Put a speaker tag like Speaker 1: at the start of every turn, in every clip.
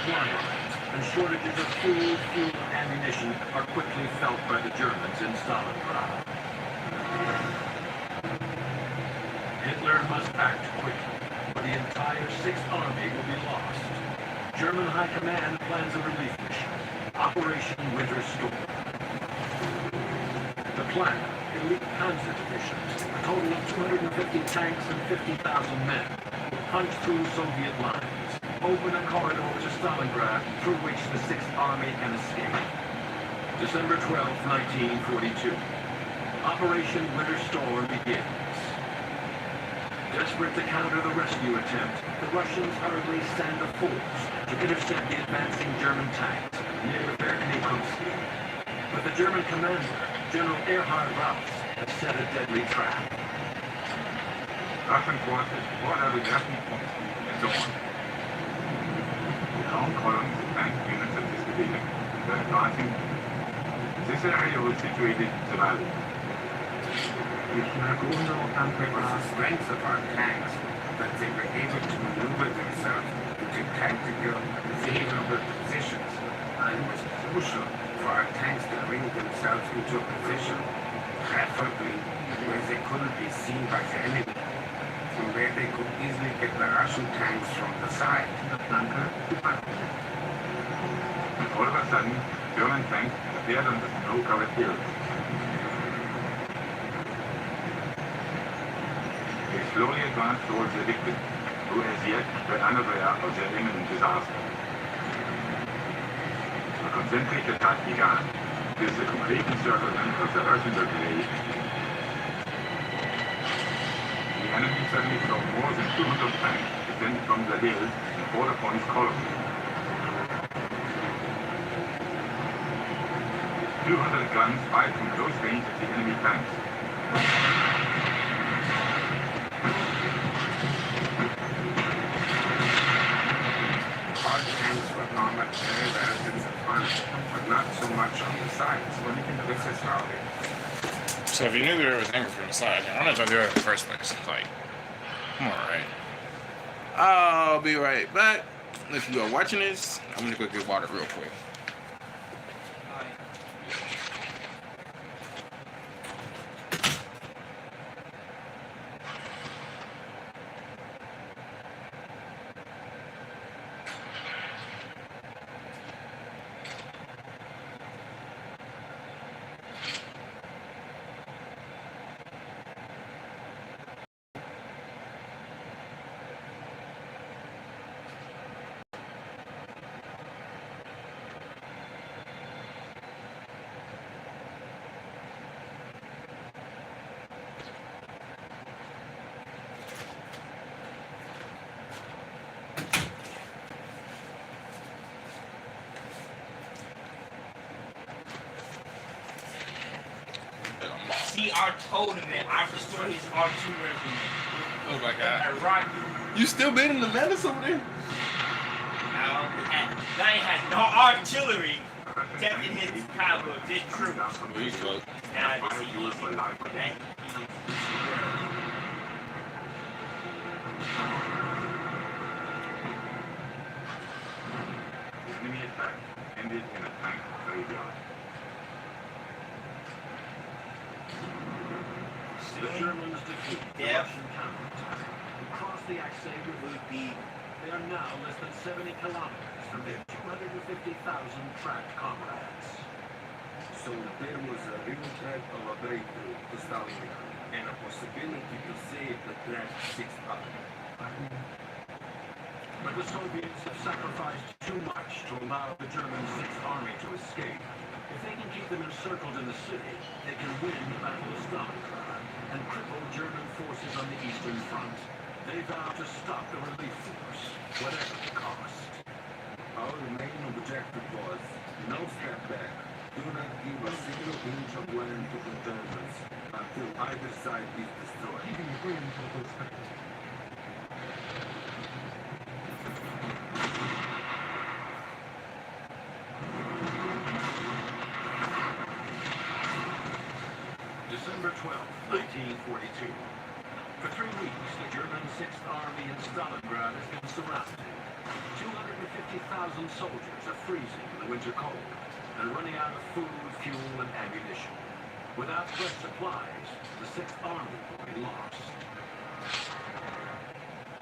Speaker 1: supply lines, and shortages of food, fuel, and ammunition are quickly felt by the Germans in Stalingrad. Hitler must act quickly, or the entire Sixth Army will be lost. German High Command plans a relief mission, Operation Winter Storm. The plan, elite Panzer divisions, a total of 250 tanks and 50,000 men, will punch through Soviet lines, open a corridor to Stalingrad through which the Sixth Army can escape. December 12, 1942. Operation Winter Storm begins. Desperate to counter the rescue attempt, the Russians hurriedly send a force to intercept the advancing German tanks near Verkhneykuski. But the German commander, General Erhard Raus, has set a deadly trap.
Speaker 2: Russian forces border the Verkhneykuski and Dawn. Long columns of tank units of this division were advancing. This area was situated in the valley.
Speaker 3: The strength of our tanks, that they were able to maneuver themselves into tactical, favorable positions, and it was crucial for our tanks to bring themselves into a position, preferably where they couldn't be seen by the enemy, from where they could easily get the Russian tanks from the side.
Speaker 2: And all of a sudden, German tanks appeared on the snow-covered hills. They slowly advanced towards the victims, who as yet were unaware of their imminent disaster. A concentric attack began, with the complete encirclement of the Russian brigade. The enemy suddenly saw more than 200 tanks descend from the hills and fall upon his column. 200 guns fired from close range at the enemy tanks.
Speaker 3: Our tanks were armored very well in the front, but not so much on the sides. This is how it.
Speaker 4: So if you knew there was anger from the side, I don't know if I do it in the first place. Like, I'm alright. I'll be right back. If you are watching this, I'm gonna go get water real quick.
Speaker 5: CR told him that I restored his R2 regiment.
Speaker 4: Oh my god.
Speaker 5: Right.
Speaker 4: You still been in the menace over there?
Speaker 5: They had no artillery except in his power of this troop.
Speaker 4: Where you go?
Speaker 5: Now it's easy.
Speaker 2: The enemy attack ended in a tank graveyard.
Speaker 1: The Germans defeat the Russian counterattack and cross the Alzey River. They are now less than 70 kilometers from their 250,000 trapped comrades.
Speaker 3: So there was a real threat of a breakthrough to Stalingrad and a possibility to save the trapped Sixth Army.
Speaker 1: But the Soviets have sacrificed too much to allow the German Sixth Army to escape. If they can keep them encircled in the city, they can win the Battle of Stalingrad and cripple German forces on the Eastern Front. They vow to stop the relief force, whatever the cost.
Speaker 3: Our main objective was no step back. Do not give a single inch of land to the Germans until either side is destroyed.
Speaker 1: December 12, 1942. For 3 weeks, the German Sixth Army in Stalingrad has been surrounded. 250,000 soldiers are freezing in the winter cold and running out of food, fuel, and ammunition. Without fresh supplies, the 6th Army will be lost.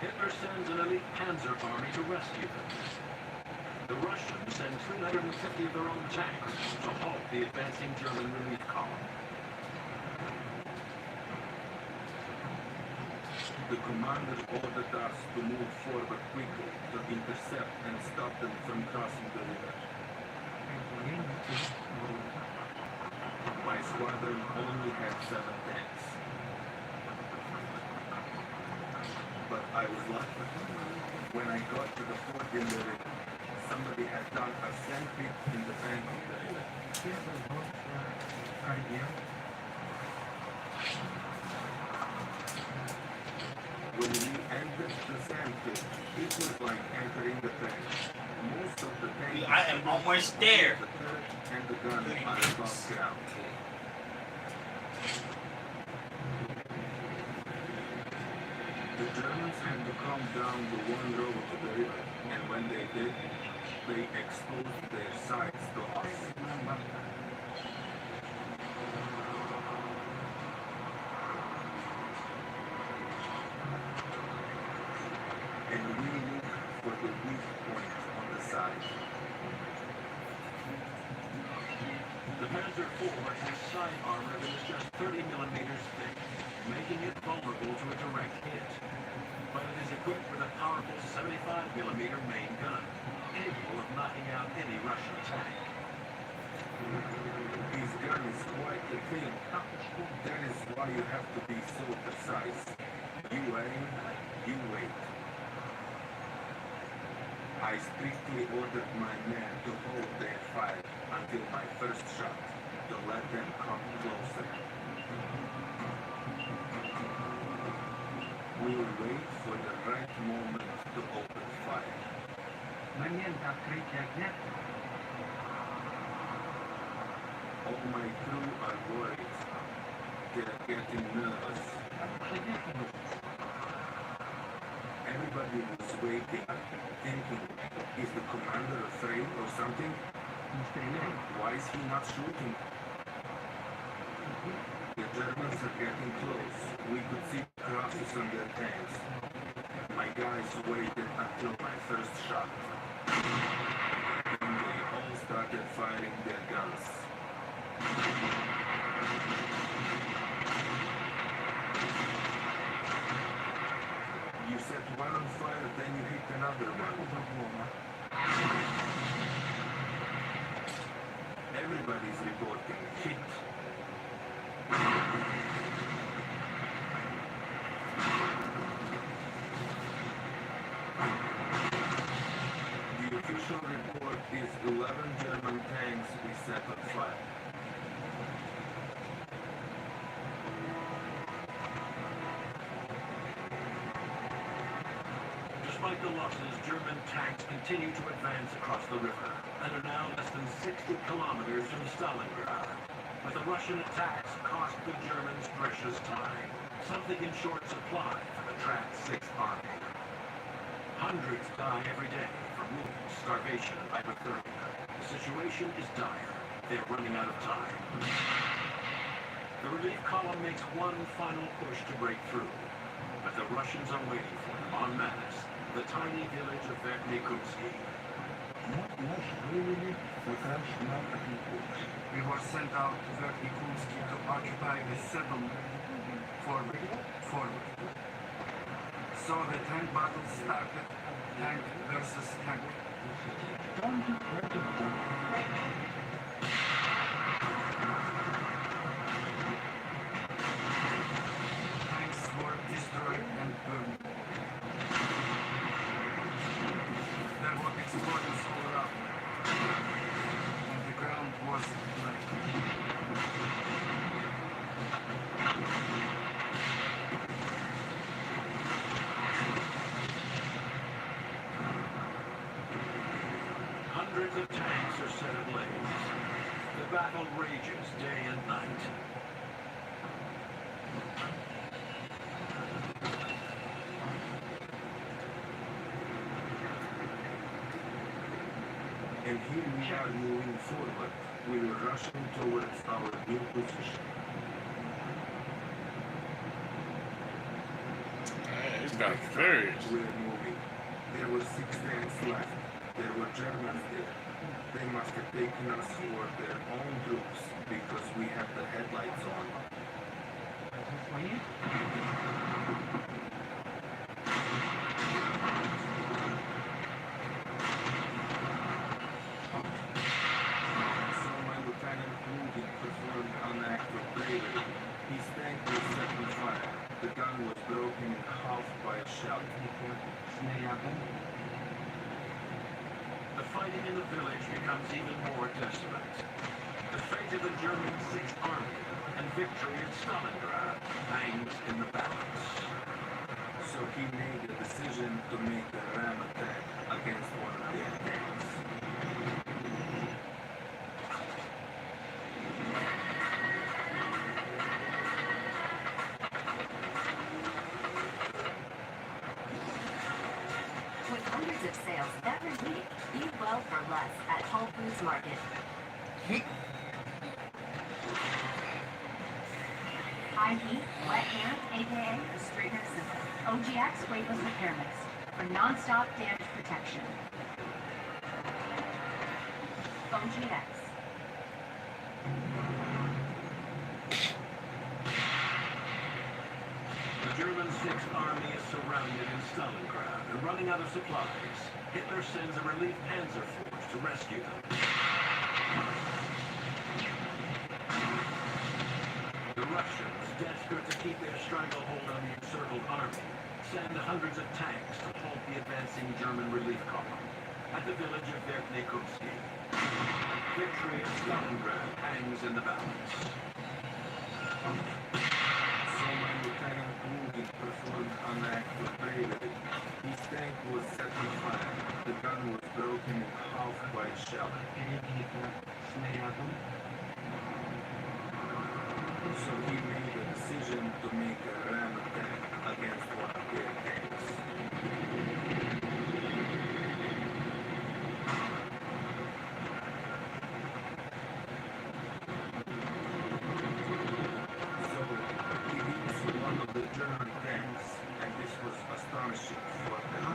Speaker 1: Hitler sends an elite Panzer army to rescue them. The Russians send 350 of their own tanks to halt the advancing German relief column.
Speaker 3: The commander ordered us to move forward quickly to intercept and stop them from crossing the river. My squadron only had 7 tanks. But I was lucky. When I got to the fort in the river, somebody had done a sand pit in the bank of the river. When we entered the sand pit, it was like entering the tank. Most of the tanks
Speaker 5: I am almost there.
Speaker 3: the turret and the gun are above ground. The Germans had to come down the one road to the river, and when they did, they exposed their sides to us. And we looked for the weak point on the side.
Speaker 1: The Panzer IV has side armor that is just 30 millimeters thick, making it vulnerable to a direct hit. But it is equipped with a powerful 75 millimeter main gun, capable of knocking out any Russian tank.
Speaker 3: This gun is quite the thing. That is why you have to be so precise. You aim, you wait. I strictly ordered my men to hold their fire until my first shot, to let them come closer. We will wait for the right moment to open fire. All my crew are worried. They're getting nervous. Everybody was waiting, thinking, is the commander afraid or something? Why is he not shooting? The Germans are getting close. We could see crosses on their tanks. My guys waited until my first shot. Then they all started firing their guns. You set one on fire, then you hit another one. Everybody's reporting hit. The official report is 11 German tanks we set on fire.
Speaker 1: Despite the losses, German tanks continue to advance across the river and are now less than 60 kilometers from Stalingrad. But the Russian attacks cost the Germans precious time, something in short supply for the trapped 6th Army. Hundreds die every day from wounds, starvation, and hypothermia. The situation is dire. They're running out of time. The relief column makes one final push to break through, but the Russians are waiting for them en masse, the tiny village of Verkhnikunsky.
Speaker 3: We were sent out to Verkhnikunsky to occupy the settlement. Forward. So the tank battle started, tank versus tank. Tanks were destroyed and burned. There were explosions all around, and the ground was black.
Speaker 1: Hundreds of tanks are set ablaze. The battle rages day and night.
Speaker 3: And here we are moving forward. We were rushing towards our new position.
Speaker 4: He's got very.
Speaker 3: We're moving. There were 6 tanks left. There were Germans there. They must have taken us for their own troops because we had the headlights on. So my Lieutenant Rubin performed an act of bravery. His tank was set on fire. The gun was broken in half by a shell.
Speaker 1: The fighting in the village becomes even more desolate. The fate of the German Sixth Army and victory at Stalingrad hangs in the balance.
Speaker 3: So he made the decision to make a ram attack against one of their tanks.
Speaker 6: With hundreds of sales every week, eat well for less at Whole Foods Market. High heat, wet hand, aka a straight hair simple. OGX weightless repair mix for non-stop damage protection. OGX.
Speaker 1: The German Sixth Army is surrounded in Stalingrad and running out of supplies. Hitler sends a relief panzer force to rescue them. The Russians, desperate to keep their stranglehold on the encircled army, send hundreds of tanks to halt the advancing German relief column at the village of Verkhneykovsky. Victory at Stalingrad hangs in the balance.
Speaker 3: So my Lieutenant Rubin performed an act of bravery. His tank was set on fire. The gun was broken in half by a shell. So he made a decision to make a ram attack against one of their tanks. So he hits one of the German tanks, and this was astonishing for them.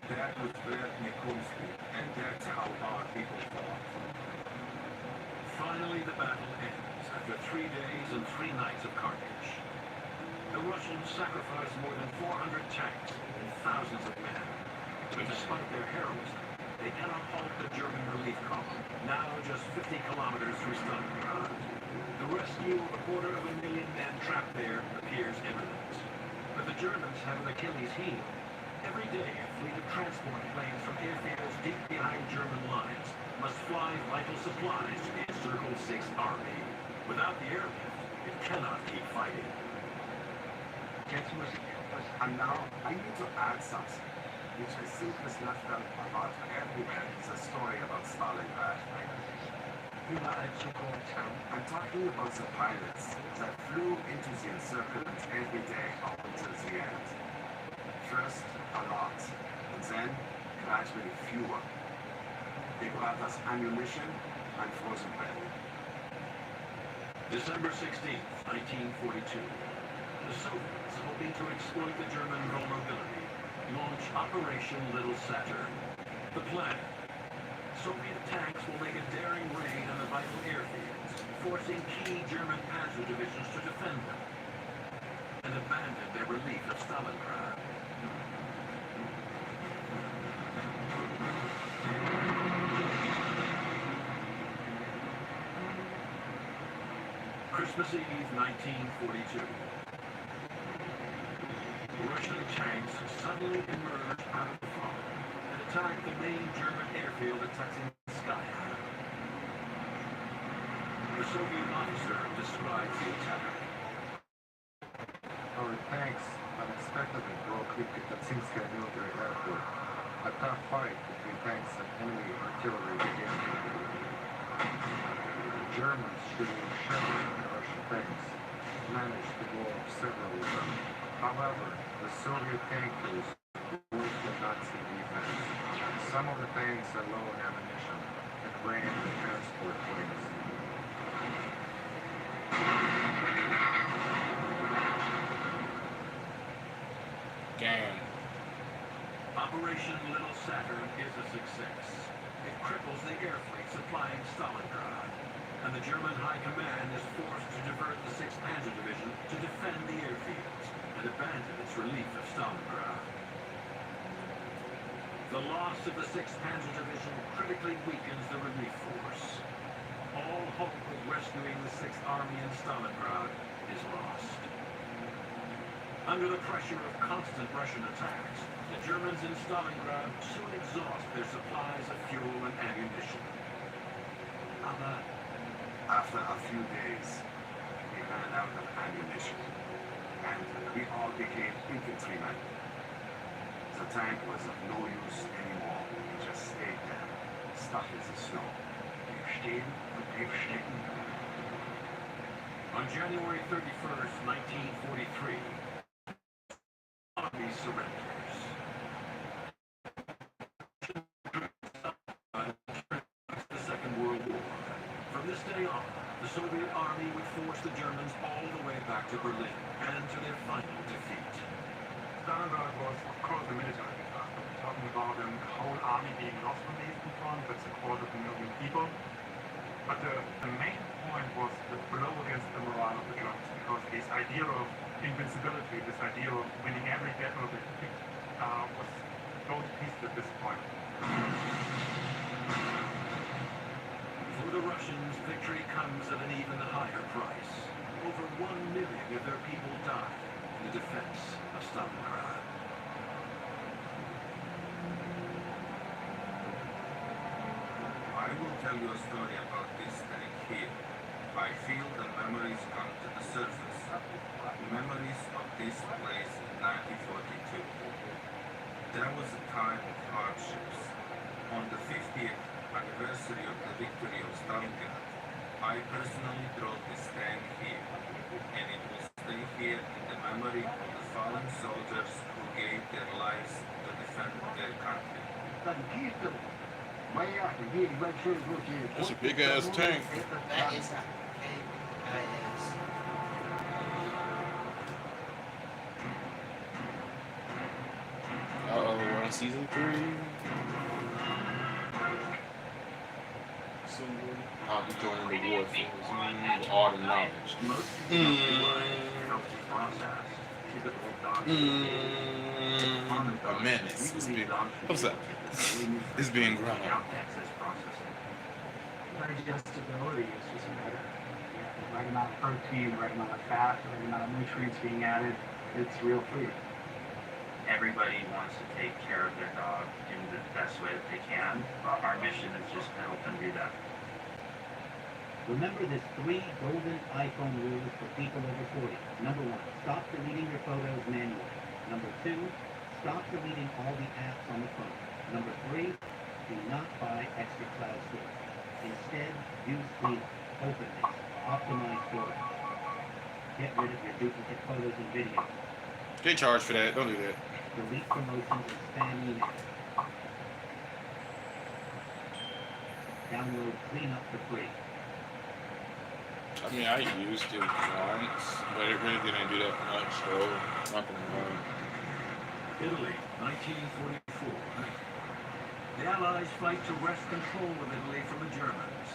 Speaker 3: That was Verkhneykovsky, and that's how our people fought.
Speaker 1: Finally, the battle ends after 3 days and 3 nights of carnage. The Russians sacrificed more than 400 tanks and thousands of men. But despite their heroism, they cannot halt the German relief column, now just 50 kilometers from Stalingrad. The rescue of 250,000 men trapped there appears imminent. But the Germans have an Achilles heel. Every day, a fleet of transport planes from airfields deep behind German lines must fly vital supplies to the encircled Sixth Army. Without the airlift, it cannot keep fighting.
Speaker 7: And now I need to add something, which I think is left out about everywhere. It's a story about Stalingrad. I'm talking about the pilots that flew into the encirclement every day up until the end. First, a lot, and then gradually fewer. They brought us ammunition and frozen bread.
Speaker 1: December 16th, 1942. The Soviets, hoping to exploit the German vulnerability, launch Operation Little Saturn. The plan: Soviet tanks will make a daring raid on the vital airfields, forcing key German panzer divisions to defend them, and abandon their relief of Stalingrad. Christmas Eve, 1942. Russian tanks suddenly emerge out of the fog and attack the main German airfield at Taksinskaya. The Soviet officer describes the attack.
Speaker 8: Our tanks unexpectedly broke into Tatsinskaya military airport. A tough fight between tanks and enemy artillery began. The Germans shooting shells at the Russian tanks. managed to blow up several of them. However, the Soviet tank crews moved the Nazi defense. Some of the tanks are low on ammunition and ran the transport planes.
Speaker 4: Damn.
Speaker 1: Operation Little Saturn is a success. It cripples the air fleet supplying Stalingrad, and the German High Command is forced to divert the 6th Panzer Division to defend the airfields and abandon its relief of Stalingrad. The loss of the 6th Panzer Division critically weakens the relief force. All hope of rescuing the 6th Army in Stalingrad is lost. Under the pressure of constant Russian attacks, the Germans in Stalingrad soon exhaust their supplies of fuel and ammunition.
Speaker 7: After a few days, we ran out of ammunition, and we all became infantrymen. The tank was of no use anymore. We just stayed there, stuck in the snow. Wir stehen und wir stecken.
Speaker 1: On January 31st, 1943, Army surrenders. The Second World War. From this day on, the Soviet Army would force the Germans all the way back to Berlin and to their final defeat.
Speaker 2: Stalingrad was, of course, a military disaster. We're talking about a whole army being lost on the Eastern Front. That's 250,000 people. But the main point was the blow against the morale of the Germans, because this idea of invincibility, this idea of winning every battle they picked, was blown to pieces at this point.
Speaker 1: For the Russians, victory comes at an even higher price. Over 1 million of their people died in the defense of Stalingrad.
Speaker 3: I will tell you a story about this tank here. I feel the memories come to the surface. Memories of this place in 1942. There was a time of hardships. On the 50th anniversary of the victory of Stalingrad, I personally drove this tank here, and it will stay here in the memory of the fallen soldiers who gave their lives to defend their country.
Speaker 4: That's a big ass tank.
Speaker 9: That is a big ass.
Speaker 4: Uh-oh, we're on season 3. I'll be joining the war force with all the knowledge. A menace is being, what's that? It's being grown.
Speaker 10: Digestibility is just a matter. The right amount of protein, the right amount of fat, the right amount of nutrients being added. It's real food.
Speaker 11: Everybody wants to take care of their dog in the best way that they can. Our mission is just to help them do that.
Speaker 12: Remember this 3 golden iPhone rules for people over 40. Number 1, stop deleting your photos manually. Number 2, stop deleting all the apps on the phone. Number 3, do not buy extra cloud storage. Instead, use cleanup, openness, optimize storage. Get rid of your duplicate photos and videos.
Speaker 4: Get charged for that. Don't do that.
Speaker 12: Delete promotions and spam emails. Download Cleanup for free.
Speaker 4: I mean, I used it once, but it really didn't do that much, so I'm not gonna lie.
Speaker 1: Italy, 1944. The Allies fight to wrest control of Italy from the Germans,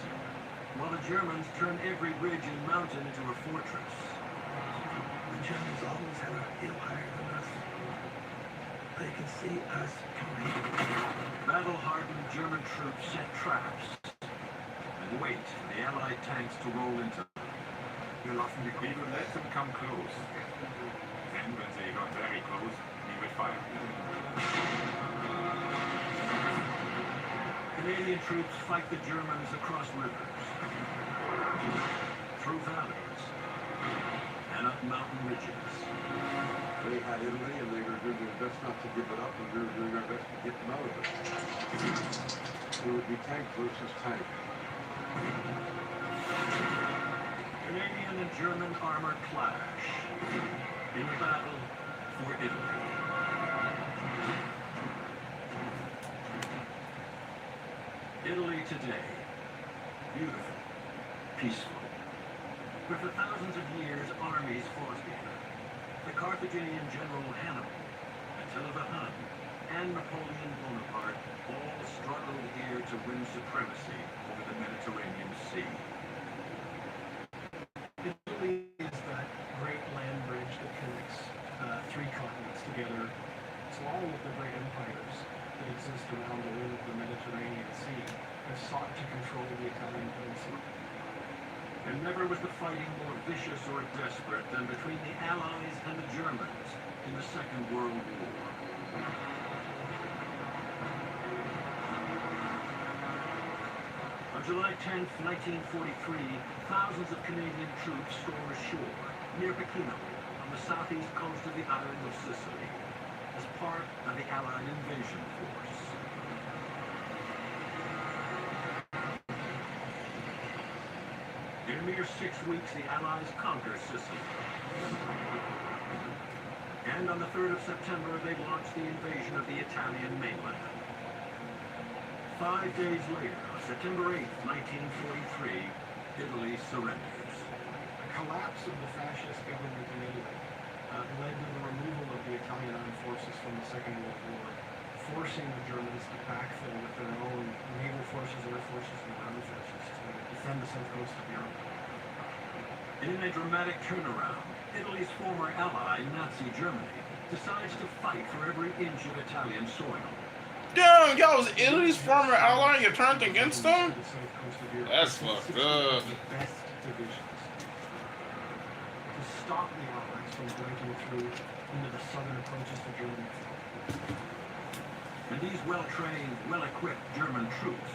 Speaker 1: while the Germans turn every ridge and mountain into a fortress.
Speaker 13: The Germans always have a hill higher than us. They can see us coming.
Speaker 1: Battle-hardened German troops set traps and wait for the Allied tanks to roll into them.
Speaker 2: We would let them come close. Then when they got very close, we would fire.
Speaker 1: Canadian troops fight the Germans across rivers, through valleys, and up mountain ridges.
Speaker 8: They had Italy, and they were doing their best not to give it up, and we were doing our best to get them out of it. It would be tank versus tank.
Speaker 1: Canadian and German armor clash in a battle for Italy. Italy today, beautiful, peaceful. But for thousands of years, armies fought here. The Carthaginian general Hannibal, Attila the Hun, and Napoleon Bonaparte all struggled here to win supremacy over the Mediterranean Sea.
Speaker 10: Italy is that great land bridge that connects three continents together. So all of the great empires that exist around the rim of the Mediterranean Sea have sought to control the Italian peninsula.
Speaker 1: And never was the fighting more vicious or desperate than between the Allies and the Germans in the Second World War. On July 10, 1943, thousands of Canadian troops stormed ashore near Pechino on the southeast coast of the island of Sicily as part of the Allied invasion force. In a mere 6 weeks, the Allies conquered Sicily. And on the 3rd of September, they launched the invasion of the Italian mainland. 5 days later, on September 8, 1943, Italy surrenders.
Speaker 10: The collapse of the fascist government in Italy led to the removal of the Italian armed forces from the Second World War, forcing the Germans to backfill with their own naval forces, air forces, and ground forces to defend the south coast of Europe.
Speaker 1: In a dramatic turnaround, Italy's former ally, Nazi Germany, decides to fight for every inch of Italian soil.
Speaker 4: Damn, y'all was Italy's former ally and you turned against them? That's fucked up.
Speaker 10: Best divisions to stop the Allies from breaking through into the southern approaches to Germany.
Speaker 1: And these well-trained, well-equipped German troops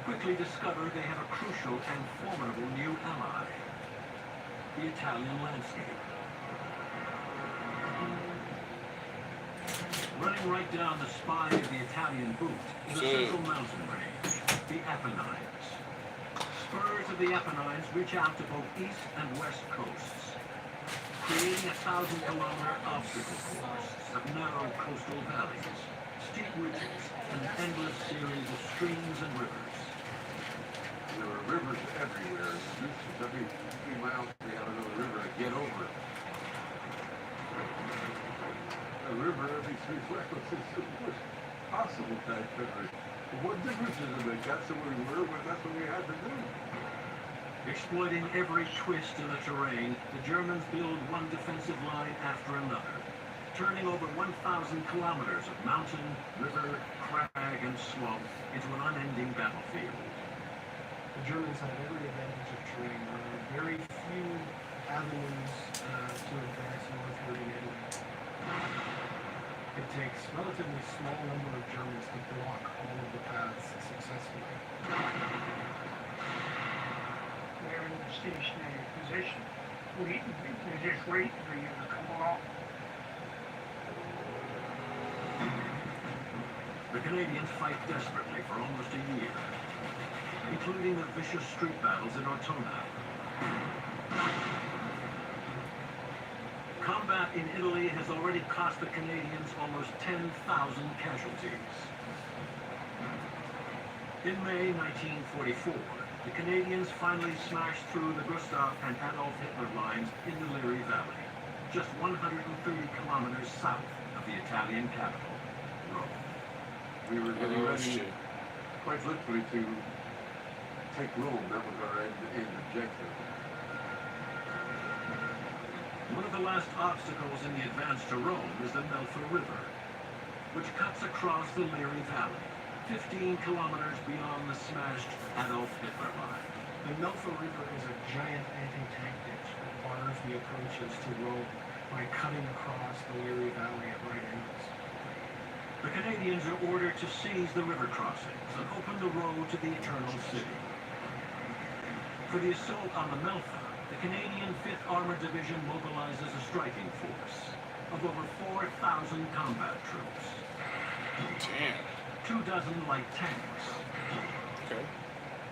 Speaker 1: quickly discover they have a crucial and formidable new ally, the Italian landscape. Running right down the spine of the Italian boot is a central mountain range, the Apennines. Spurs of the Apennines reach out to both east and west coasts, creating a 1,000-kilometer obstacle course of narrow coastal valleys, steep ridges, and an endless series of streams and rivers.
Speaker 8: There were rivers everywhere. Every 3 miles they had another river to get over it. A river every 3 miles is the worst possible type river. But what difference does it make? That's where we were, that's what we had to do.
Speaker 1: Exploiting every twist in the terrain, the Germans build one defensive line after another, turning over 1,000 kilometers of mountain, river, crag, and swamp into an unending battlefield.
Speaker 10: The Germans had every advantage of terrain. There were very few avenues to advance northward in Italy. It takes a relatively small number of Germans to block all of the paths successfully.
Speaker 14: They're in a stationary position. They're just waiting for you to come along.
Speaker 1: The Canadians fight desperately for almost a year, including the vicious street battles in Ortona. Combat in Italy has already cost the Canadians almost 10,000 casualties. In May 1944, the Canadians finally smashed through the Gustav and Adolf Hitler lines in the Liri Valley, just 130 kilometers south of the Italian capital, Rome.
Speaker 8: We were getting ready, quite literally, to take Rome. That was our end objective.
Speaker 1: One of the last obstacles in the advance to Rome is the Melfa River, which cuts across the Liri Valley, 15 kilometers beyond the smashed Adolf Hitler line.
Speaker 10: The Melfa River is a giant anti-tank ditch that bars the approaches to Rome by cutting across the Liri Valley at right angles.
Speaker 1: The Canadians are ordered to seize the river crossings and open the road to the Eternal City. For the assault on the Melfa, the Canadian 5th Armored Division mobilizes a striking force of over 4,000 combat troops.
Speaker 4: Damn.
Speaker 1: 24 light tanks.
Speaker 4: Okay.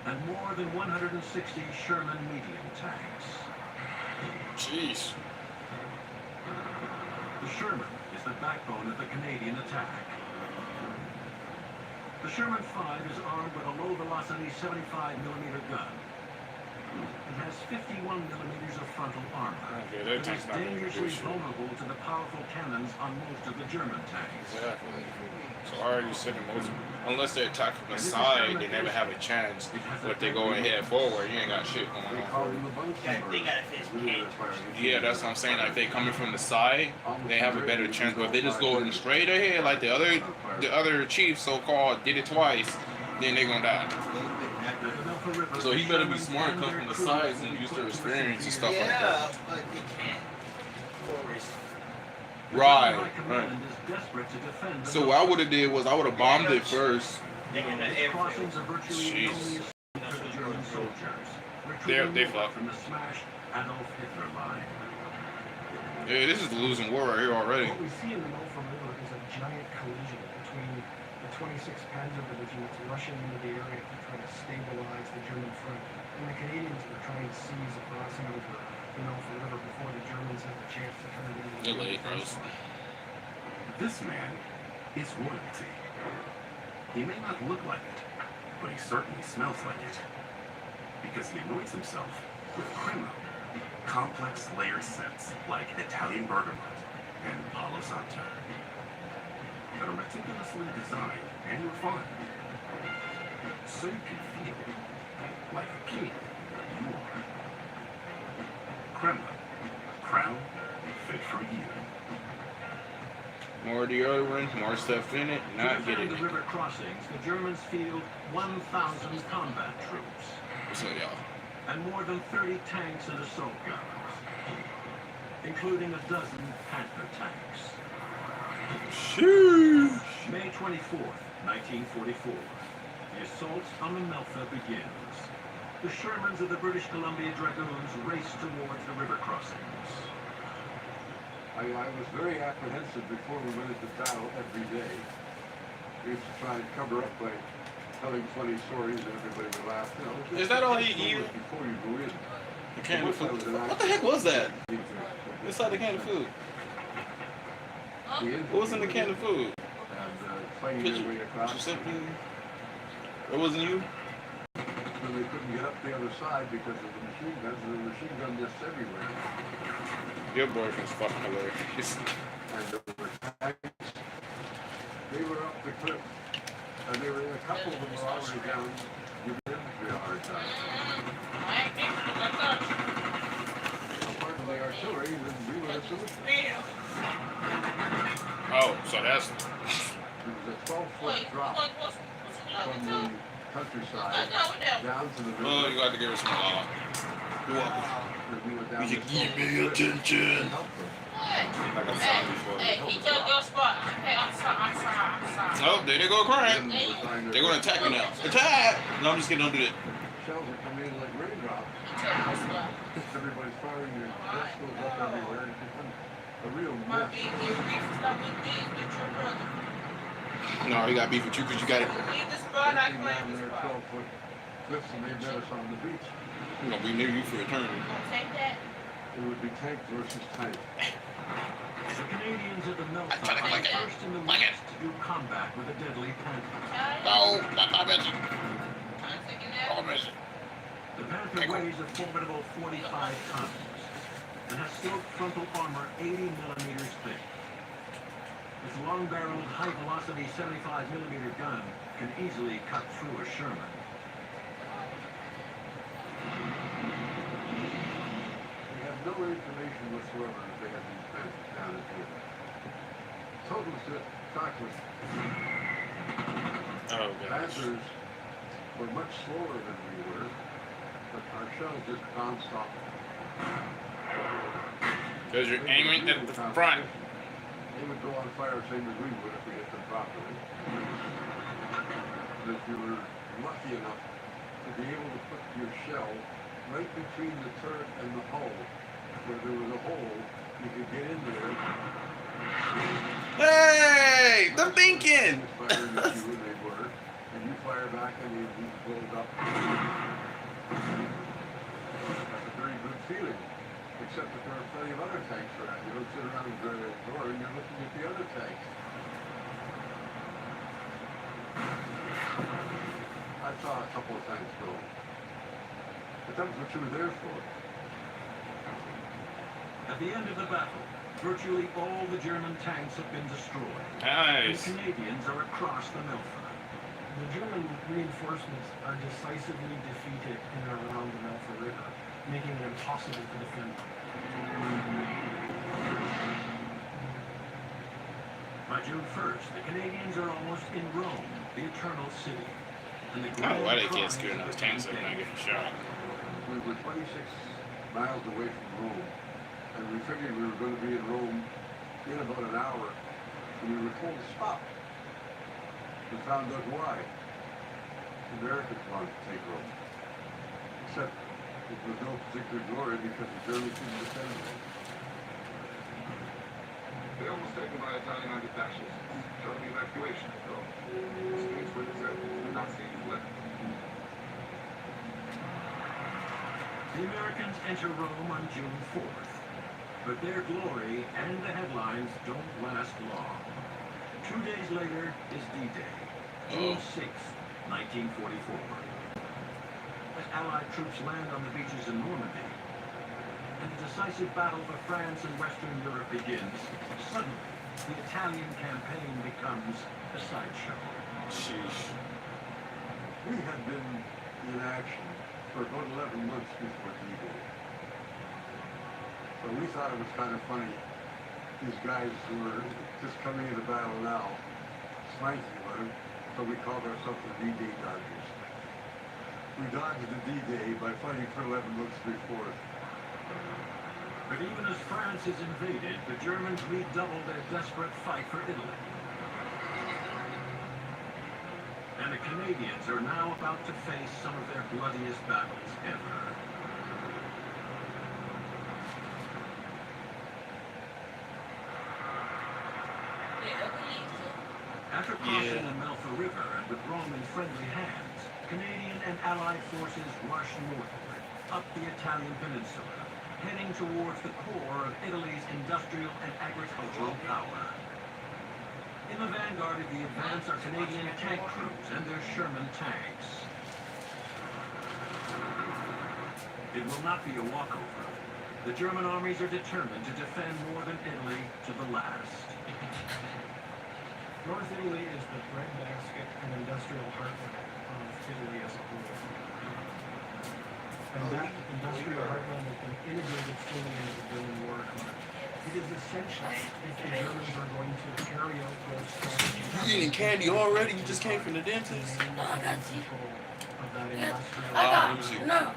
Speaker 1: And more than 160 Sherman medium tanks.
Speaker 4: Jeez.
Speaker 1: The Sherman is the backbone of the Canadian attack. The Sherman 5 is armed with a low-velocity 75mm gun. It has 51mm of frontal armor.
Speaker 4: Okay, that
Speaker 1: It is
Speaker 4: tank's not gonna do
Speaker 1: dangerously
Speaker 4: shit.
Speaker 1: vulnerable to the powerful cannons on most of the German tanks.
Speaker 4: Exactly. So I already said most, unless they attack from the side, they never have a chance. But if they go ahead forward, you ain't got shit going
Speaker 7: They
Speaker 4: on.
Speaker 7: call them the Bunsen
Speaker 5: They gotta finish cake.
Speaker 4: Yeah, that's what I'm saying. Like, if they coming from the side, they have a better chance. But if they just go in straight ahead, like the other chief, so-called, did it twice, then they gonna die. So he better be smart, come from the sides and use their experience and stuff like
Speaker 5: Yeah,
Speaker 4: that.
Speaker 5: but they can't. Forest.
Speaker 4: Right. So what I would have did was I would have bombed it first.
Speaker 5: They're in the
Speaker 1: These
Speaker 5: airfield.
Speaker 1: crossings are virtually the
Speaker 4: Jeez.
Speaker 1: only escape for the German soldiers.
Speaker 4: They
Speaker 1: Retreating
Speaker 4: fucked.
Speaker 1: from the smashed Adolf Hitler line.
Speaker 4: Yeah, this is a losing war right here already.
Speaker 10: What we see in the Mofa River is a giant collision between the 26th Panzer Division that's rushing into the area to try to stabilize the German front, and the Canadians that are trying to seize a crossing over the Mofa River before the Germans have the chance to turn it into
Speaker 4: They're late, bros.
Speaker 3: This man is royalty. He may not look like it, but he certainly smells like it. Because he anoints himself with crema, complex layered scents like Italian bergamot and Palo Santo that are meticulously designed and refined so you can feel like a king you are. Crema, crown fit for you.
Speaker 4: More deodorant, more stuff in it,
Speaker 1: To
Speaker 4: not
Speaker 1: defend
Speaker 4: getting
Speaker 1: the
Speaker 4: it.
Speaker 1: river crossings, the Germans field 1,000 combat troops
Speaker 4: What's up, y'all?
Speaker 1: and more than 30 tanks and assault guns, including a dozen Panther tanks.
Speaker 4: Sheesh.
Speaker 1: May 24th, 1944. The assault on the Melfa begins. The Shermans of the British Columbia Dragoons race towards the river crossings.
Speaker 8: I was very apprehensive before we went into battle every day. We used to try and cover up by telling funny stories and everybody would laugh. You know,
Speaker 4: Is that all he
Speaker 8: eat?
Speaker 4: eat?
Speaker 8: Before you go in.
Speaker 4: The can of food.
Speaker 8: Once I was an
Speaker 4: What the heck was that?
Speaker 8: actor,
Speaker 4: Inside the can of food.
Speaker 8: the
Speaker 4: What was in the can of food?
Speaker 8: And fighting their way across.
Speaker 4: Giuseppe? It wasn't you?
Speaker 8: So they couldn't get up the other side because of the machine guns, and the machine gun nests everywhere.
Speaker 4: Your boyfriend's fucking hilarious.
Speaker 8: And there were tanks. They were up the cliff, and they were a couple of them were already down. You did a hard time. Part of the artillery, and we were the solution.
Speaker 4: Oh, so that's
Speaker 8: It was a 12-foot drop from the countryside down to the river.
Speaker 4: oh, you got to give her some
Speaker 8: And we were down
Speaker 4: You
Speaker 8: this
Speaker 4: give me
Speaker 8: 12-foot
Speaker 4: attention.
Speaker 8: to help them.
Speaker 4: like I saw before.
Speaker 15: Hey, he took your spot. Hey, I'm sorry.
Speaker 4: Oh, there they go crying.
Speaker 8: Then we're trying to-
Speaker 4: They're gonna attack you now. Attack! No, I'm just kidding, don't do that.
Speaker 8: Shells are coming in like raindrops.
Speaker 15: He took your spot.
Speaker 8: Everybody's firing, your dust goes up everywhere, and it becomes a real
Speaker 15: My
Speaker 8: mess.
Speaker 15: big beef stop with beef with your brother.
Speaker 4: No, he got beef with you because you got it.
Speaker 15: Leave the spot, I
Speaker 8: Came
Speaker 15: claim
Speaker 8: down
Speaker 15: the
Speaker 8: there
Speaker 15: spot.
Speaker 8: 12-foot cliffs, and they met us on the beach.
Speaker 4: You know, we knew you for eternity.
Speaker 15: You gonna take that?
Speaker 8: It would be tank versus tank.
Speaker 1: The Canadians of the Melfa
Speaker 4: I
Speaker 1: are
Speaker 4: like it.
Speaker 1: first in the
Speaker 4: Like it.
Speaker 1: West to do combat with a deadly Panther.
Speaker 4: No, not mention.
Speaker 15: I'm taking that.
Speaker 4: Oh, mention.
Speaker 1: The Panther weighs a formidable 45 tons and has silk frontal armor 80mm thick. Its long-barreled, high-velocity 75mm gun can easily cut through a Sherman.
Speaker 8: We have no information whatsoever that they had these Panthers down in here. Total shock was
Speaker 4: Oh, gosh.
Speaker 8: Panthers were much slower than we were, but our shells just non-stop.
Speaker 4: Because you're aiming at the front.
Speaker 8: They would go on fire same as we would if we hit them properly. But if you were lucky enough to be able to put your shell right between the turret and the hull, where there was a hole, you could get in there.
Speaker 4: Hey, the thinking.
Speaker 8: Firing at you, and they were, and you fire back and you blows up. That's a very good feeling. Except that there are plenty of other tanks around. You don't sit around and ignore and you're looking at the other tanks. I saw a couple of tanks go. But that was what you were there for.
Speaker 1: At the end of the battle, virtually all the German tanks have been destroyed.
Speaker 4: Nice.
Speaker 1: The Canadians are across the Melfa.
Speaker 10: The German reinforcements are decisively defeated in and around the Melfa River, making it impossible to defend them.
Speaker 1: By June 1st, the Canadians are almost in Rome, the Eternal City. And the
Speaker 4: I don't know why they
Speaker 1: grand
Speaker 4: can't screw
Speaker 1: prize
Speaker 4: those
Speaker 1: of the
Speaker 4: tanks up and not
Speaker 1: campaign.
Speaker 4: get shot.
Speaker 8: We were 26 miles away from Rome, and we figured we were going to be in Rome in about an hour, and we were told to stop. We found out why. The Americans wanted to take Rome. Except it was no particular glory because the Germans didn't defend Rome.
Speaker 7: They almost taken by Italian anti-fascists. Showed the evacuation of Rome. The streets were deserted. The Nazis left.
Speaker 1: The Americans enter Rome on June 4th. But their glory and the headlines don't last long. 2 days later is D-Day, June 6th, 1944. As Allied troops land on the beaches in Normandy, and the decisive battle for France and Western Europe begins, suddenly the Italian campaign becomes a sideshow.
Speaker 4: Sheesh.
Speaker 8: We had been in action for about 11 months before D-Day. So we thought it was kind of funny. These guys who were just coming into battle now, swanky with them, so we called ourselves the D-Day Dodgers. We dodged the D-Day by fighting for 11 months before.
Speaker 1: But even as France is invaded, the Germans redouble their desperate fight for Italy. And the Canadians are now about to face some of their bloodiest battles ever. After crossing the Melfa River and with Rome in friendly hands, Canadian and Allied forces rush northward, up the Italian peninsula, heading towards the core of Italy's industrial and agricultural power. In the vanguard of the advance are Canadian tank crews and their Sherman tanks. It will not be a walkover. The German armies are determined to defend northern Italy to the last.
Speaker 10: North Italy is the breadbasket and industrial heartland of Italy as a whole. And that industrial heartland has been integrated fully into the German war economy. It is essential if the Germans are going to carry out their strategy.
Speaker 4: You eating candy already? You just came from the dentist?
Speaker 10: No, I got you. Of that industrial
Speaker 15: No.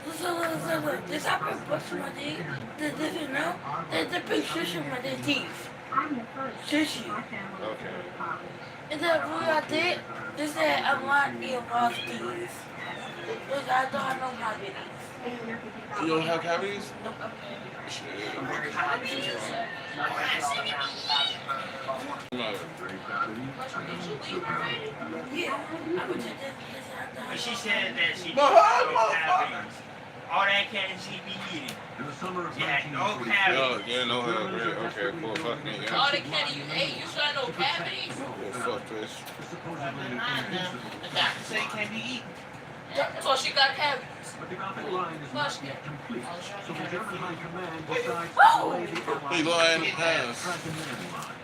Speaker 15: Look, this happened brushing my teeth. This is now. There's a big fish in my teeth. Sushi.
Speaker 4: Okay.
Speaker 15: And then what I did, they said I want to eat raw teeth. Because I don't have no cavities.
Speaker 4: You don't have cavities?
Speaker 15: Nope.
Speaker 5: But she said that she
Speaker 4: No,
Speaker 5: no cavities. All that candy she be eating.
Speaker 1: In the summer of
Speaker 5: She had no
Speaker 1: 1944,
Speaker 5: cavities.
Speaker 4: Yeah, no, okay, cool, fuck me, yeah.
Speaker 15: All the candy you ate, you saw no cavities.
Speaker 4: Oh, fuck this.
Speaker 1: supposedly invincible.
Speaker 15: The doctor said it can't be eaten. So she got cavities.
Speaker 1: But the Gothic line is not yet complete, so the German High Command decides to delay the
Speaker 4: He lying
Speaker 1: Allies'
Speaker 4: ass.
Speaker 1: Trasimene line.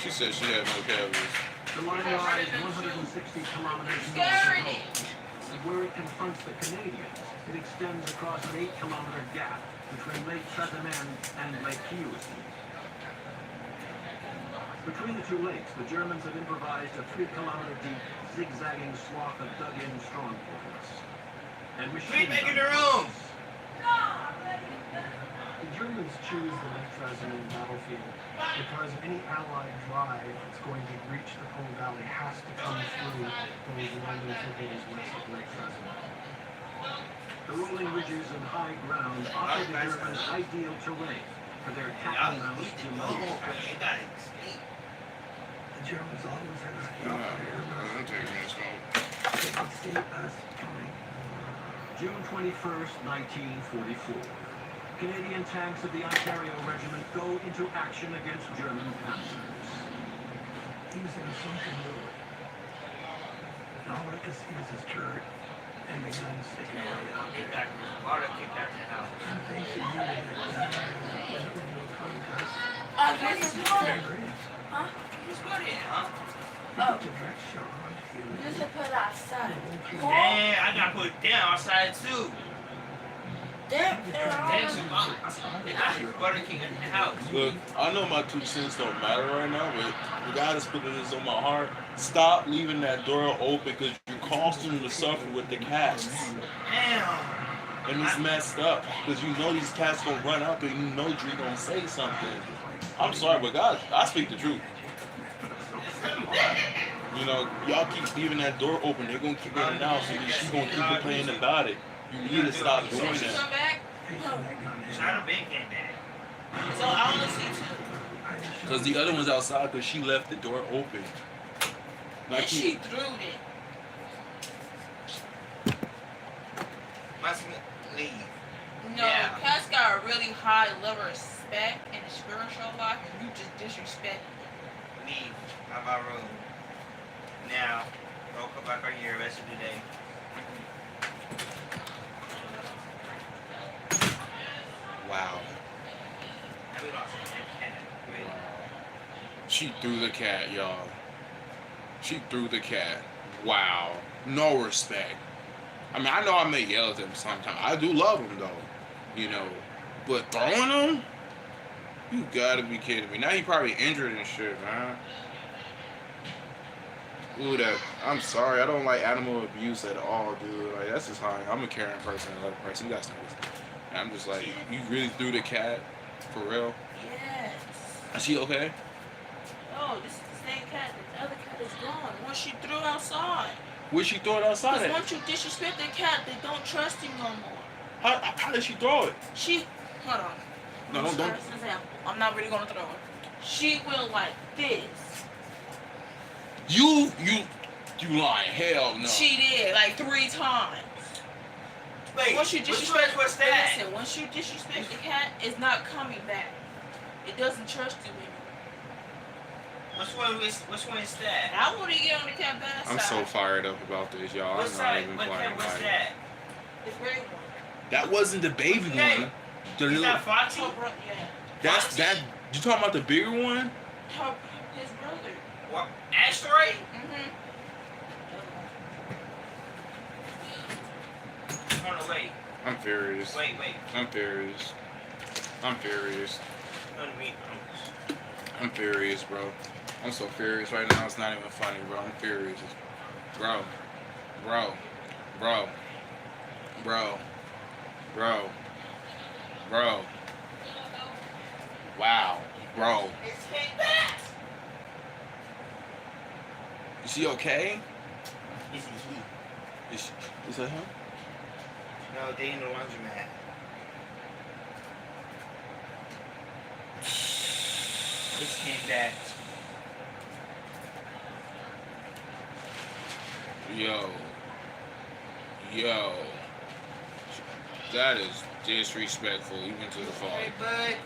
Speaker 4: She said she had no cavities.
Speaker 1: The line lies 160 kilometers north of Rome. And where it confronts the Canadians, it extends across an 8-kilometer gap between Lake Trasimene and Lake Chiusi. Between the two lakes, the Germans have improvised a 3-kilometer deep, zigzagging swath of dug-in strongholds. And machine
Speaker 5: making
Speaker 1: gun
Speaker 5: their own.
Speaker 1: posts.
Speaker 10: The Germans choose the Lake Trasimene battlefield because any Allied drive that's going to reach the Po Valley has to come through those rolling foothills west of Lake Trasimene.
Speaker 1: The rolling ridges and high ground offer the Germans ideal terrain for their cat and mouse delay.
Speaker 13: The Germans always had a
Speaker 4: I'm taking this home.
Speaker 13: They could see us coming.
Speaker 1: June 21st, 1944. Canadian tanks of the Ontario Regiment go into action against German panzers.
Speaker 13: He's in something new. And all I can see is his shirt and the gun sticking way out there.
Speaker 5: Water kicked out the house.
Speaker 13: I think he knew that when it was no contest.
Speaker 15: I guess it's good. Huh?
Speaker 5: Just put it, huh?
Speaker 15: Oh,
Speaker 13: Direct shot.
Speaker 15: just to put outside.
Speaker 5: Damn, I gotta put it down outside too.
Speaker 15: Damn,
Speaker 5: That's a lot. I hear Butter King in the house.
Speaker 4: Look, I know my 2 cents don't matter right now, but the guy that's putting this on my heart, stop leaving that door open because you're causing them to suffer with the cats.
Speaker 5: Damn.
Speaker 4: And it's messed up because you know these cats gonna run out there and you know Dree gonna say something. I'm sorry, but God, I speak the truth. You know, y'all keep leaving that door open, they're gonna keep in and out, so she's gonna keep complaining about it. You need to stop doing
Speaker 15: She
Speaker 4: that.
Speaker 15: come back?
Speaker 5: China Bing came back.
Speaker 15: So I only see 2.
Speaker 4: Because the other one's outside because she left the door open.
Speaker 15: And she threw it.
Speaker 5: Must leave.
Speaker 15: No,
Speaker 5: Yeah.
Speaker 15: cats got a really high level of respect in the spiritual life, and you just disrespect it.
Speaker 5: Leave out my room. Now, don't come back on here the rest of the day.
Speaker 4: Wow.
Speaker 5: And we lost a cat. Really.
Speaker 4: She threw the cat, y'all. She threw the cat. Wow. No respect. I mean, I know I may yell at them sometimes. I do love them, though. You know. But throwing them? You gotta be kidding me. Now he probably injured and shit, man. Ooh, that. I'm sorry. I don't like animal abuse at all, dude. Like, that's just how I'm a caring person, a loving person. You guys know this. And I'm just like, you really threw the cat? For real?
Speaker 15: Yes.
Speaker 4: Is she okay?
Speaker 15: Oh, this is the same cat. The other cat is gone. Once she threw outside.
Speaker 4: Where'd she throw it outside
Speaker 15: Because
Speaker 4: at?
Speaker 15: once you disrespect the cat, they don't trust you no more.
Speaker 4: How did she throw it?
Speaker 15: She, hold on.
Speaker 4: No,
Speaker 15: Let me
Speaker 4: don't.
Speaker 15: start this example. I'm not really gonna throw it. She will like this.
Speaker 4: You lying? Hell no.
Speaker 15: She did like 3 times.
Speaker 5: Wait,
Speaker 15: Once you
Speaker 5: which
Speaker 15: disrespect,
Speaker 5: what's that?
Speaker 15: listen. Once you disrespect the cat, it's not coming back. It doesn't trust you anymore.
Speaker 5: Which one is that?
Speaker 15: I want to get on the cat bad side.
Speaker 4: I'm so fired up about this, y'all.
Speaker 5: What
Speaker 4: I'm not
Speaker 5: side?
Speaker 4: even
Speaker 5: What
Speaker 4: playing.
Speaker 5: cat was
Speaker 4: Like,
Speaker 5: that?
Speaker 15: The gray one.
Speaker 4: that wasn't the baby
Speaker 5: What's his
Speaker 4: one. The
Speaker 5: Is
Speaker 4: little,
Speaker 5: that Fati?
Speaker 15: Her brother, yeah.
Speaker 4: that's that. You talking about the bigger one?
Speaker 15: His brother.
Speaker 5: What? Asteroid?
Speaker 15: Mm-hmm.
Speaker 5: Hold on, wait.
Speaker 4: I'm furious.
Speaker 5: Wait.
Speaker 4: I'm furious. I'm furious.
Speaker 5: Let me.
Speaker 4: I'm furious, bro. I'm so furious right now. It's not even funny, bro. I'm furious, bro. Wow, bro.
Speaker 15: It's came back.
Speaker 4: Is she okay?
Speaker 5: Is it he?
Speaker 4: Is that him?
Speaker 5: No, they in the laundromat. This came back.
Speaker 4: Yo. That is disrespectful, even to the father.
Speaker 5: Hey, bud.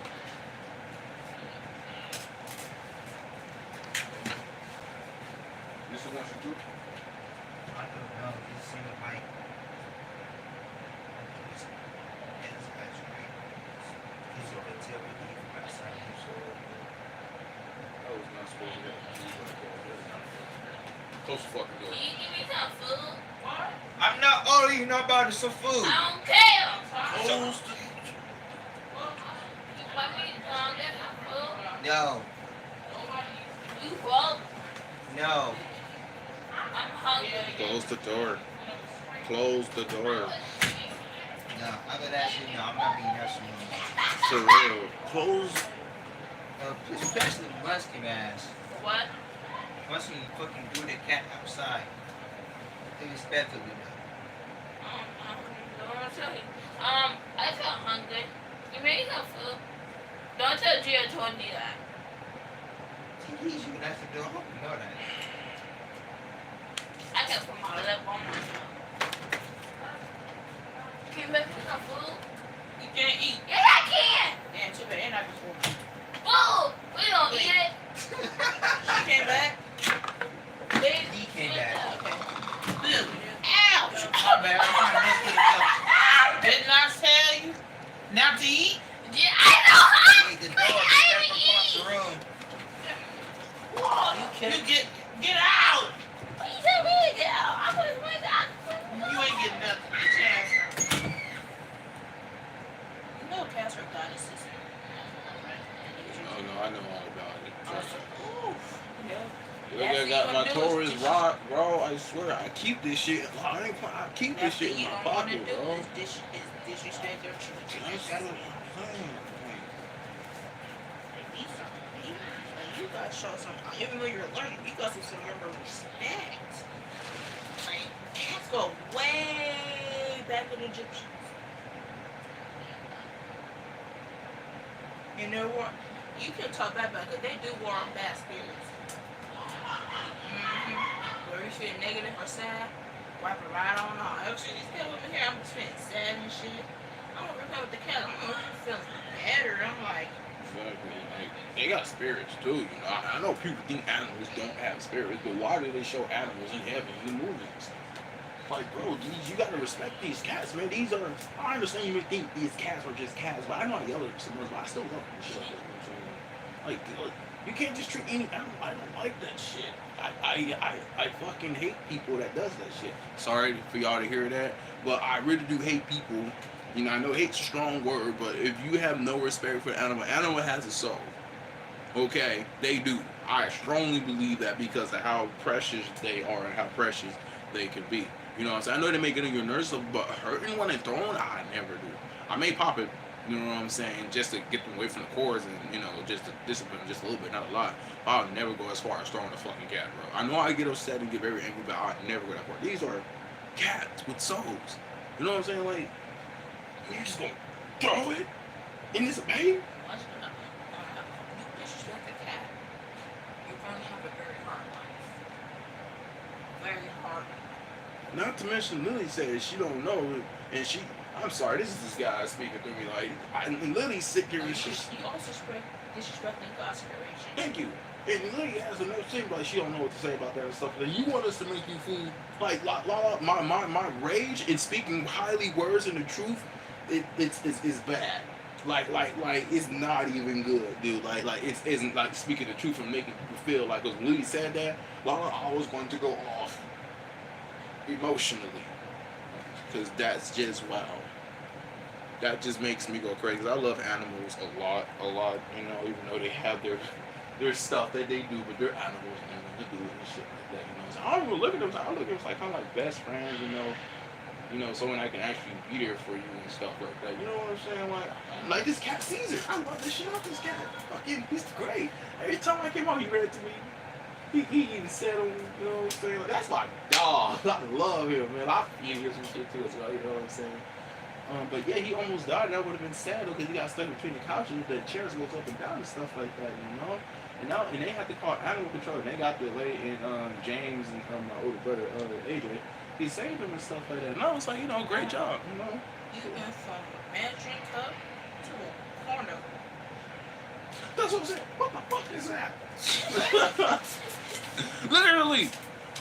Speaker 4: This is what you do?
Speaker 5: I don't know. It seemed like. He's a hotel relief outside his
Speaker 4: I was not supposed to get close the fucking door.
Speaker 15: Can you give me some food? What?
Speaker 5: I'm not ordering nobody some food.
Speaker 15: I don't care.
Speaker 5: Close the-
Speaker 15: You want me to come get some food?
Speaker 5: No.
Speaker 15: You broke?
Speaker 5: No.
Speaker 15: I'm hungry.
Speaker 4: Close the door. Close the door.
Speaker 5: No. I would actually no. I'm not being nasty.
Speaker 4: For real. Close.
Speaker 5: Especially musky ass.
Speaker 15: What?
Speaker 5: Once you fucking do the cat outside. Irrespectively
Speaker 15: Don't tell you. I feel hungry. You made some food. Don't tell Gia told me that.
Speaker 5: He's you have to do. I hope you know that.
Speaker 15: I can put my lip on myself. Can you make me some food?
Speaker 9: You can't eat.
Speaker 15: Yes, I can.
Speaker 9: Damn, too bad. And I before.
Speaker 15: Food. We don't eat it.
Speaker 9: She came back. He came back. Okay. Ouch! My bad. I'm trying to rescue myself. Didn't I tell you not to eat?
Speaker 15: Yeah, I know.
Speaker 9: Hey, the dog
Speaker 15: I
Speaker 9: is
Speaker 15: eat.
Speaker 9: across the room. Whoa, you get out!
Speaker 15: What you tell me to get out? I'm gonna wake up.
Speaker 9: You ain't getting nothing. Get your ass out. You know Casper got his sister.
Speaker 4: Oh no, I know all about it. Trust me.
Speaker 9: Oof. Yeah.
Speaker 4: Look, I got my Taurus rock, bro. I swear, I keep this shit. I keep this shit in my pocket, bro.
Speaker 9: Disrespect their children. You gotta show some, even though you're learning, you gotta show some respect. Like, let's go way back with the Egyptians. You know what? You can talk back about it, because they do war on bad spirits. Where you feel negative or sad, wipe it right on off. Ever see these people over here, I'm just feeling sad and shit. I'm gonna reply with the cat, I'm feeling better. I'm like,
Speaker 4: Exactly. Like, they got spirits too, you know. I know people think animals don't have spirits, but why do they show animals in heaven in the movies? Like, bro, you gotta respect these cats, man. These are, I understand you may think these cats are just cats, but I know I yell at some, but I still love them. Shit. Like, you can't just treat any animal. I don't like that shit. I fucking hate people that does that shit. Sorry for y'all to hear that, but I really do hate people. You know, I know hate's a strong word, but if you have no respect for the animal has a soul. Okay, they do. I strongly believe that because of how precious they are and how precious they can be. You know what I'm saying? I know they may get on your nerves, but hurting one and throwing, I never do. I may pop it, you know what I'm saying, just to get them away from the cords and, you know, just to discipline them just a little bit, not a lot. I'll never go as far as throwing a fucking cat, bro. I know I get upset and get very angry, but I'll never go that far. These are cats with souls. You know what I'm saying? Like, you're just gonna throw it in this baby?
Speaker 9: you disrespect the cat, you're gonna have a very hard life. Very hard.
Speaker 4: Not to mention, Lily says she don't know, and I'm sorry, this is this guy speaking through me, like, and Lily's sick here, and she's...
Speaker 9: You also disrespecting God's creation.
Speaker 4: Thank you. And Lily has a note saying, like, she don't know what to say about that and stuff. Like, you want us to make you feel, like, my rage in speaking highly words and the truth, it's bad. Like, it's not even good, dude. Like, it isn't, like, speaking the truth and making people feel like, because Lily said that, Lala always going to go off emotionally. Because that's just wow. That just makes me go crazy. I love animals a lot, you know, even though they have their stuff that they do, but they're animals and they do it and shit like that, you know. So I don't even look at them, I look at them like kind of like best friends, you know, someone I can actually be there for you and stuff like that. You know what I'm saying? Like this cat Caesar. I love this shit out this cat. Fucking, he's great. Every time I came out, he read to me. He even said him, you know what I'm saying? Like, that's my dog. I love him, man. I feel some shit too as well, you know what I'm saying? But yeah, he almost died. That would have been sad though, because he got stuck between the couches. The chairs goes up and down and stuff like that, you know. And they had to call animal control. And they got the lady and James and my older brother AJ. He saved him and stuff like that. And I was like, you know, great job, you know.
Speaker 9: You went from a mandarin cup to a corner.
Speaker 4: That's what I'm saying. What the fuck is that? Literally,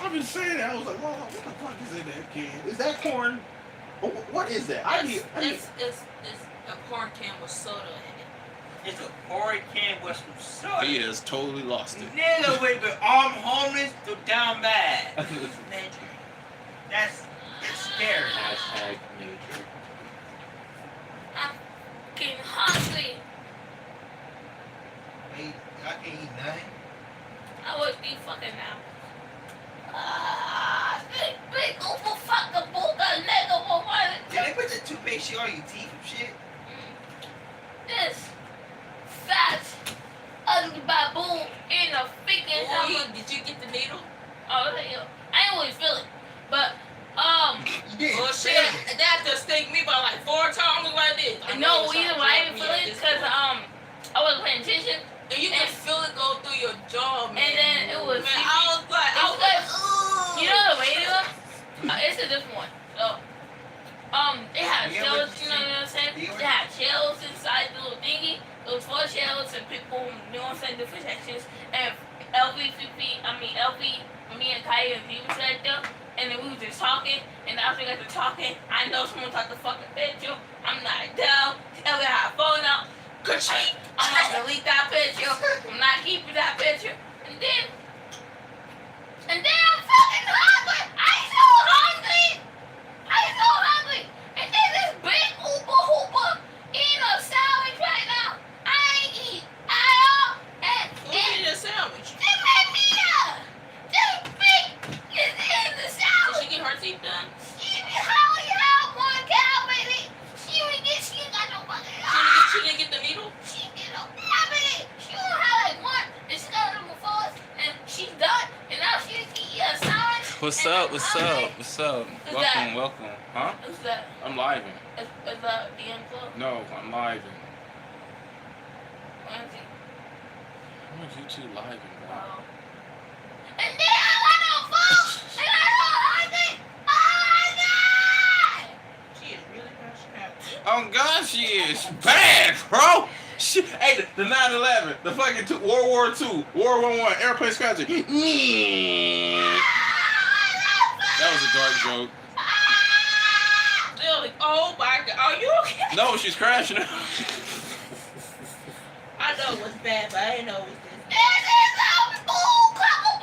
Speaker 4: I've been saying that. I was like, oh, what the fuck is in that can? Is that corn? What is that?
Speaker 9: It's a corn can with soda in it. It's a corn can with some soda.
Speaker 4: He has totally lost it.
Speaker 9: Nigga went from arm homeless to down bad. That's scary.
Speaker 4: Hashtag nature.
Speaker 15: I'm getting hungry.
Speaker 9: Hey, I can't eat nothing.
Speaker 15: I would be fucking now. Big over fucking booga nigga for one.
Speaker 9: Did they put the toothpaste shit on your teeth and shit?
Speaker 15: This fat ugly baboon in a freaking helmet.
Speaker 9: Did you get the needle?
Speaker 15: Oh, I ain't really feel it. But,
Speaker 9: well, shit, that just sting me by like 4 times like this.
Speaker 15: No, reason why I didn't feel it because, I wasn't paying attention.
Speaker 9: And you can feel it go through your jaw, man.
Speaker 15: And then it was,
Speaker 9: man, I was like,
Speaker 15: you know the radio? It's a different one. So, they have shows, you know what I'm saying? They have girls and people, you know what I'm saying, different sections. And LV, me and Kaya and V was right there. And then we was just talking. And after we got to talking, I know someone took the fucking picture. I'm not down. Tell me how I phone out. Ka-ching! I'm not gonna delete that picture. I'm not keeping that picture. And then I'm fucking hungry. I'm so hungry. And then this big Hooper eating a sandwich right now. I ain't eat at all.
Speaker 9: Who eating a sandwich?
Speaker 15: They made me this big is in the sandwich.
Speaker 9: Did she get her teeth done?
Speaker 15: She only had one cavity. She ain't got no fucking
Speaker 9: She didn't get the needle?
Speaker 15: She get no cavity. She only had like one. And she got them before us. And she's done. And now she's eating a sandwich.
Speaker 4: What's
Speaker 15: and
Speaker 4: up?
Speaker 15: I'm
Speaker 4: What's
Speaker 15: hungry.
Speaker 4: up? What's up?
Speaker 15: Who's
Speaker 4: Welcome,
Speaker 15: that?
Speaker 4: welcome. Huh?
Speaker 15: Who's that?
Speaker 4: I'm live.
Speaker 15: Is that Ian Club?
Speaker 4: No, I'm live.
Speaker 15: Where is he?
Speaker 4: How is you two live, bro?
Speaker 15: Oh. And then I got no food. And I don't hungry. Oh my God!
Speaker 9: She is really passionate.
Speaker 4: Oh God, she is bad, bro. She, hey, the 9/11, the fucking World War II, World War I, airplane scratching. That was a dark joke.
Speaker 9: They're like, oh my God, are you okay?
Speaker 4: No, she's crashing.
Speaker 9: I know it was bad, but I didn't know it was this.
Speaker 15: This is a food burger.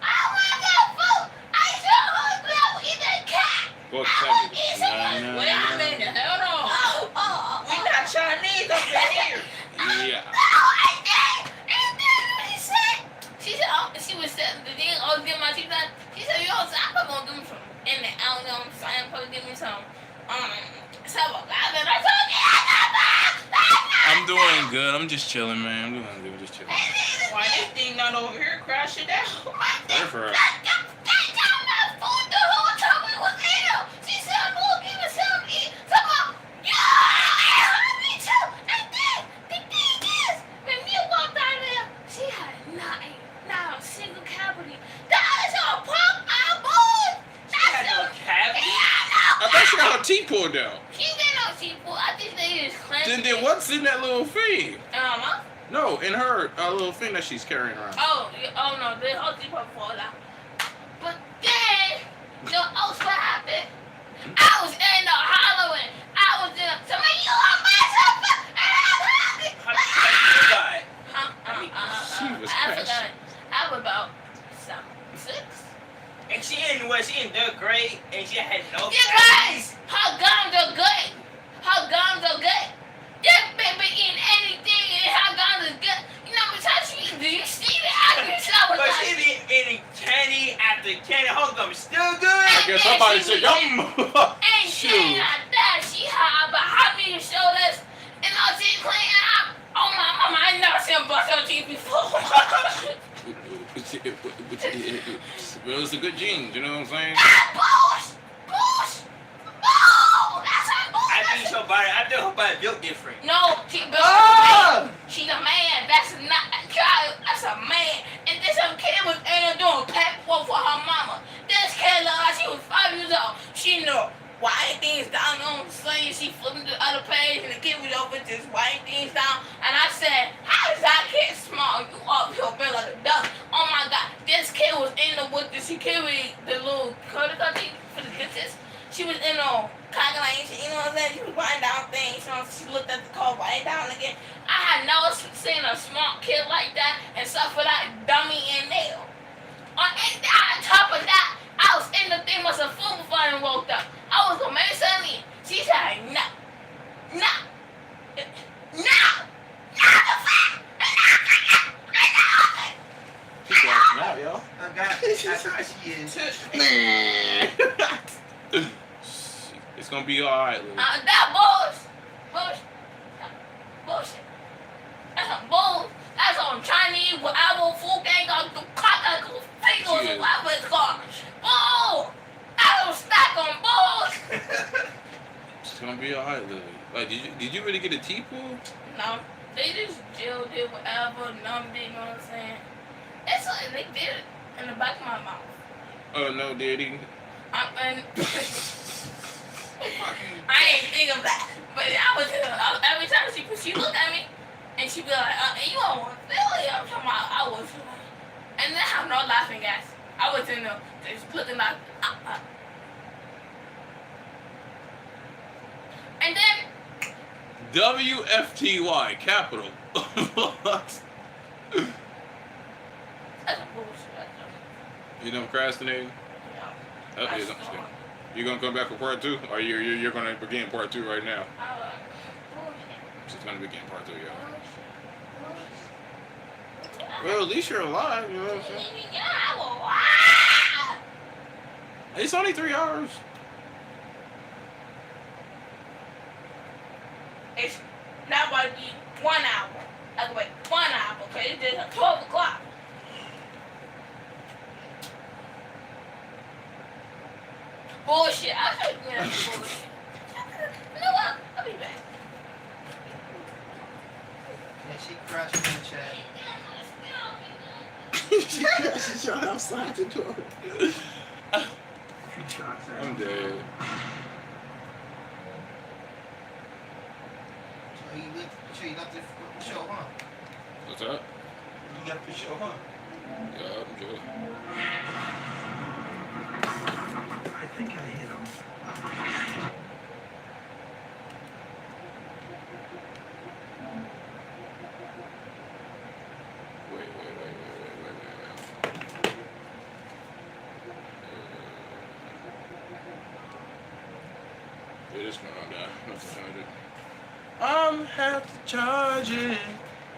Speaker 15: I want that food. I so hungry. I will eat that cat.
Speaker 4: Go
Speaker 15: I will eat some.
Speaker 9: Wait a minute, hold on. We not Chinese up in here.
Speaker 4: Yeah.
Speaker 15: And then what he said? She said, oh, she was saying, the thing, oh, get my teeth done. She said, yo, so I'm gonna give me some. And then, I don't know, I'm saying, probably give me some. I told you.
Speaker 4: I'm doing good. I'm just chilling, man. I'm doing good. Just chilling.
Speaker 9: Why this thing not over here crashing down?
Speaker 4: Wait for her. I thought she got her teeth pulled out. Then what's in that little thing? No, in her little thing that she's carrying around.
Speaker 15: Oh no, the whole thing fall out. But then, you know else what happened? I was in the Halloween. I was in somebody you on myself.
Speaker 4: She was
Speaker 15: I
Speaker 4: crashing.
Speaker 15: forgot. I was about 6.
Speaker 5: And she in third grade, and she had no.
Speaker 15: You guys, her gums are good. Her gums are good. This baby eating anything and her gums are good. You know what I'm saying? Do you see that? I can tell.
Speaker 5: But she be eating candy after candy. Her gum is still good.
Speaker 4: I guess somebody said, yum.
Speaker 15: And she not that. She had about how many shoulders and all she clean up. Oh my mama, I never seen her brush her teeth before.
Speaker 4: It was a good genes, you know what I'm saying?
Speaker 15: That's her bullshit.
Speaker 5: I think her body built different.
Speaker 15: No, she built a man. She's a man. That's not a child. That's a man. And this some kid was in there doing paperwork for her mama. This kid looked like she was 5 years old. She knew writing things down on the screen. She flipping to the other page and the kid was over just writing things down. And I said, how is that kid small? You up here big like a duck. Oh my God. This kid was in the with the security, the little curly for the distance. She was in a calculation, you know what I'm saying? She was writing down things, you know, she looked at the code, writing down again. I had never seen a smart kid like that and stuff for that dummy in there. On top of that, I was in the thing was a fool before I woke up. I was gonna make something. She said, no.
Speaker 4: She's crashing out, yo.
Speaker 5: That's how she is.
Speaker 4: It's gonna be alright, Lou.
Speaker 15: That bullshit. That's some bull. That's some Chinese, whatever food gang got the cock fingers or whatever it's called. Bull. I don't stack on bulls.
Speaker 4: It's gonna be alright, Lily. Like, did you really get a teeth pull?
Speaker 15: No, they just jailed it, whatever, numbed it, you know what I'm saying? It's like they did it in the back of my mouth.
Speaker 4: Oh no, did he?
Speaker 15: I ain't think of that. But I was every time she looked at me And she'd be like, you don't want Philly? I'm talking about, I was, and then have no laughing gas. I was in there, just looking like, And then,
Speaker 4: WFTY, capital.
Speaker 15: that's bullshit.
Speaker 4: You done procrastinating?
Speaker 15: Yeah.
Speaker 4: Oh, yeah, don't skip. You gonna come back for part 2? Or you're gonna begin part 2 right now? She's gonna begin part 2, y'all. Well, at least you're alive, you know what I'm saying? It's only 3 hours.
Speaker 15: It's not about to be 1 hour. I can wait 1 hour, okay? It's just 12 o'clock. Bullshit. I should be doing bullshit. You know what? I'll be back.
Speaker 9: Yeah, she crushed in the chat.
Speaker 4: She shot outside the door. I'm dead.
Speaker 9: So you got the show, huh?
Speaker 4: What's up?
Speaker 9: You got the show, huh?
Speaker 4: Yeah, I'm good.
Speaker 13: I think I hit him.
Speaker 4: Wait. It is gonna die. Nothing to do. I'm have to charge it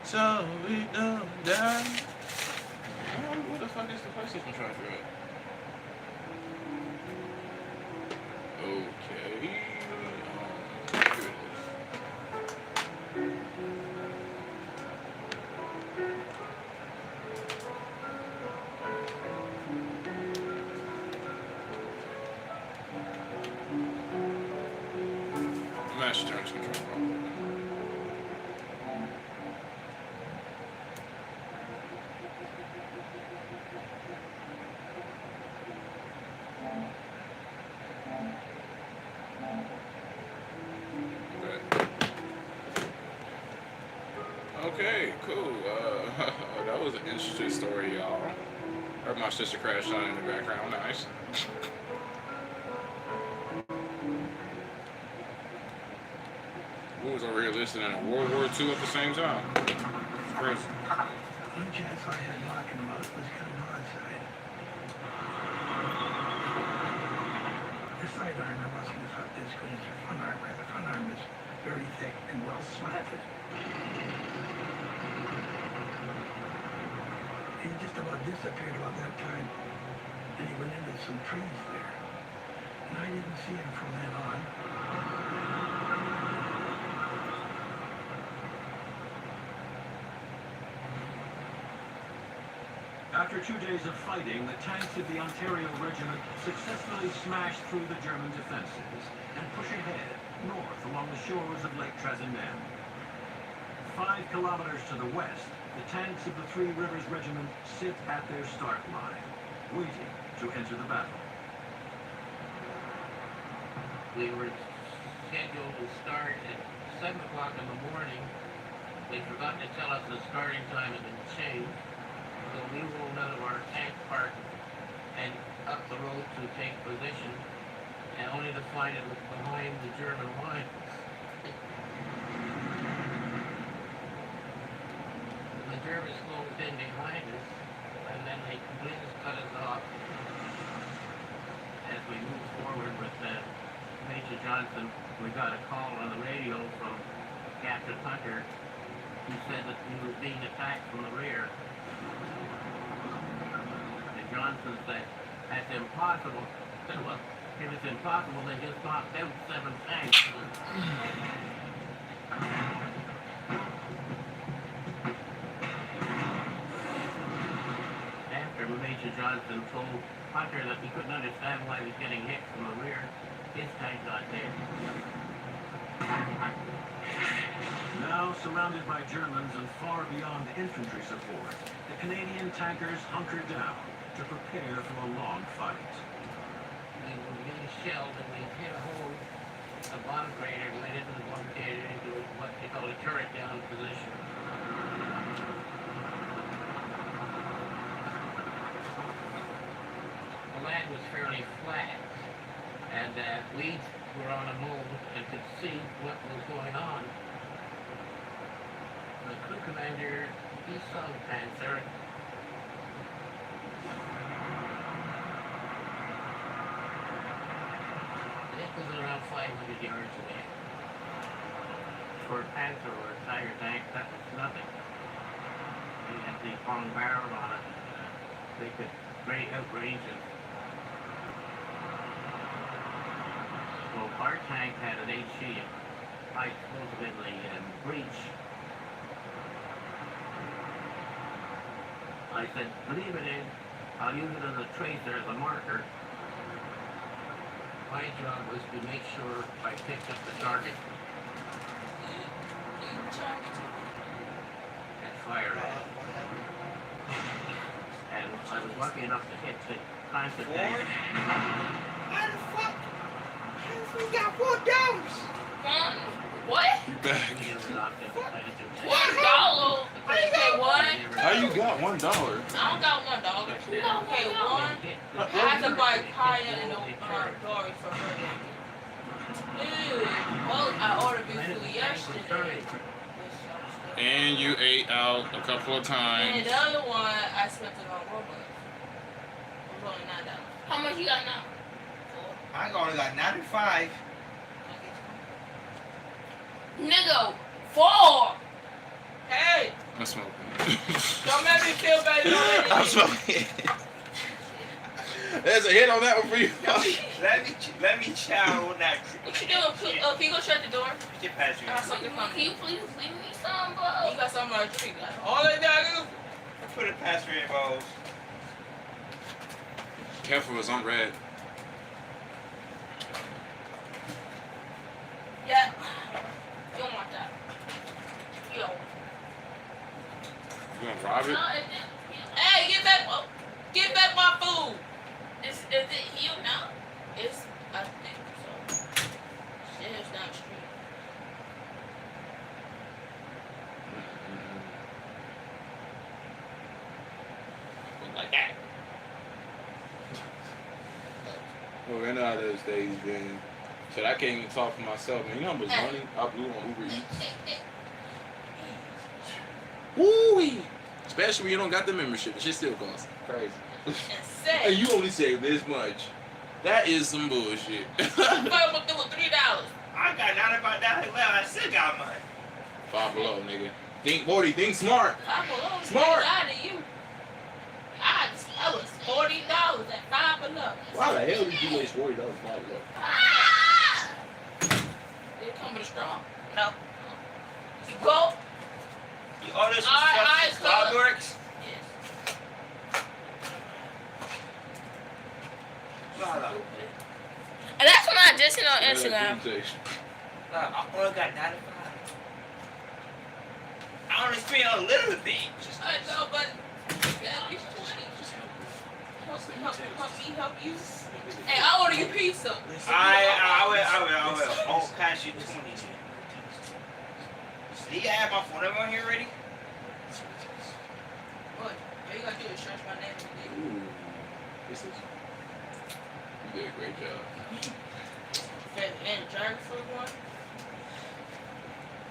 Speaker 4: so we don't die. What the fuck is the PlayStation charger at? Okay. Here it is. Master turns control. Okay, cool. That was an interesting story, y'all. Heard my sister crash on in the background. Nice. We was over here listening to World War II at the same time. It's crazy.
Speaker 13: One chance I had knocking him out was kind of broadside. The sidearm wasn't as good as the front arm. The front arm is very thick and well slanted. He just about disappeared about that time, and he went into some trees there. And I didn't see him from then on.
Speaker 1: After 2 days of fighting, the tanks of the Ontario Regiment successfully smashed through the German defenses and pushed ahead north along the shores of Lake Trasimene. 5 kilometers to the west, the tanks of the Three Rivers Regiment sit at their start line, waiting to enter the battle.
Speaker 16: We were scheduled to start at 7 o'clock in the morning. They forgot to tell us the starting time had been changed. So we rolled out of our tank park and up the road to take position, and only to find it was behind the German lines. The Germans closed in behind us, and then they completely cut us off. As we moved forward with Major Johnson, we got a call on the radio from Captain Hunter, who said that he was being attacked from the rear. Johnson said, that's impossible. Well, if it's impossible, they just knocked out 7 tanks. After Major Johnson told Hunter that he couldn't understand why he was getting hit from the rear, his tank got there.
Speaker 1: Now surrounded by Germans and far beyond infantry support, the Canadian tankers hunkered down to prepare for a long fight.
Speaker 16: We were getting shelled and we hit a hole, a bomb crater, and went into the bunker, into what they call a turret down position. land was fairly flat, and that we were on a move and could see what was going on. The crew commander, he saw the Panther. It was around 500 yards away. For a Panther or a Tiger tank, that was nothing. They had the long barrel on it. They could outrange it. Well, our tank had an HE, high explosive in the breech. I said, leave it in. I'll use it as a tracer, as a marker. My job was to make sure I picked up the target and fired at it. And I was lucky enough to hit the time to tank.
Speaker 15: How the fuck? We got $4. What?
Speaker 4: You back.
Speaker 15: $1? How you get one?
Speaker 4: How you got $1?
Speaker 15: I don't got $1. Okay, one. I have to buy Kaya and Dory for her. Ew. Well, I ordered beef food yesterday.
Speaker 4: And you ate out a couple of
Speaker 15: And
Speaker 4: times.
Speaker 15: the other one, I spent it on Roblox. It was only $9. How much you got now?
Speaker 5: I only got 95.
Speaker 15: Nigga, 4. Hey,
Speaker 4: I'm smoking.
Speaker 15: don't make me feel bad.
Speaker 4: I'm smoking. There's a hit on that one for you.
Speaker 5: Let me chow on that.
Speaker 15: What you doing? Can you go shut the door?
Speaker 5: Get past you.
Speaker 15: I got something for me. Can you please leave me some, bro? You got something on the tree. All that gotta do.
Speaker 5: Put it past rainbows.
Speaker 4: Careful, it's on red.
Speaker 15: Yeah. You don't want that. Yo.
Speaker 4: You gonna rob it?
Speaker 15: Hey, get back my food. Is it here now? It's, I think so. Shit, it's down the street. Like that.
Speaker 4: Well, in all those days, man. Shit, I can't even talk for myself, man. You know how much money I blew on Uber Eats? Woo-wee! Especially when you don't got the membership. The shit still costs. Crazy. And you only save this much. That is some bullshit.
Speaker 15: $3.
Speaker 5: I got $95 left. I still got money.
Speaker 4: Five Below, nigga. Think, Morty, think smart.
Speaker 15: Smart. Out of you. I was $40 at Five Below.
Speaker 4: Why the hell did you waste $40 Five Below?
Speaker 15: Did it come with a straw? No. You go.
Speaker 5: You order some stuff from Starbucks?
Speaker 15: Yes. And that's when I just seen on Instagram.
Speaker 5: I only got 95. I only spent a little bit.
Speaker 15: I know, but at least 20. Help you. Hey, I order your pizza.
Speaker 5: I will. Oh, cash you 20. Do you have my phone number on here already?
Speaker 15: What? All you gotta do is search my name.
Speaker 4: Ooh. This is. You did a great job.
Speaker 15: And dragon fruit one?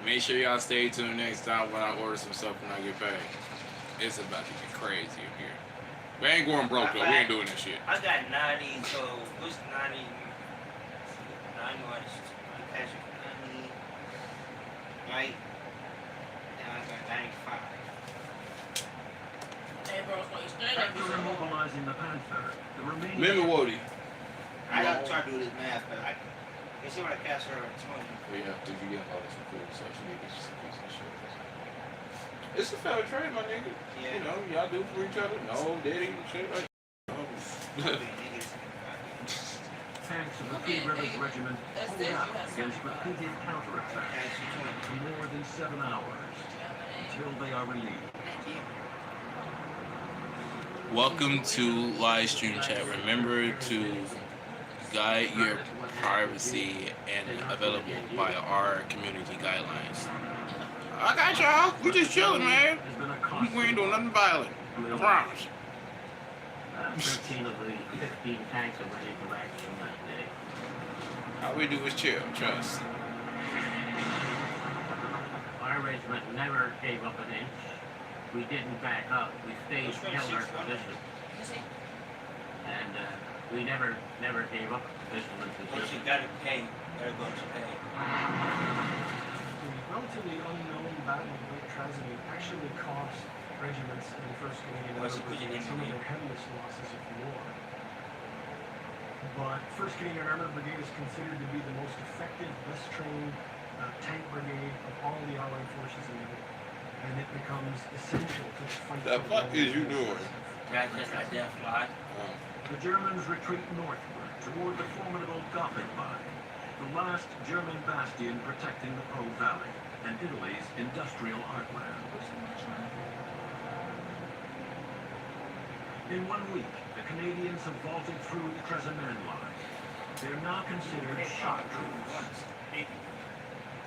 Speaker 4: Make sure y'all stay tuned next time when I order some stuff when I get paid. It's about to get crazy in here. We ain't going broke though. We ain't doing this shit.
Speaker 5: I got 90, so what's 90? 90 much. Cash you 90. Right? Now I got 95.
Speaker 15: Hey, bro, so you stand
Speaker 1: After immobilizing the Panther, the remaining...
Speaker 4: Remember Woody.
Speaker 5: I gotta try to do this math, but I can see what I cash her at 20.
Speaker 4: We have to get all this cool stuff. You need to just piece of shit. It's a fair trade, my nigga.
Speaker 5: Yeah.
Speaker 4: You know, y'all do for each other. No, daddy, shit like
Speaker 1: Tanks of the Three Rivers Regiment hold out against repeated counterattacks for more than 7 hours until they are relieved.
Speaker 4: Welcome to live stream chat. Remember to guide your privacy and available by our community guidelines. I got y'all. We just chilling, man. We ain't doing nothing violent. I promise.
Speaker 16: 13 of the 15 tanks are ready for action that day.
Speaker 4: All we do is chill, trust.
Speaker 16: Our regiment never gave up an inch. We didn't back up. We stayed, held our position. And we never gave up a position until
Speaker 5: But you gotta pay. Gotta go to pay.
Speaker 10: The relatively unknown Battle of Lake Trasimene actually cost regiments in the 1st Canadian
Speaker 5: What's
Speaker 10: Armored
Speaker 5: the
Speaker 10: Brigade some of
Speaker 5: name?
Speaker 10: their heaviest losses of the war. But 1st Canadian Armored Brigade is considered to be the most effective, best trained tank brigade of all the Allied forces in Europe. And it becomes essential to the fight.
Speaker 4: The fuck is you doing?
Speaker 5: That's just like that fly.
Speaker 1: The Germans retreat northward toward the formidable Gothic line, the last German bastion protecting the Po Valley and Italy's industrial heartland. In 1 week, the Canadians have vaulted through the Trasimene line. They are now considered shock troops.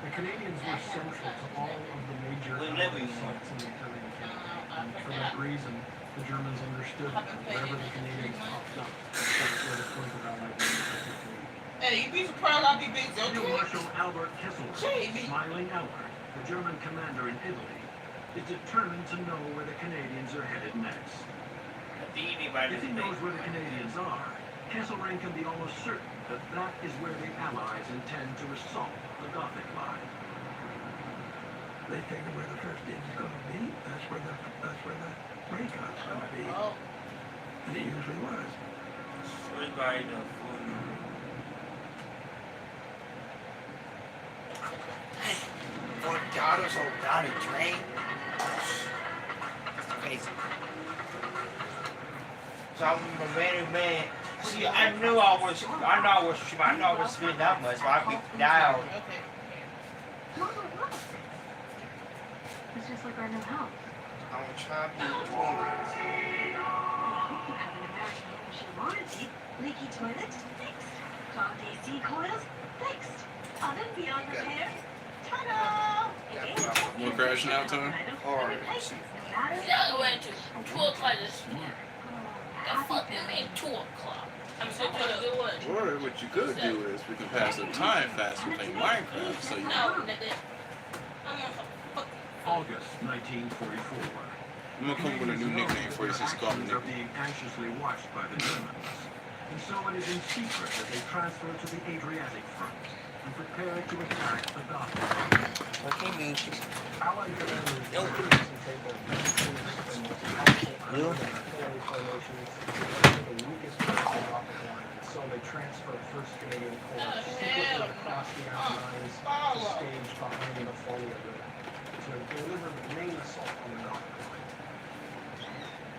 Speaker 1: The Canadians were central to all of the major Allied sites in the Italian campaign, and for that reason, the Germans understood that wherever the Canadians popped up, that's where the front of Allied forces would be.
Speaker 9: Hey, you be surprised I'll be big,
Speaker 1: Field
Speaker 9: okay?
Speaker 1: Marshal Albert Kesselring,
Speaker 9: Jamie.
Speaker 1: Smiling Albert, the German commander in Italy, is determined to know where the Canadians are headed next. If he knows where the Canadians are, Kesselring can be almost certain that that is where the Allies intend to assault the Gothic line.
Speaker 13: They figure where the first dig's gonna be, that's where the breakout's gonna be.
Speaker 9: Oh.
Speaker 13: And it usually was.
Speaker 5: Where's by the phone?
Speaker 17: Hey, your daughter's old daughter, Dre. That's crazy.
Speaker 5: So I'm a very man. See, I know I was spending that much, so I be down.
Speaker 9: Okay.
Speaker 6: Mama, look. It's just like our new house.
Speaker 17: I'm trying to be
Speaker 6: I hope you have an American English warranty. Leaky toilet, fixed. Clogged AC coils, fixed. Oven beyond repair. Ta-da!
Speaker 4: More crashing out time?
Speaker 17: Or
Speaker 15: Yeah, I went to 2 o'clock this morning. The fuck you mean 2 o'clock? I'm so good what?
Speaker 4: Or what you could do is we can pass the time faster playing Minecraft, so you
Speaker 15: No, nigga. I'm on some fucking
Speaker 1: August 1944.
Speaker 4: I'm gonna come with a new nickname for you since you call me
Speaker 1: Actions are
Speaker 4: Nick.
Speaker 1: being anxiously watched by the Germans. And so it is in secret that they transfer to the Adriatic front and prepare to attack the Gothic.
Speaker 17: okay, man.
Speaker 10: Allied commanders
Speaker 17: Yo.
Speaker 10: concentrate their troops and most powerful
Speaker 17: You?
Speaker 10: artillery formations to the weakest part of the Gothic line, and so they transfer 1st Canadian Corps secretly across the Apennines to stage behind the Folia River to deliver the main assault on the Gothic line.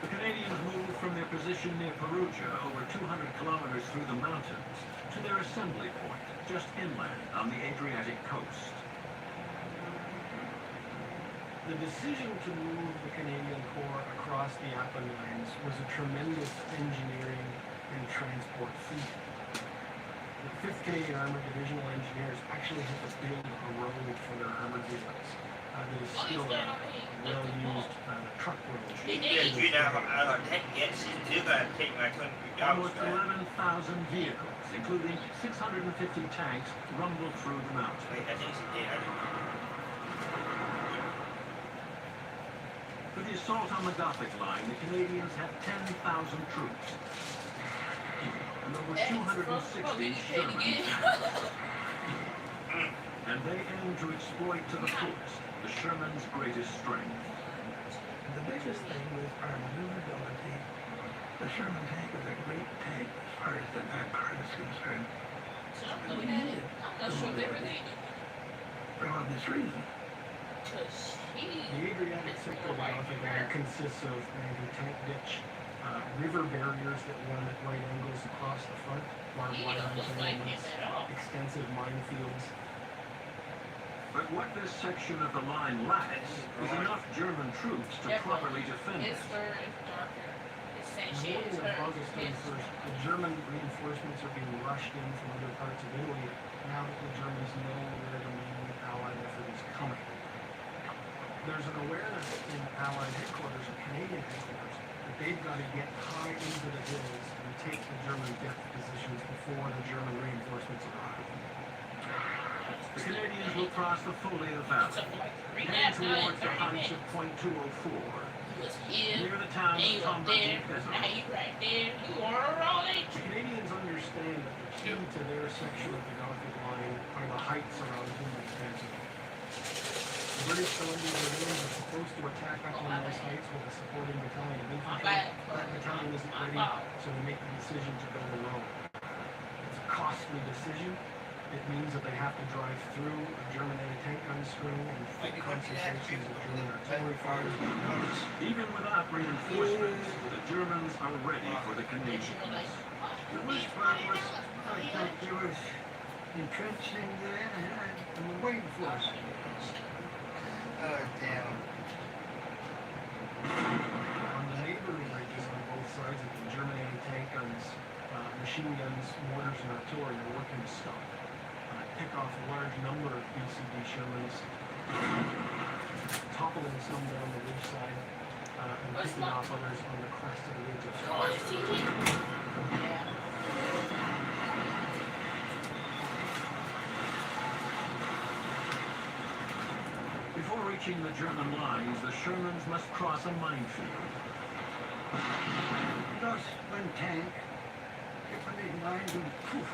Speaker 1: The Canadians moved from their position near Perugia over 200 kilometers through the mountains to their assembly point just inland on the Adriatic coast.
Speaker 10: The decision to move the Canadian Corps across the Apennines was a tremendous engineering and transport feat. The 5th Canadian Armored Divisional Engineers actually had to build a road for their armored vehicles that is still a well-used truck road.
Speaker 1: Almost 11,000 vehicles, including 650 tanks, rumbled through the mountains. For the assault on the Gothic line, the Canadians had 10,000 troops and over 260 Shermans. And they aimed to exploit to the fullest the Sherman's greatest strength.
Speaker 13: The biggest thing was our maneuverability. The Sherman tank is a great tank as far as the back part is concerned. And we needed for obvious reason.
Speaker 10: The Adriatic sector of the Gothic line consists of an anti-tank ditch, river barriers that run at right angles across the front, barbed wire entanglements, extensive minefields.
Speaker 1: But what this section of the line lacks is enough German troops to properly defend it.
Speaker 15: It's fur, it's darker. It's
Speaker 10: The
Speaker 15: sentient,
Speaker 10: morning
Speaker 15: it's
Speaker 10: of
Speaker 15: fur.
Speaker 10: August 31st, the German reinforcements are being rushed in from other parts of Italy now that the Germans know where the main Allied effort is coming. There's an awareness in Allied headquarters and Canadian headquarters that they've got to get high into the hills and take the German depth positions before the German reinforcements arrive.
Speaker 1: The Canadians will cross the Foley Valley, heading towards the heights of Point 204.
Speaker 9: You was here,
Speaker 1: Near the town
Speaker 9: then you
Speaker 1: of
Speaker 9: up there,
Speaker 1: Tomba
Speaker 9: now you right there. You on a roll, ain't
Speaker 10: The
Speaker 9: you?
Speaker 10: Canadians understand that the key to their section of the Gothic line are the heights around Humboldt Castle. The British Columbian Dragoons are supposed to attack up on those heights with a supporting battalion of infantry. That battalion isn't ready, so they make the decision to go alone. It's a costly decision. It means that they have to drive through a German anti-tank gun string and thick concentrations of German artillery fire.
Speaker 1: Even without reinforcements, the Germans are ready for the Canadians.
Speaker 14: The worst part was, I thought there was entrenching there and we're waiting for us.
Speaker 5: Oh, damn.
Speaker 10: On the neighboring ridges on both sides of the German anti-tank guns, machine guns, mortars, and artillery are working to stop. Pick off a large number of BCD Shermans, toppling some down the ridge side, and picking off others on the crest of the ridge.
Speaker 1: Before reaching the German lines, the Shermans must cross a minefield.
Speaker 14: Just one tank, get on these lines and poof.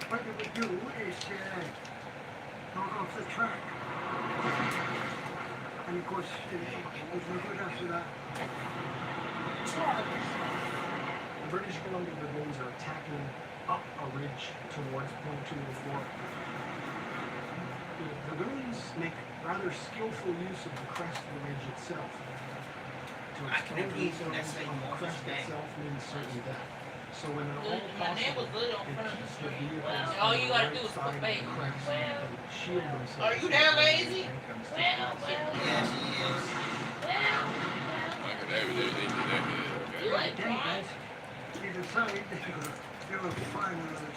Speaker 14: What you would do is knock off the track. And of course, it was no good after that.
Speaker 10: The British Columbia Dragoons are attacking up a ridge towards Point 204. The Dragoons make rather skillful use of the crest of the ridge itself. To expose themselves on the crest itself means certain death. So when at all possible, it keeps the vehicles
Speaker 9: All
Speaker 10: on
Speaker 9: you
Speaker 10: the
Speaker 9: gotta
Speaker 10: right
Speaker 9: do is
Speaker 10: side
Speaker 9: put
Speaker 10: of
Speaker 9: bait.
Speaker 10: the crest and shield themselves.
Speaker 9: Are you that lazy?
Speaker 5: Yeah, she is.
Speaker 4: Okay,
Speaker 9: You
Speaker 4: okay.
Speaker 9: ain't blind.
Speaker 14: Either side, they were fine with it.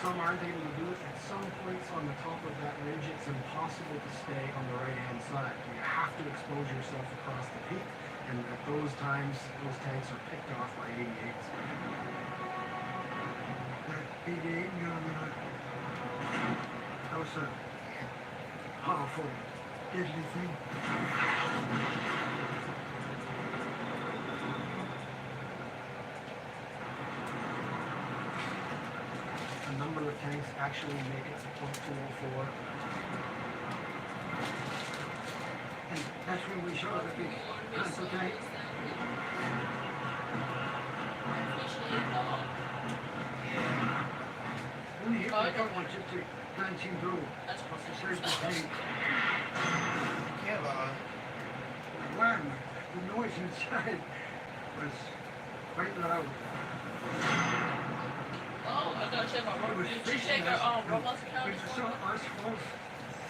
Speaker 10: Some aren't able to do it. At some points on the top of that ridge, it's impossible to stay on the right-hand side. You have to expose yourself across the peak, and at those times, those tanks are picked off by 88s.
Speaker 14: That 88 millimeter, that was a powerful, deadly thing.
Speaker 10: A number of tanks actually make it to Point 204.
Speaker 14: And that's when we saw the big Panzer tank. Only hit I don't want you to dancing through. That's the safety tank. The alarm, the noise inside was quite loud.
Speaker 9: Oh, I gotta check my
Speaker 14: It was
Speaker 9: Did you check
Speaker 14: facing
Speaker 9: her
Speaker 14: us.
Speaker 9: Roblox account?
Speaker 14: We saw us, all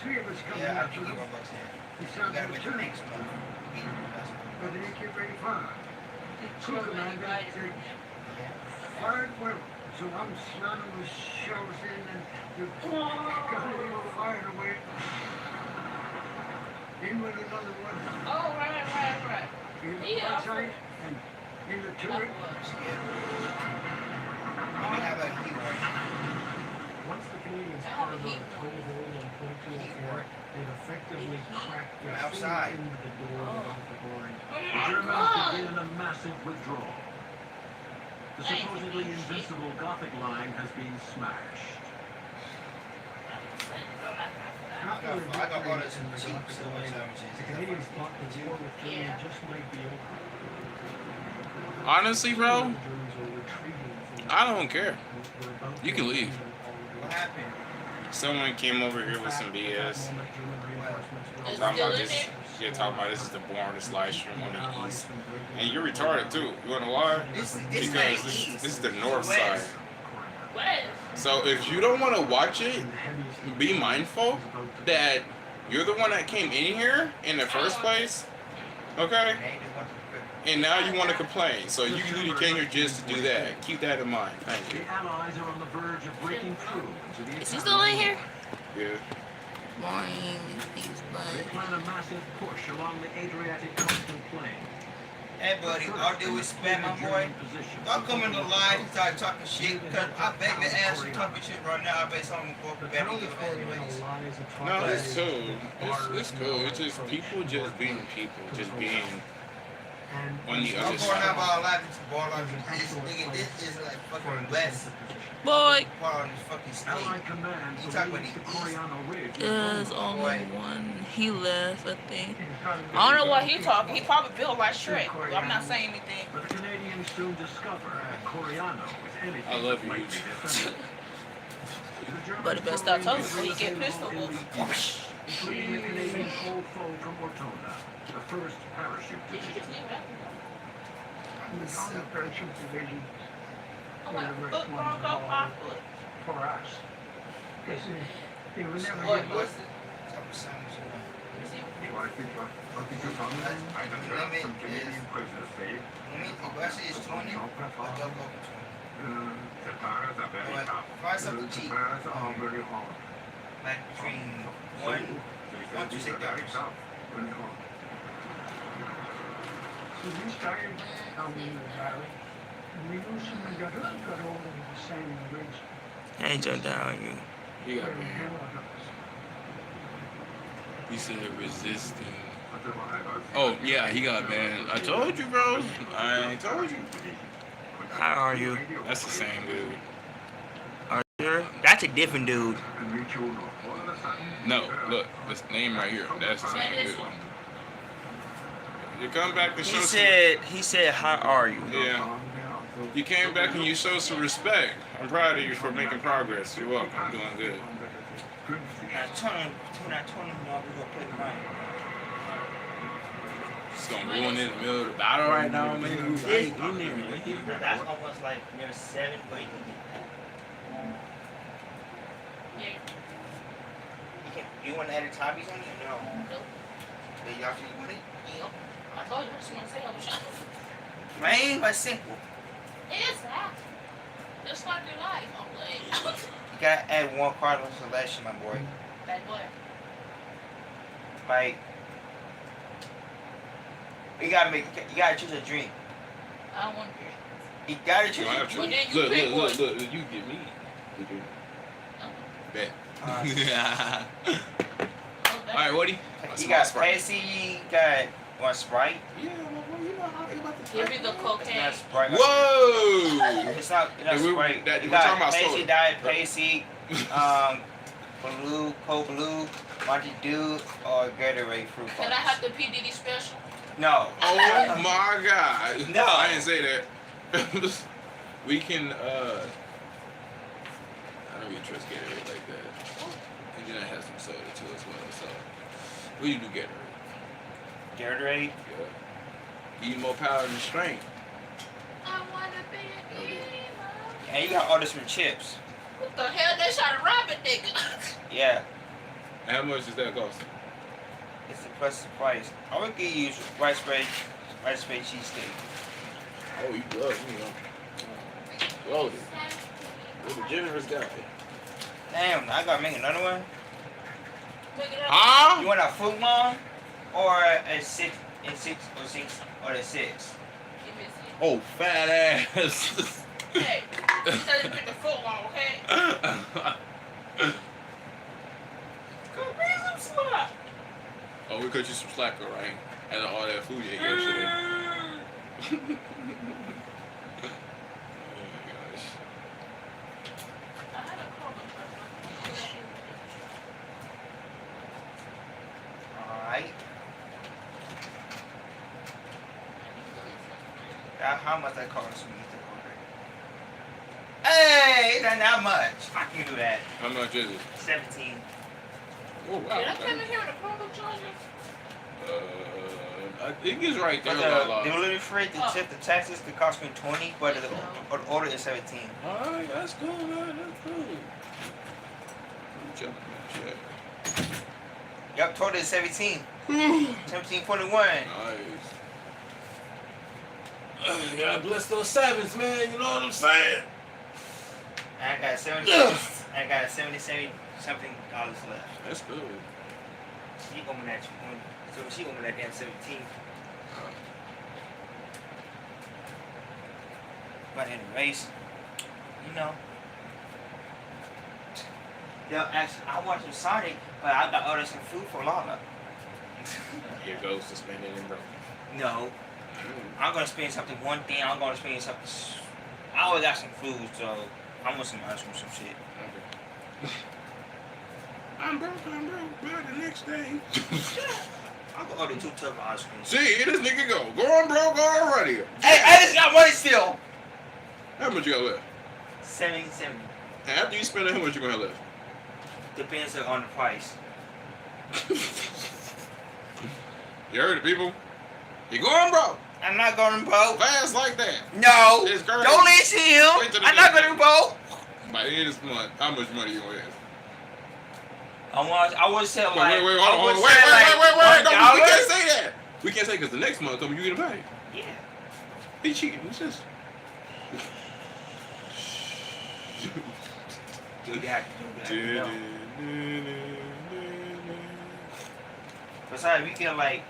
Speaker 14: three of us coming
Speaker 5: Yeah,
Speaker 14: out
Speaker 5: I
Speaker 14: to
Speaker 5: keep
Speaker 14: them.
Speaker 5: Roblox here.
Speaker 14: We
Speaker 5: You
Speaker 14: started
Speaker 5: gotta
Speaker 14: to
Speaker 5: wait till
Speaker 14: turn.
Speaker 5: next month.
Speaker 14: But they didn't get very far. Two
Speaker 9: Sure,
Speaker 14: commander,
Speaker 9: right.
Speaker 14: they fired well. So I'm slamming the shells in and the gun fired away. In with another one.
Speaker 9: Oh, right.
Speaker 14: In the
Speaker 9: Yeah.
Speaker 14: one side and in the turret.
Speaker 5: We have a heat warning.
Speaker 10: Once the Canadians
Speaker 9: I have a
Speaker 10: carve out
Speaker 9: heat
Speaker 10: a toehold on Point 204, they've effectively cracked their
Speaker 5: Outside.
Speaker 10: finger into the door of the Gothic line.
Speaker 1: The Germans begin a massive withdrawal. The supposedly invincible Gothic line has been smashed.
Speaker 10: After
Speaker 5: I
Speaker 10: a
Speaker 5: got
Speaker 10: victory
Speaker 5: orders
Speaker 10: in the
Speaker 5: and
Speaker 10: Gothic
Speaker 5: cheap
Speaker 10: line,
Speaker 5: sandwiches.
Speaker 10: the Canadians thought the war with Germany just might be over.
Speaker 4: Honestly, bro,
Speaker 10: The Germans were retreating from
Speaker 4: I don't care.
Speaker 10: and were about to
Speaker 4: You can leave.
Speaker 10: abandon all
Speaker 5: What
Speaker 10: the
Speaker 5: happened?
Speaker 4: Someone came over here with some
Speaker 10: At
Speaker 4: BS.
Speaker 10: that moment, German reinforcements were
Speaker 9: It's
Speaker 4: Talking
Speaker 9: still
Speaker 4: about
Speaker 9: in
Speaker 4: this,
Speaker 9: there?
Speaker 4: talking about this is the boringest live stream on the east. And you're retarded too. You wanna know why?
Speaker 5: It's
Speaker 4: Because
Speaker 5: not
Speaker 4: this
Speaker 5: east.
Speaker 4: is the north
Speaker 5: West.
Speaker 4: side.
Speaker 9: West.
Speaker 4: So if you don't want to watch it, be mindful that you're the one that came in here in the first place, okay? And now you want to complain. So you came here just to do that. Keep that in mind. Thank you.
Speaker 1: The Allies are on the verge of breaking through into the
Speaker 15: Is he still in here?
Speaker 4: Yeah.
Speaker 15: Boring. These
Speaker 1: They plan a massive push along the Adriatic coast and plain.
Speaker 5: Hey, buddy, all due respect, my boy. Don't come in the line and start talking shit, because I beg the ass you talking shit right now. I bet someone will go better than you anyways.
Speaker 4: No, it's cool. It's cool. It's just people just being people, just being on the
Speaker 5: I'm
Speaker 4: other
Speaker 5: going out
Speaker 4: side.
Speaker 5: by a lot of ball on this nigga. This is like fucking West.
Speaker 15: boy.
Speaker 5: Ball on this fucking state. You talk about the
Speaker 15: There's only one. He left, I think. I don't know what he talking. He probably built like Shrek. I'm not saying anything.
Speaker 1: But the Canadians soon discover that Coriano is anything
Speaker 4: I love you.
Speaker 1: but lightly defended.
Speaker 15: But the best I told you, he get pistol
Speaker 1: In
Speaker 15: whipped.
Speaker 1: the east, including the Canadian cold foe from Ortona, the 1st Parachute Division.
Speaker 14: The county parachute division
Speaker 15: I'm
Speaker 14: were
Speaker 15: like,
Speaker 14: the
Speaker 15: foot
Speaker 14: first
Speaker 15: wrong
Speaker 14: ones
Speaker 15: up my
Speaker 14: involved
Speaker 15: foot.
Speaker 14: for us. Because they would never
Speaker 5: What
Speaker 14: get
Speaker 5: was it? Tell me something.
Speaker 7: What did you tell me? I don't know. Some Canadian prisoners say
Speaker 5: Let me think. What I say is 20. I'll double over 20.
Speaker 7: the bars are very
Speaker 5: Alright,
Speaker 7: tough.
Speaker 5: find something
Speaker 7: The
Speaker 5: cheap.
Speaker 7: bars are very hard.
Speaker 5: Like between
Speaker 7: So,
Speaker 5: one
Speaker 7: they
Speaker 5: to
Speaker 7: say
Speaker 5: $6.
Speaker 7: they're very tough. Very hard.
Speaker 14: So we started down in the valley, and we knew someone got over the Salmon Bridge.
Speaker 5: Hey, Joe down you.
Speaker 4: He got
Speaker 14: where
Speaker 4: banned.
Speaker 14: Hamilton was.
Speaker 4: He said resisting. Oh yeah, he got banned. I told you, bro. I told you.
Speaker 5: How are you?
Speaker 4: That's the same dude.
Speaker 5: Are you sure? That's a different dude.
Speaker 4: No, look, this name right here. That's the same dude. You come back and show
Speaker 5: He said, how are you?
Speaker 4: Yeah. You came back and you showed some respect. I'm proud of you for making progress. You're welcome. I'm doing good.
Speaker 5: I told him, we're gonna play mine.
Speaker 4: Just gonna ruin it in the middle of the battle right now, man.
Speaker 5: That's almost like near 7, but you can get that. You want to add Tommy's on it? No. They y'all should want it?
Speaker 15: Yep. I told you, I just want to say I'm shot.
Speaker 5: Plain but simple.
Speaker 15: It's that. Just like your life, I'm like.
Speaker 5: You gotta add one Cardinal selection, my boy.
Speaker 15: That boy.
Speaker 5: Like, you gotta choose a drink.
Speaker 15: I don't want to drink.
Speaker 5: You gotta choose
Speaker 4: You don't
Speaker 5: a
Speaker 4: have to.
Speaker 15: Well,
Speaker 5: drink.
Speaker 15: then you pick one.
Speaker 4: Look, you get me. Bet. Alright, Woody.
Speaker 5: You got Pepsi, you got one Sprite.
Speaker 4: Yeah, well, you know how they about to
Speaker 15: Give me the cocaine.
Speaker 5: Not Sprite.
Speaker 4: Whoa!
Speaker 5: It's not
Speaker 4: Hey,
Speaker 5: Sprite.
Speaker 4: we're
Speaker 5: You
Speaker 4: talking
Speaker 5: got
Speaker 4: about
Speaker 5: Pepsi,
Speaker 4: soda.
Speaker 5: Diet Pepsi, Blue, Coke Blue, Mountain Dew, or Gatorade Fruit
Speaker 15: Can I
Speaker 5: Punch.
Speaker 15: have the PDD special?
Speaker 5: No.
Speaker 4: Oh my god.
Speaker 5: No.
Speaker 4: I didn't say that. We can, I don't really trust Gatorade like that. And then I have some soda too as well, so. What do you do Gatorade?
Speaker 5: Gatorade?
Speaker 4: Yeah. Give you more power than strength.
Speaker 15: I want to be a hero.
Speaker 5: And you got order some chips.
Speaker 15: What the hell? They shot a rabbit nigga.
Speaker 5: Yeah.
Speaker 4: And how much does that cost?
Speaker 5: It's the plus the price. I would give you rice bread cheesesteak.
Speaker 4: Oh, you love, loaded. You're a generous guy.
Speaker 5: Damn, I gotta make another one.
Speaker 4: Huh?
Speaker 5: You want a foot long or a 6 or the 6?
Speaker 15: Give me a seat.
Speaker 4: Oh, fat ass.
Speaker 15: Hey, you said you pick the foot long, okay? Go be some slack.
Speaker 4: Oh, we cut you some slack, right? And all that food you ate yesterday. Oh my gosh.
Speaker 15: I had a problem.
Speaker 5: Alright. How much that cost me to order? Hey, not that much. I can do that.
Speaker 4: How much is it?
Speaker 5: 17.
Speaker 4: Oh, wow.
Speaker 15: Did I come in here with a Chromebook charger?
Speaker 4: I think it's right there.
Speaker 5: But the delivery fee, the tip, the taxes, could cost me 20, but the order is 17.
Speaker 4: Alright, that's cool, man. That's cool. I'm jumping that shit.
Speaker 5: Yup, total is 17. 17.41.
Speaker 4: Nice. You gotta bless those sevens, man. You know what I'm saying?
Speaker 5: I got 17. I got $77 something left.
Speaker 4: That's good.
Speaker 5: She owe me that 20. So she owe me that damn 17. But anyways, you know. Yo, actually, I watched Sonic, but I got ordered some food for Lala.
Speaker 4: Here goes to spending it, bro.
Speaker 5: No. I'm gonna spend something. One thing, I'm gonna spend something. I always got some food, so I want some ice cream, some shit.
Speaker 4: Okay. I'm broke, by the next day.
Speaker 5: I'm gonna order 2 tubs of ice cream.
Speaker 4: See, here this nigga go. Going broke already.
Speaker 5: Hey, I just got money still.
Speaker 4: How much you got left?
Speaker 5: 70.
Speaker 4: After you spend it, how much you gonna have left?
Speaker 5: Depends on the price.
Speaker 4: You heard it, people. You going broke.
Speaker 5: I'm not going broke.
Speaker 4: Fast like that.
Speaker 5: No.
Speaker 4: It's crazy.
Speaker 5: Don't listen to him. I'm not going broke.
Speaker 4: By the end of this month, how much money you gonna have?
Speaker 5: I want to sell like.
Speaker 4: Wait, hold on. Wait. No, we can't say that. We can't say because the next month coming, you get paid.
Speaker 5: Yeah.
Speaker 4: He cheating. What's this?
Speaker 5: You got to. Besides, we get like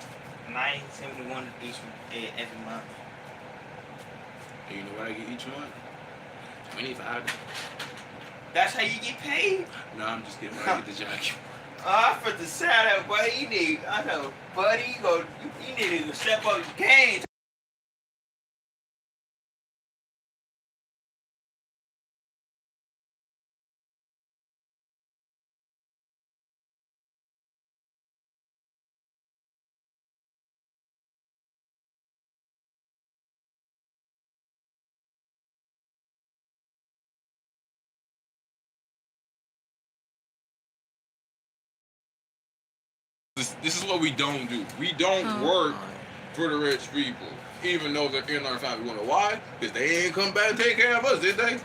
Speaker 5: $9.71 every month.
Speaker 4: And you know what I get each month? $25.
Speaker 5: That's how you get paid?
Speaker 4: No, I'm just kidding. I get the jacket.
Speaker 5: I for the side of buddy, you need. I know, buddy, you need to step up your game.
Speaker 4: This is what we don't do. We don't work for the rich people, even though they're in our family. You know why? Because they ain't come back and take care of us, did they?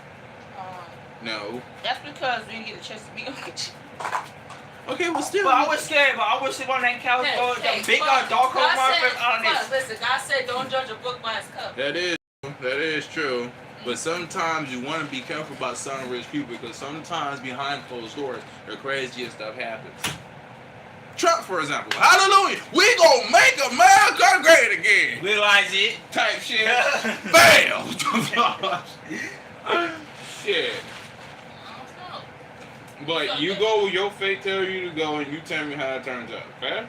Speaker 4: No.
Speaker 9: That's because we didn't get a chance to be on with you.
Speaker 4: Okay, well, still.
Speaker 5: But I was scared, but I was the one that counts for the big dark on this.
Speaker 9: Listen, God said don't judge a book by its cover.
Speaker 4: That is true. But sometimes you want to be careful about some rich people because sometimes behind closed doors, the craziest stuff happens. Trump, for example. Hallelujah. We gonna make America great again.
Speaker 5: Realize it.
Speaker 4: Type shit. Bam. Shit. But you go where your fate tell you to go and you tell me how it turns out, okay?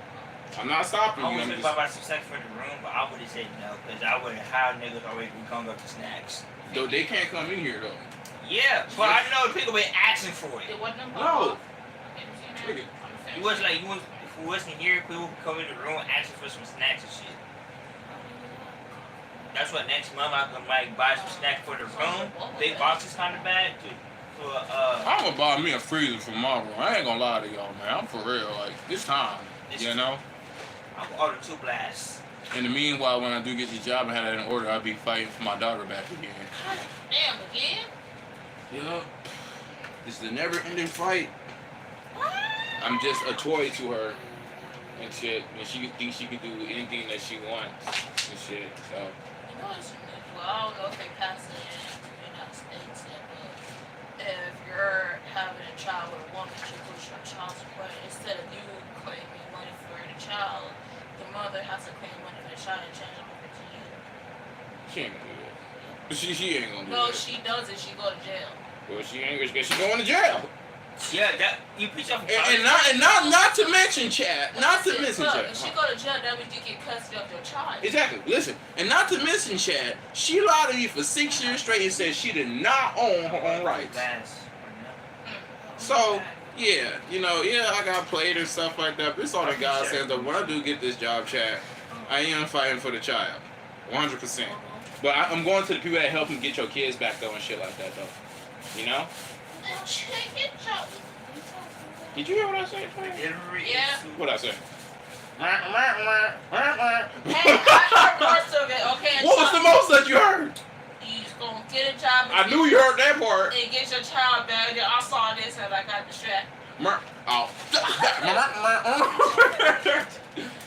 Speaker 4: I'm not stopping you.
Speaker 5: I was thinking about some sex for the room, but I would have said no, because I would have hired niggas already come up to snacks.
Speaker 4: Though they can't come in here though.
Speaker 5: Yeah, but I know people been asking for it.
Speaker 4: No.
Speaker 5: You was like, if you wasn't here, people would come in the room asking for some snacks and shit. That's what next month I can like buy some snacks for the room. Big boxes kind of bag
Speaker 4: I'm gonna buy me a freezer for my room. I ain't gonna lie to y'all, man. I'm for real. Like this time, you know.
Speaker 5: I'm gonna order 2 blasts.
Speaker 4: In the meanwhile, when I do get the job and have that in order, I'll be fighting for my daughter back again.
Speaker 9: Damn, again?
Speaker 4: Yup. This is a never-ending fight. I'm just a toy to her and shit. And she thinks she can do anything that she wants and shit. So.
Speaker 9: You know what's unusual? I don't know if they pass it in the United States yet, but if you're having a child with a woman, she puts your child support. Instead of you claiming money for the child, the mother has to claim money for the child and change it over to you.
Speaker 4: She ain't gonna do that. She ain't gonna do
Speaker 9: No,
Speaker 4: that.
Speaker 9: she does it. She go to jail.
Speaker 4: Well, she ain't gonna. She going to jail.
Speaker 5: Yeah, that you pick up.
Speaker 4: And not to mention, Chad. Not to mention,
Speaker 9: Look,
Speaker 4: Chad.
Speaker 9: if she go to jail, that means you get custody of your child.
Speaker 4: Exactly. Listen, and not to mention, Chad. She lied to me for 6 years straight and said she did not own her own rights. So yeah, I got played and stuff like that. But it's all the God says that when I do get this job, Chad, I am fighting for the child, 100%. But I'm going to the people that help me get your kids back though and shit like that though. You know? Did you hear what I said?
Speaker 9: Yeah.
Speaker 4: What I said?
Speaker 9: Hey, I heard parts of it. Okay.
Speaker 4: What was the most that you heard?
Speaker 9: You gonna get a job.
Speaker 4: I knew you heard that part.
Speaker 9: And get your child back. Then I saw this and I got distracted.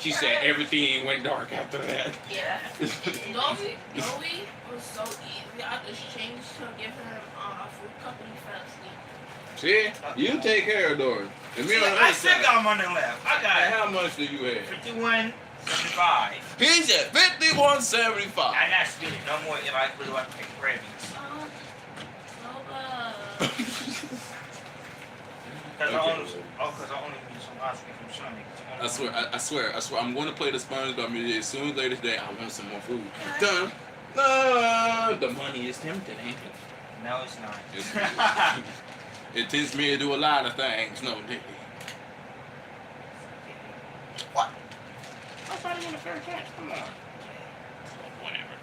Speaker 4: She said everything went dark after that.
Speaker 15: Yeah. Novi was so easy. I just changed to give him a food company fast.
Speaker 4: See? You take care of Doris. And me
Speaker 5: See,
Speaker 4: on the
Speaker 5: I
Speaker 4: other
Speaker 5: still
Speaker 4: side.
Speaker 5: got money left. I got
Speaker 4: How much do you have?
Speaker 5: 51.75.
Speaker 4: He said 51.75.
Speaker 5: I'm not spending no more if I put like gravy. Because I only need some ice cream from Sonic.
Speaker 4: I swear, I'm going to play the SpongeBob music as soon as later today. I want some more food. Done. No, the money is tempting, ain't it?
Speaker 5: No, it's not.
Speaker 4: It tempts me to do a lot of things. No, Diddy. What? I thought he had a fair catch. Come on. Whatever.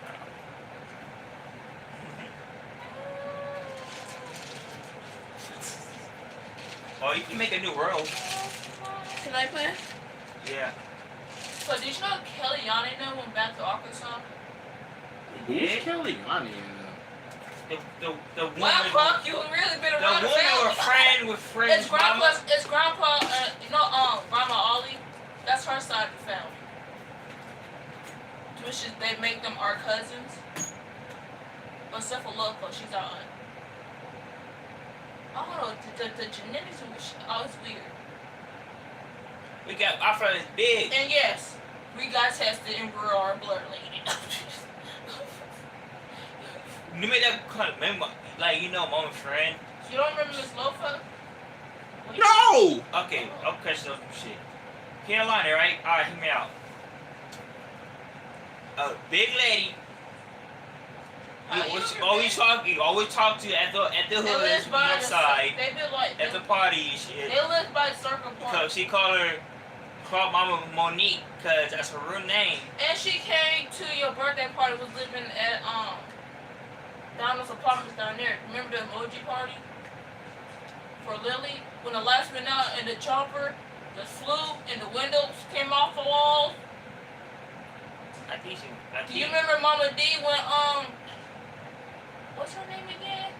Speaker 5: Oh, you can make a new world.
Speaker 15: Can I play?
Speaker 5: Yeah.
Speaker 15: So did you know Kelly Yanni and them went back to Arkansas?
Speaker 4: Who's Kelly Yanni?
Speaker 5: The woman.
Speaker 15: Wow, Buck, you really been
Speaker 5: The
Speaker 15: around the
Speaker 5: woman
Speaker 15: family.
Speaker 5: were friend with friends.
Speaker 15: It's Grandpa, Grandma Ollie. That's her side of the family. Which is, they make them our cousins. Except for Loco, she's our aunt. I don't know, the genetics was always weird.
Speaker 5: We got our friend is big.
Speaker 15: And yes, we got tested and we're our blood lady.
Speaker 5: You made that kind of remember, like, you know, mama's friend.
Speaker 15: You don't remember Miss Lofa?
Speaker 4: No!
Speaker 5: Okay, I'll catch up some shit. Carolina, right? Alright, hear me out. A big lady. You always talk to at the hood north side.
Speaker 15: They be like
Speaker 5: at the party and shit.
Speaker 15: They live by Circle Park.
Speaker 5: Cause she called Mama Monique, cause that's her real name.
Speaker 15: And she came to your birthday party. Was living at Donald's apartments down there. Remember the emoji party for Lily when the lights went out and the jumper just flew and the windows came off the walls. Do you remember Mama D when what's her name again?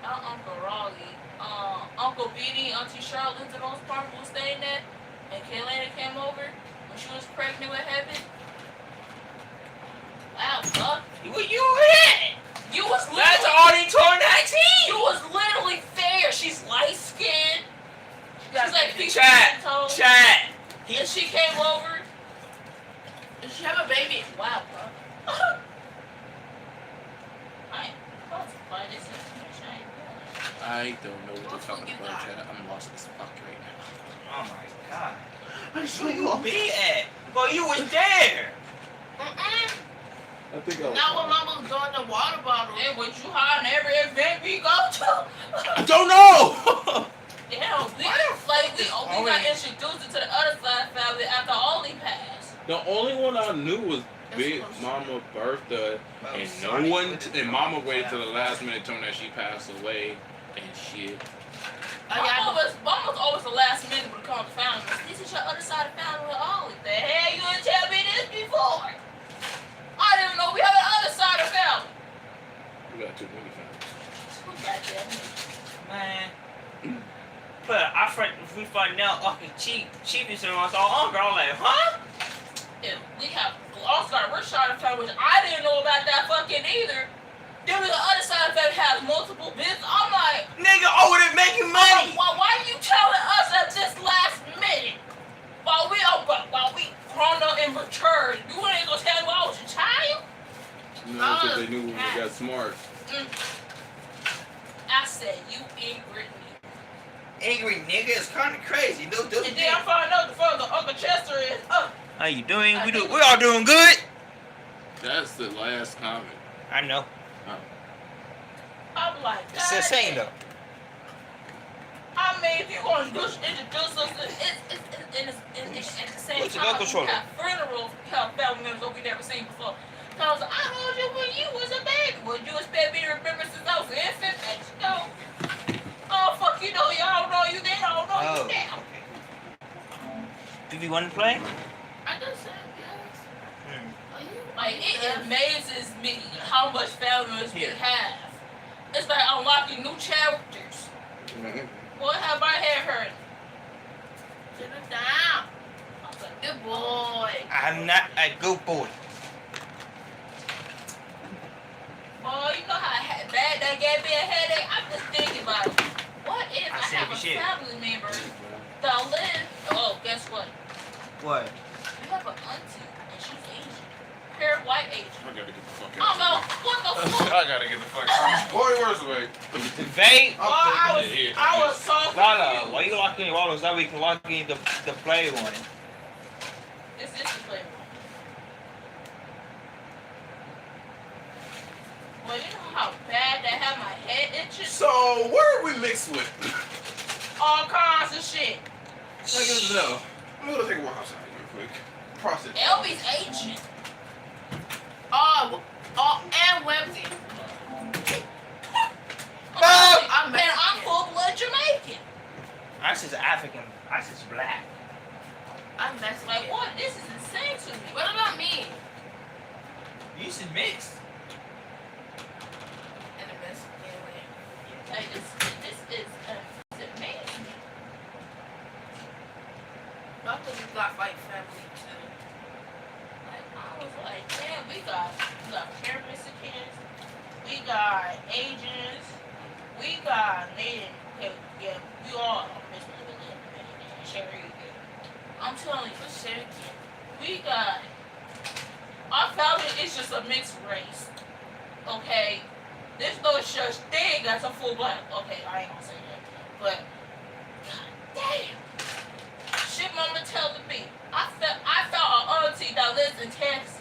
Speaker 15: Not Uncle Raleigh. Uncle Beanie, Auntie Charlotte, and those parties was staying there, and Kaylana came over when she was pregnant with Heaven. Wow, Buck.
Speaker 5: Where you at?
Speaker 15: You was literally.
Speaker 5: That's already torn 19.
Speaker 15: You was literally there. She's light skinned. She's like 15 toes.
Speaker 5: Chat.
Speaker 15: And she came over. Did she have a baby? Wow, bro.
Speaker 4: I don't know what they're talking about, Chad. I'm lost as fuck right now.
Speaker 5: Oh my god. Where you be at? Well, you was there.
Speaker 4: I think I was.
Speaker 9: Now when Mama was doing the water bottle.
Speaker 15: And what you hide in every event we go to.
Speaker 4: I don't know!
Speaker 15: Damn, we got introduced to the other side family after Ollie passed.
Speaker 4: The only one I knew was Big Mama Bertha, and no one, and Mama waited till the last minute to tell me that she passed away and shit.
Speaker 15: Mama's always the last minute when it comes to family. This is your other side of family with Ollie. The hell you didn't tell me this before? I didn't know we had the other side of family.
Speaker 4: We got too many families.
Speaker 5: Man. But I friend, if we find out, okay, cheap is on us all girl, like, huh?
Speaker 15: Yeah, we have also got a rich side of family, which I didn't know about that fucking either. Then the other side of family has multiple business. I'm like,
Speaker 5: nigga, over there making money.
Speaker 15: Why you telling us at this last minute? While we grown up and matured, you ain't gonna tell me I was a child?
Speaker 4: No, because they knew we got smart.
Speaker 15: I said, you angry me.
Speaker 5: Angry nigga is kind of crazy, dude.
Speaker 15: And then I found out the father, Uncle Chester is
Speaker 5: How you doing? We all doing good.
Speaker 4: That's the last comment.
Speaker 5: I know.
Speaker 4: Oh.
Speaker 15: I'm like,
Speaker 5: It's the same though.
Speaker 15: I mean, if you're gonna introduce us, it's at the same
Speaker 5: What's the
Speaker 15: time.
Speaker 5: controller?
Speaker 15: We have funerals, we have family members that we never seen before. Cause I heard you when you was a baby. Would you expect me to remember since I was an infant? No. Oh fuck, you know y'all know you then. I don't know you now.
Speaker 5: Do you want to play?
Speaker 15: I just said yes. Like it amazes me how much families we have. It's like unlocking new characters. What have I had heard?
Speaker 9: Sit it down. Good boy.
Speaker 5: I'm not a good boy.
Speaker 15: Boy, you know how bad that gave me a headache? I'm just thinking about it. What What if I have a
Speaker 5: shit.
Speaker 15: family member that lives? Oh, guess what?
Speaker 5: What?
Speaker 15: I have an auntie and she's Asian. Pure white Asian.
Speaker 4: I gotta get the fuck
Speaker 15: Oh
Speaker 4: out.
Speaker 15: no! What the fuck?
Speaker 4: I gotta get the fuck out. Boy, where's the way?
Speaker 5: The vape?
Speaker 15: Oh, I was so confused.
Speaker 5: Lala, why you locking your wallet so we can lock in the play one?
Speaker 15: It's this the flavor. Well, you know how bad that had my head itching?
Speaker 4: So, what are we mixed with?
Speaker 15: All kinds of shit.
Speaker 4: I gotta know. I'm gonna take a walk outside real quick. Process.
Speaker 15: Elby's Asian. And Websy. And I'm full-blood Jamaican.
Speaker 5: Ice is African. Ice is black.
Speaker 15: I'm just like, what? This is insane to me. What about me?
Speaker 5: You should mix.
Speaker 15: In the best way. Like, this is amazing. Luckily, we got white family too. Like, I was like, damn, we got pure Mexicans, we got Asians, we got Native. Yeah, we all are Mexican, Cherry. I'm telling you, Cherokee. We got our family is just a mixed race. Okay, there's no such thing that's a full black. Okay, I ain't gonna say that, but god damn. Shit, mama telling me. I felt an auntie that lives in Texas.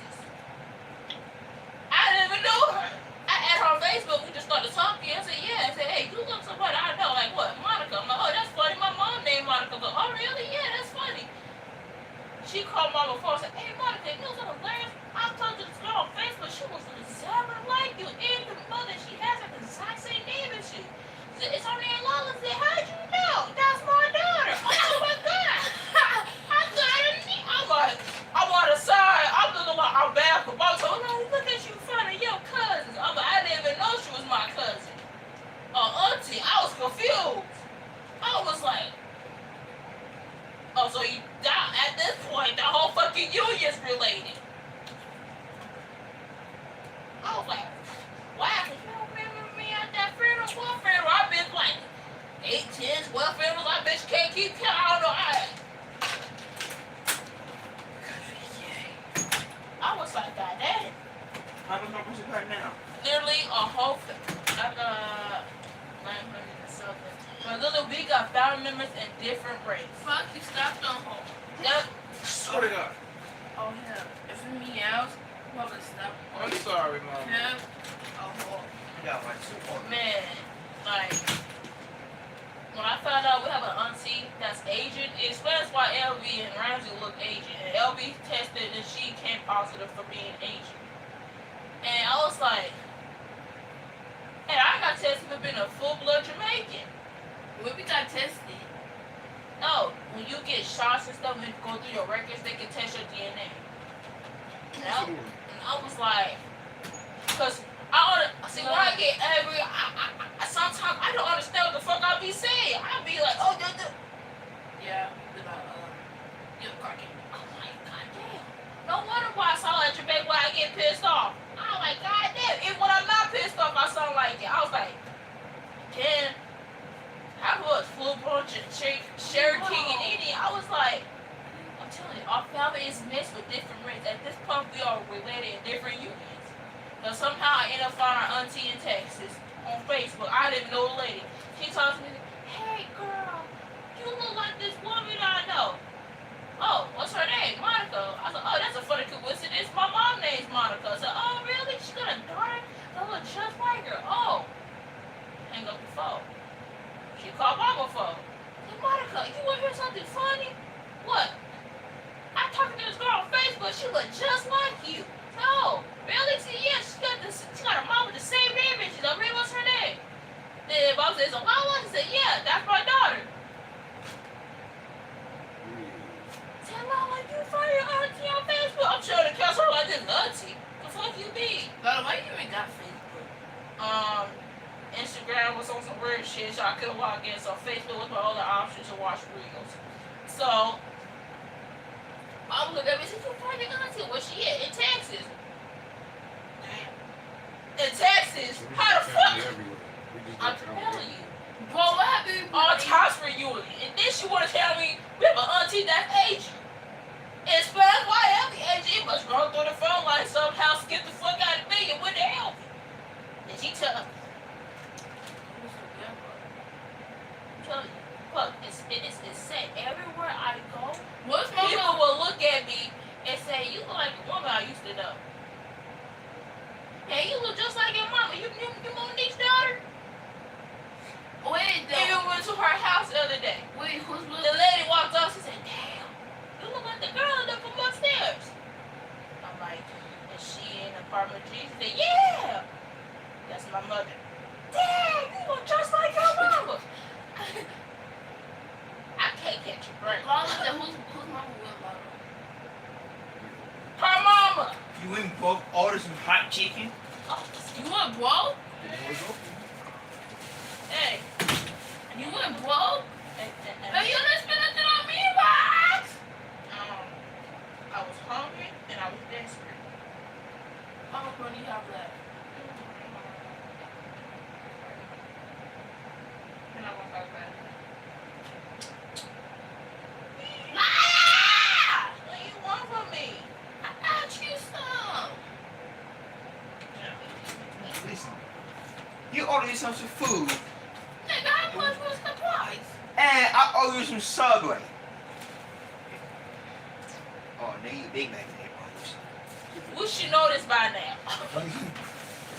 Speaker 15: I didn't even know her. I added her on Facebook. We just started talking. I said, yeah. I said, hey, you look somebody I know. Like what? Monica. I'm like, oh, that's funny. My mom named Monica. But oh, really? Yeah, that's funny. She called mama before. I said, hey, Monica, you know something hilarious? I talked to this girl on Facebook. She was exactly like you. And the mother, she has like the exact same name as you. She said, it's her name Lola. I said, how'd you know? That's my daughter. Oh my God. I'm on the side. I'm looking like I'm bad for both. So, no, look at you finding your cousins. I'm like, I didn't even know she was my cousin. Auntie, I was confused. I was like, oh, so you at this point, the whole fucking union's related. I was like, wow, because you don't remember me at that funeral? What funeral? I've been like 8, 10, 12 funerals. I bet you can't keep count. I don't know. I was like, God damn.
Speaker 5: How much numbers you got now?
Speaker 15: Literally a whole like 900 and something. But literally we got family members in different races. Fuck, you stopped on home. Yep.
Speaker 4: Swear to God.
Speaker 15: Oh yeah. If it me else, what would stop?
Speaker 4: I'm sorry, Mom.
Speaker 15: Yeah. Oh
Speaker 5: Yeah, like 2 more.
Speaker 15: man. Like when I found out we have an auntie that's Asian, it explains why LB and Ramsey look Asian. And LB tested and she came positive for being Asian. And I was like, hey, I got tested for being a full-blood Jamaican. When we got tested, no, when you get shots and stuff and you go through your records, they can test your DNA. And I was like, because see, when I get angry, I sometimes I don't understand what the fuck I be saying. I be like, oh, yeah, you're cracking. I'm like, God damn. No wonder why I sound like Jamaican when I get pissed off. I'm like, God damn. And when I'm not pissed off, I sound like it. I was like, damn. I was full-blown Cherokee and Indian. I was like, I'm telling you, our family is mixed with different races. At this point, we are related in different unions. So somehow I ended up finding our auntie in Texas on Facebook. I didn't know the lady. She talks to me, hey girl, you look like this woman I know. Oh, what's her name? Monica. I said, oh, that's a funny coincidence. My mom's name's Monica. I said, oh, really? She got a daughter that looks just like her. Oh. Hang up the phone. She called Mama phone. I said, Monica, you want to hear something funny? What? I'm talking to this girl on Facebook. She look just like you. No, really? See, yeah, she got a mom with the same name as you. I mean, what's her name? Then Bob says, Lola? He said, yeah, that's my daughter. Said, Lola, you find your auntie on Facebook? I'm sure the cousin like this auntie. The fuck you be? Lola, why you even got Facebook? Instagram was on some weird shit, so I couldn't log in. So Facebook was my only option to watch reels. So I was looking at me and said, you find your auntie? Where she at? In Texas. In Texas? How the fuck? I'm telling you. Bro, what happened? you want to tell me we have an auntie that's Asian? It's fine, why every Asian must run through the phone line somehow, skip the fuck out of me and wouldn't help me. And she tell me, look, it's said everywhere I go. What's my people will look at me and say, you look like a woman I used to know. Hey, you look just like your mama. You Monique's daughter? Wait, you went to her house the other day. Wait, who's the lady walked up, she said, damn, you look like the girl up from upstairs. I'm like, is she in apartment G? She said, yeah. That's my mother. Damn, you look just like your mama. I can't catch your breath. Who's mama with mama? Her mama.
Speaker 5: You went broke, ordered some hot chicken.
Speaker 15: Oh, you went broke? Hey, you went broke? Hey, you didn't spend nothing on me, Box. I was hungry and I was desperate. How much money you have left? And I won't talk about it. Liar! What do you want from me? I got you some.
Speaker 5: Listen, you ordered me some food,
Speaker 15: Nigga, how much was the price?
Speaker 5: and I ordered you some Subway. Oh, now you big man.
Speaker 15: We should know this by now.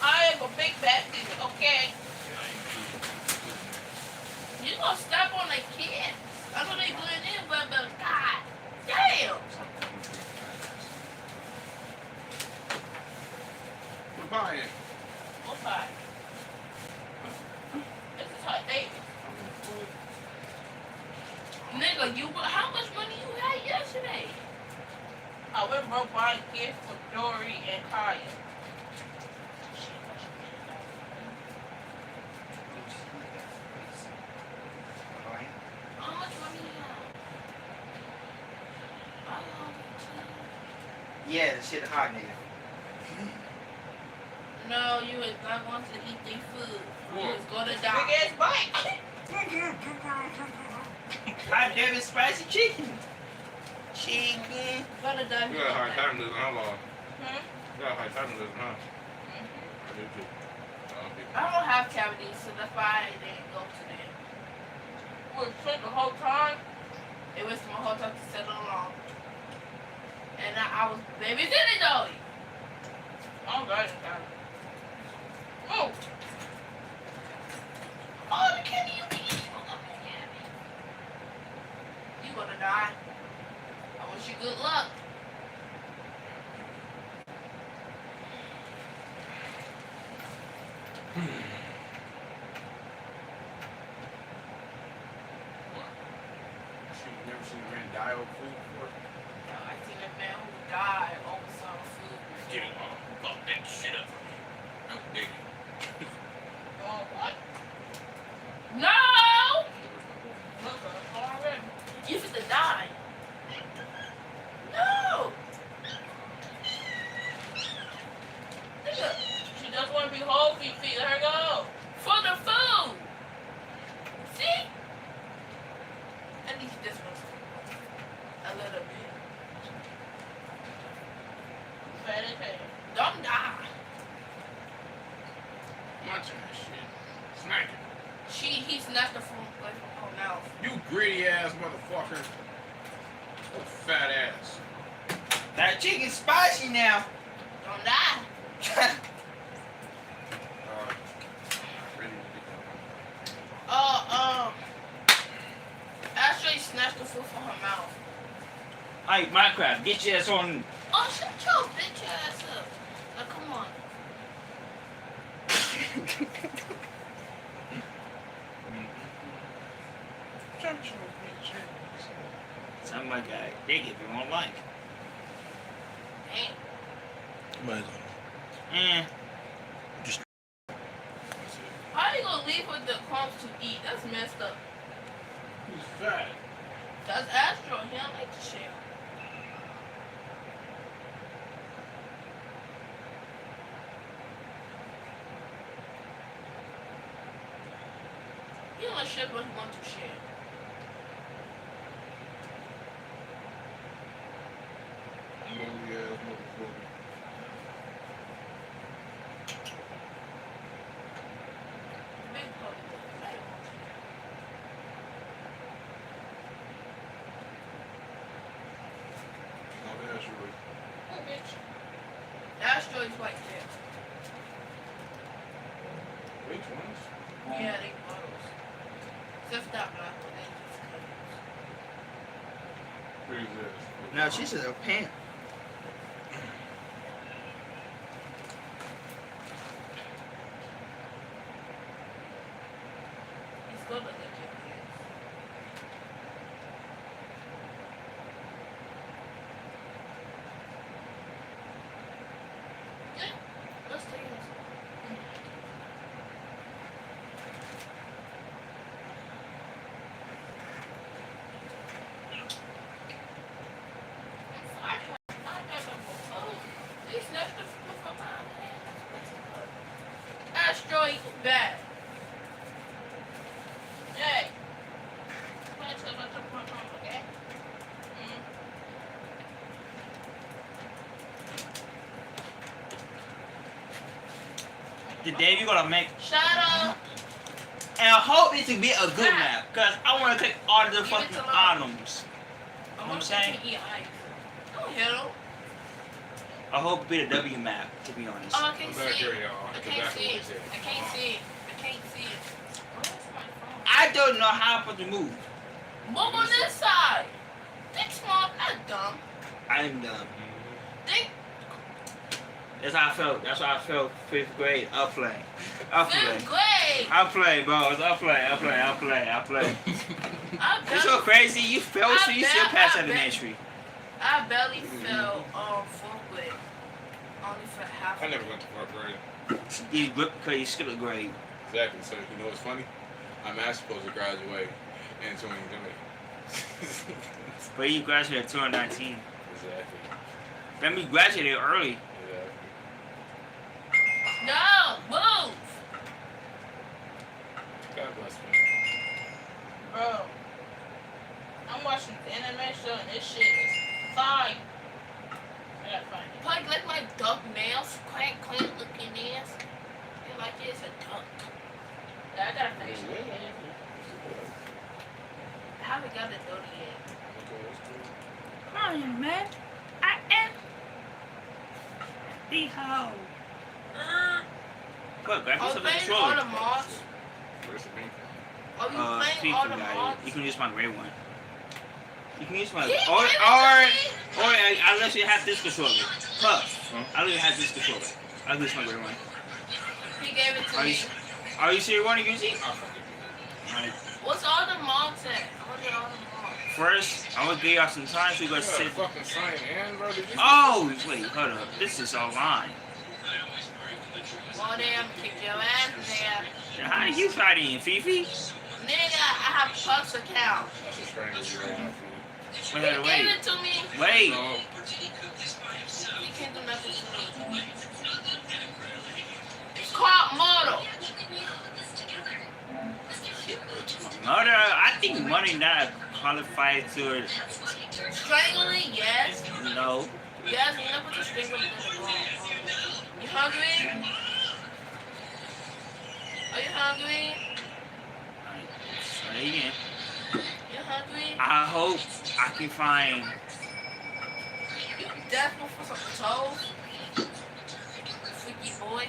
Speaker 15: I am a big bad nigga, okay? You gonna step on a kid? I know they blend in, but God damn!
Speaker 4: Buy it.
Speaker 15: What pie? This is her Davis. Nigga, how much money you had yesterday? I went broke buying gifts for Dory and Kaya. How much money you have?
Speaker 5: Yeah, the shit hot, nigga.
Speaker 15: No, you is not going to eat their food. You is going to die.
Speaker 5: Big ass bite. Hot damn spicy chicken. Chicken.
Speaker 15: Gonna die.
Speaker 4: You got a hard time losing, huh, Law?
Speaker 15: Hmm?
Speaker 4: You got a hard time losing, huh? I do too.
Speaker 15: I don't have cavities, so that's why I didn't go to them. We took the whole time. It was my whole time to settle along. And I was babysitting though. I'm good at that. Oh! Oh, the candy you eat. You gonna die. I wish you good luck.
Speaker 4: You never seen a man die over food before?
Speaker 15: No, I seen a man who died over some food.
Speaker 4: Get it all. Fuck that shit up for me. I'm digging.
Speaker 15: Oh, what? No! Look, already. You fit to die. No! Nigga, she just want to be whole feet. Let her go. For the food. See? At least this one's a little bit. Fatty pay. Don't die.
Speaker 4: Watching that shit. Snacking.
Speaker 15: He snatched the food away from her mouth.
Speaker 4: You greedy ass motherfucker. Oh, fat ass.
Speaker 5: That chicken's spicy now.
Speaker 15: Don't die. Ashley snatched the food from her mouth.
Speaker 5: Hey, Minecraft, get your ass on.
Speaker 15: Oh, shut your bitch ass up. Now, come on.
Speaker 5: Sound like a dick if you won't like.
Speaker 15: Damn. How you gonna leave with the crumbs to eat? That's messed up.
Speaker 4: Who's fat?
Speaker 15: That's Astro. He don't like to share. He only shares what he wants to share. Joey's white tail.
Speaker 4: Which ones?
Speaker 15: Yeah, they models. Except that black one. They just colors.
Speaker 4: Who's this?
Speaker 9: No, she said a pant.
Speaker 15: He's good with the GPS. Yeah, let's take it. Asteroid bad. Hey. Let's go back to the front home, okay?
Speaker 9: Today we're gonna make,
Speaker 15: Shut up.
Speaker 9: and I hope it to be a good map, cause I wanna take all the fucking items. You know what I'm saying?
Speaker 15: Don't hit him.
Speaker 9: I hope it be the W map, to be honest.
Speaker 15: Oh, I can't
Speaker 4: I'm back
Speaker 15: see
Speaker 4: here,
Speaker 15: it.
Speaker 4: y'all.
Speaker 15: I
Speaker 4: At the
Speaker 15: can't
Speaker 4: back of
Speaker 15: see it.
Speaker 4: what he said.
Speaker 15: I can't see it. I can't see it. Where's my phone?
Speaker 9: I don't know how I'm supposed to move.
Speaker 15: Move on this side. Think small, not dumb.
Speaker 9: I am dumb.
Speaker 15: Think
Speaker 9: That's how I felt. That's how I felt 5th grade. I'll play. I'll play.
Speaker 15: fifth grade.
Speaker 9: I'll play, bro. I'll play. I'll play. I'll play. I'll play.
Speaker 15: I
Speaker 9: You're so crazy. You failed, so you still passed elementary.
Speaker 15: I barely fell 4th grade. Only for half.
Speaker 4: I never went to 4th grade.
Speaker 9: You because you skipped a grade.
Speaker 4: Exactly. So you know what's funny? I'm actually supposed to graduate in 2020.
Speaker 9: But you graduated 2019.
Speaker 4: Exactly.
Speaker 9: Then we graduated early.
Speaker 15: No, move.
Speaker 4: God bless me.
Speaker 15: Bro, I'm watching the anime show and this shit is fine. I gotta find it. Like my duck nails, crank looking nails. Feel like it's a duck. Yeah, I gotta finish it. I haven't got it done yet. Come on, man. I am the hoe.
Speaker 9: What? Graphics
Speaker 15: Are
Speaker 9: of
Speaker 15: you
Speaker 9: the
Speaker 15: playing all
Speaker 9: controller.
Speaker 15: the mods?
Speaker 4: Where's the pink?
Speaker 15: Are you playing all the
Speaker 9: FIFA got
Speaker 15: mods?
Speaker 9: it. You can use my gray one. You can use my
Speaker 15: He gave it to
Speaker 9: or
Speaker 15: me.
Speaker 9: I let you have this controller. Puff. I let you have this controller. I'll use my gray one.
Speaker 15: He gave it to me.
Speaker 9: Are you sure you want to use it? Alright.
Speaker 15: What's all the mods at? I want to get all the mods.
Speaker 9: First, I'm gonna give y'all some time so you guys sit.
Speaker 4: Fucking sign in, bro. Did you
Speaker 9: Oh, wait, hold up. This is online.
Speaker 15: Well, damn, kick your ass there.
Speaker 9: How you fighting, Fifi?
Speaker 15: Nigga, I have Puff's account.
Speaker 4: That's a stranger you right now,
Speaker 15: He
Speaker 9: Wait.
Speaker 15: gave it to me.
Speaker 9: Wait.
Speaker 4: No.
Speaker 15: He can't do nothing to me. It's called Model.
Speaker 9: Mother, I think money not qualified to it.
Speaker 15: Strangling, yes.
Speaker 9: No.
Speaker 15: Yes, you know, put the strangling in the wall. You hungry? Are you hungry?
Speaker 9: Say again.
Speaker 15: You hungry?
Speaker 9: I hope I can find.
Speaker 15: You desperate for some toast? Freaky boy.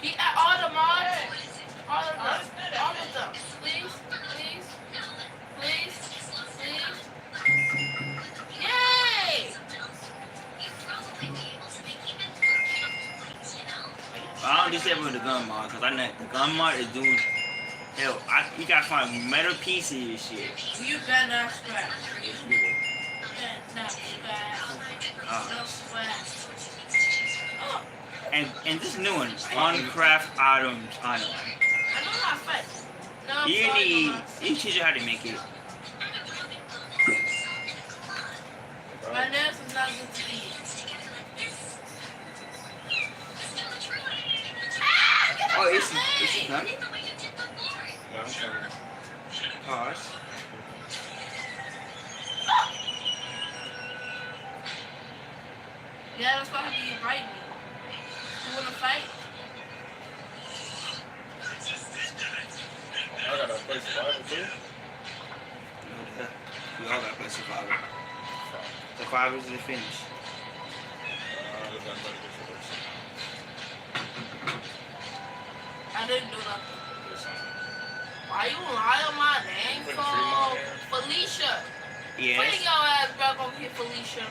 Speaker 15: Get all the mods. All of them. All of them. Please. Please. Please. Please. Yay!
Speaker 9: I don't disable the gun mod because I know the gun mod is doing hell. We gotta find metal pieces and shit.
Speaker 15: You better not scratch. Better not scratch. No scratch. Oh,
Speaker 9: And this new one, Uncraft Items Island.
Speaker 15: I know how to fight. No, I'm
Speaker 9: You
Speaker 15: sorry,
Speaker 9: need,
Speaker 15: Mama.
Speaker 9: you teach you how to make it.
Speaker 15: My nails is not good to eat.
Speaker 9: Oh, it's done?
Speaker 4: No, I'm sorry.
Speaker 9: Pause.
Speaker 15: Yeah, that's why you invite me. You wanna fight?
Speaker 4: I gotta play survival too.
Speaker 9: We all gotta play Survivor. Survivor's the finish.
Speaker 4: That's not better than
Speaker 15: I didn't do nothing. Why you lie on my name for Felicia? Bring
Speaker 5: Yes.
Speaker 15: your ass back over here, Felicia.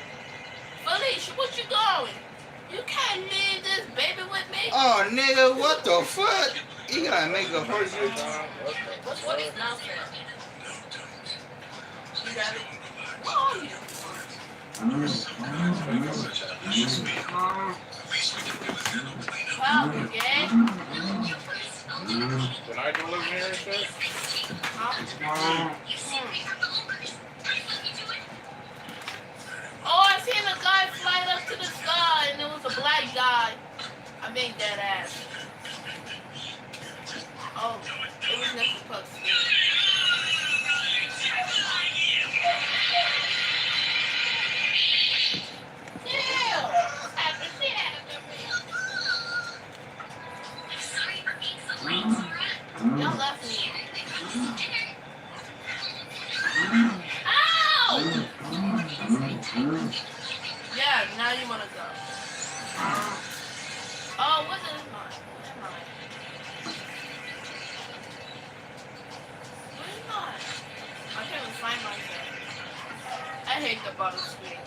Speaker 15: Felicia, what you going? You can't leave this baby with me.
Speaker 5: Oh, nigga, what the fuck? You gotta make a horse you.
Speaker 15: What is nonsense? You got it? What are you? Wow, you gay?
Speaker 4: When I do live here and shit?
Speaker 15: Oh, I seen a guy flying up to the sky and it was a black guy. I made that ass. Oh, it was next to Puck's Y'all left me. Ow! Yeah, now you wanna go. Oh, what is mine? Where's mine? Where's mine? I can't even find myself. I hate the bottom screen.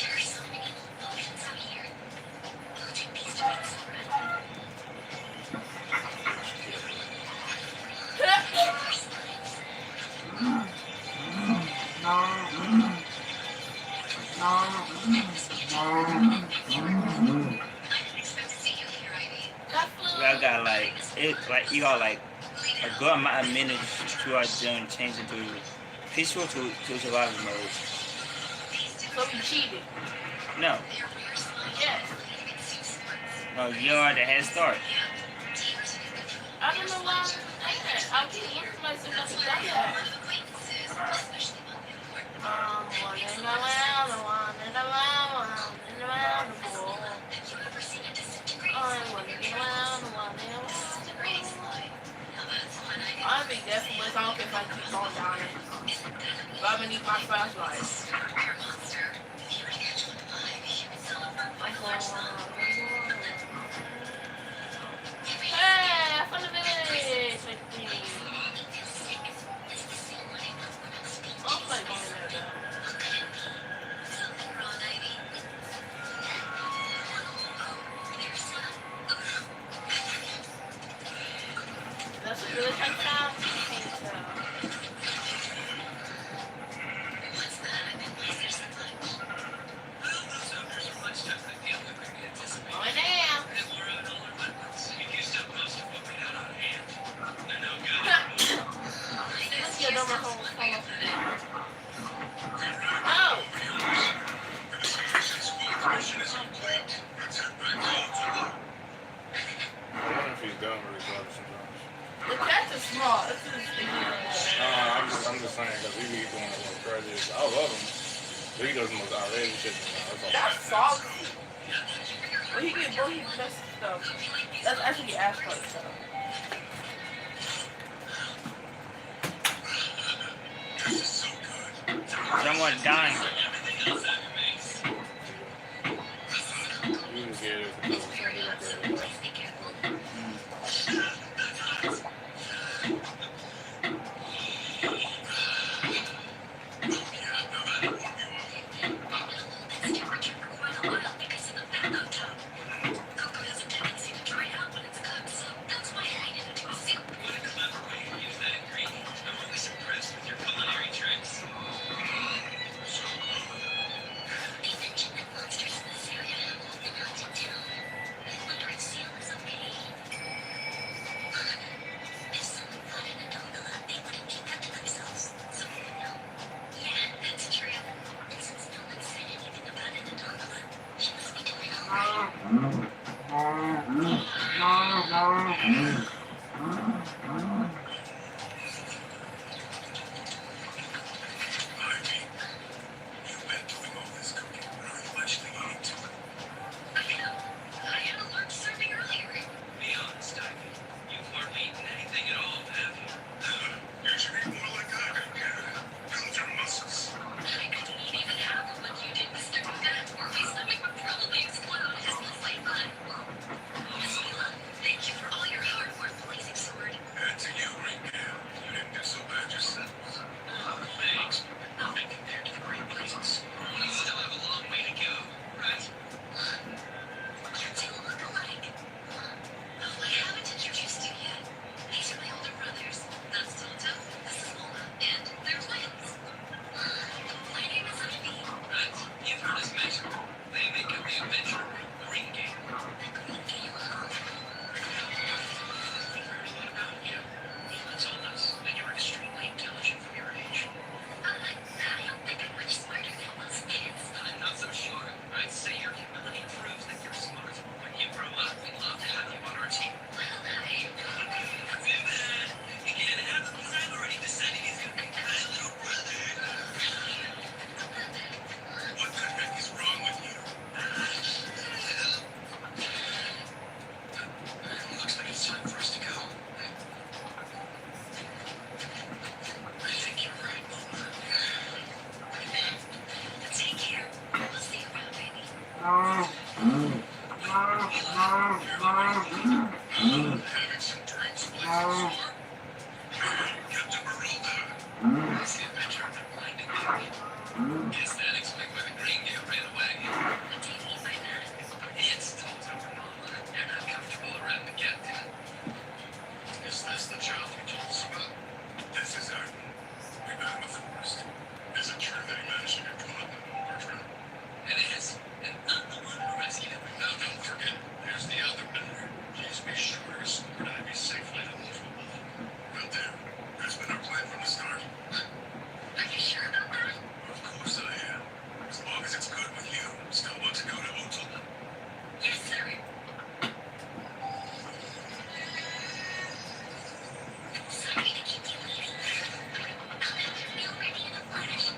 Speaker 5: I got like it like you got like a good amount of minutes to change into peaceful to survival mode.
Speaker 15: So you cheated?
Speaker 5: No.
Speaker 15: Yes.
Speaker 5: No, you're at the head start.
Speaker 15: I don't know why I'll keep looking at myself as a dumbass. Running around the ball. I'm running around. I'll be definitely I don't care if I keep on dying. But I'm gonna need my flashlight. Hey, I found a village! I'll play one of that. That's a village I found? I think so. Going down. Let's get over home. Oh!
Speaker 4: I wonder if he's done with his brother sometimes.
Speaker 15: The cats are small. This is
Speaker 4: I'm just saying because he be doing a little crazy. I love him. But he does the most outrageous shit.
Speaker 15: That's salty. Well, he get bullied the best stuff. That's actually Ashford stuff.
Speaker 5: Someone dying.
Speaker 4: You can get it because it's something like
Speaker 6: Probably explode. It's no fight fun.
Speaker 1: Guess that explains why the green gal ran away.
Speaker 6: What do you mean by that?
Speaker 1: It's told over Mama. They're not comfortable around the captain. Is this the child you told us about? This is Arden. We met in the forest. Is it true that he managed to get caught in the Bertrand? It is. And I'm the one who rescued him. Now don't forget, there's the other bender. Please be sure to escort Ivy safely to Wolfville. Will do. That's been our plan from the start.
Speaker 6: Are you sure about that?
Speaker 1: Of course I am. As long as it's good with you. Still want to go to Hotel?
Speaker 6: Yes, sir. Sorry to keep you waiting. I'll have your meal ready in a flash.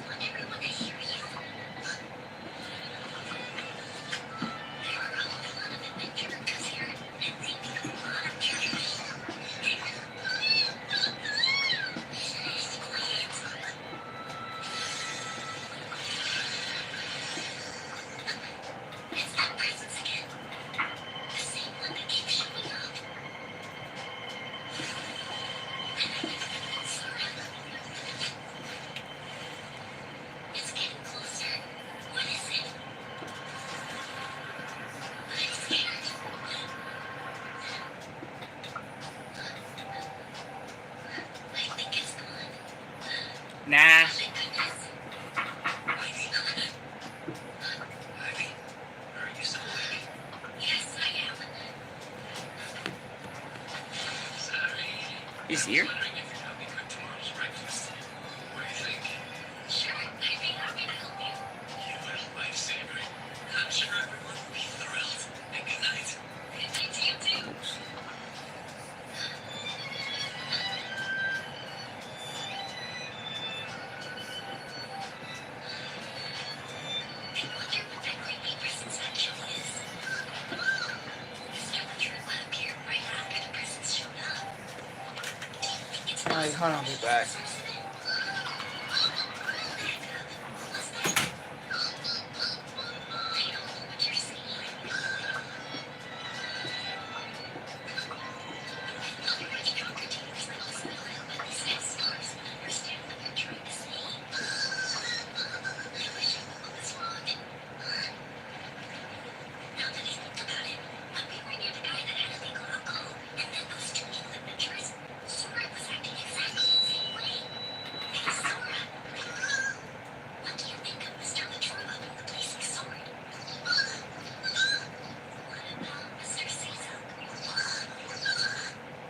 Speaker 6: Want everyone to hear you. There are a whole lot of adventurers here, and they need a lot of treasures. It's that presence again. The same one that keeps showing up. It's getting closer. What is it? I'm scared. I think it's gone.
Speaker 4: Nah.
Speaker 6: Thank goodness.
Speaker 1: Ivy, are you still awake?
Speaker 6: Yes, I am.
Speaker 1: Sorry.
Speaker 4: He's here.
Speaker 1: Wondering if you'd help me cook tomorrow's breakfast. What do you think?
Speaker 6: Sure, I'd be happy to help you.
Speaker 1: You are a lifesaver. I'm sure everyone will be thrilled. And good night.
Speaker 6: Good night to you too. I wonder what that green paper sensation is. Mr. Latrell appeared right after the presents showed up. Do you think it's
Speaker 4: Alright, hold on, be back.
Speaker 6: I don't know what you're saying. What do you think of Mr. Latrell and the blazing sword? What about Mr. Caesar?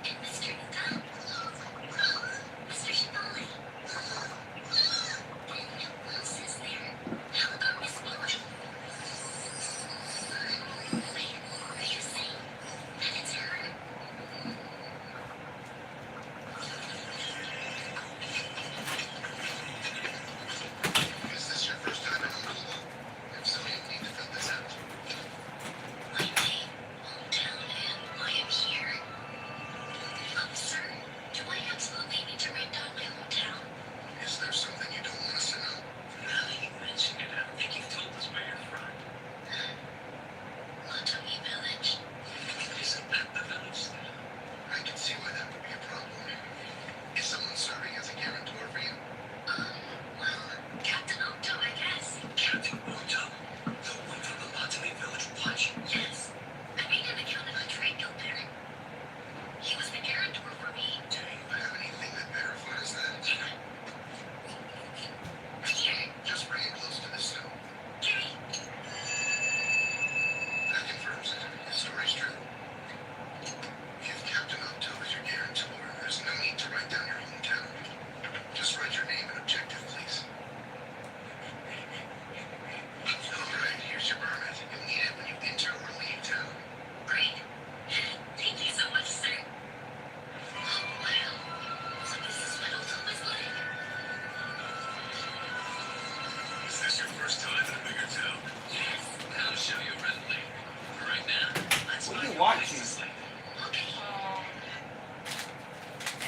Speaker 6: And Mr. Nuda? Mr. Chevalier? And who else is there? How about Miss Miller? Wait, are you saying that it's her?
Speaker 1: Is this your first time in Honolulu? If so, you need to fill this out.
Speaker 6: My name, hometown, and why I'm here. Sir, do I absolutely need to write down my hometown?
Speaker 1: Is there something you don't want us to know? Now that you mention it, I don't think you've told us where you're from.
Speaker 6: Watomi Village.
Speaker 1: Isn't that the village there? I can see why that would be a problem. Is someone serving as a guarantor for you?
Speaker 6: Well, Captain Octo, I guess.
Speaker 1: Captain Oto? The one from the Matame Village Watch?
Speaker 6: Yes. I made an account in the trade guild there. He was the guarantor for me.
Speaker 1: Do you have anything that verifies that?
Speaker 6: Here,
Speaker 1: Just bring it close to the stone.
Speaker 6: Kitty.
Speaker 1: That confirms it. The story's true. If Captain Octo is your guarantor, there's no need to write down your hometown. Just write your name and objective, please. Alright, here's your permit. You'll need it when you enter or leave town.
Speaker 6: Great. Thank you so much, sir. Oh, wow. So this is what Octo was like.
Speaker 1: Is this your first time in a bigger town?
Speaker 6: Yes.
Speaker 1: I'll show you around later. For right now, let's
Speaker 5: What are
Speaker 1: find
Speaker 5: you
Speaker 1: a place
Speaker 5: watching?
Speaker 1: to sleep.
Speaker 6: Okay.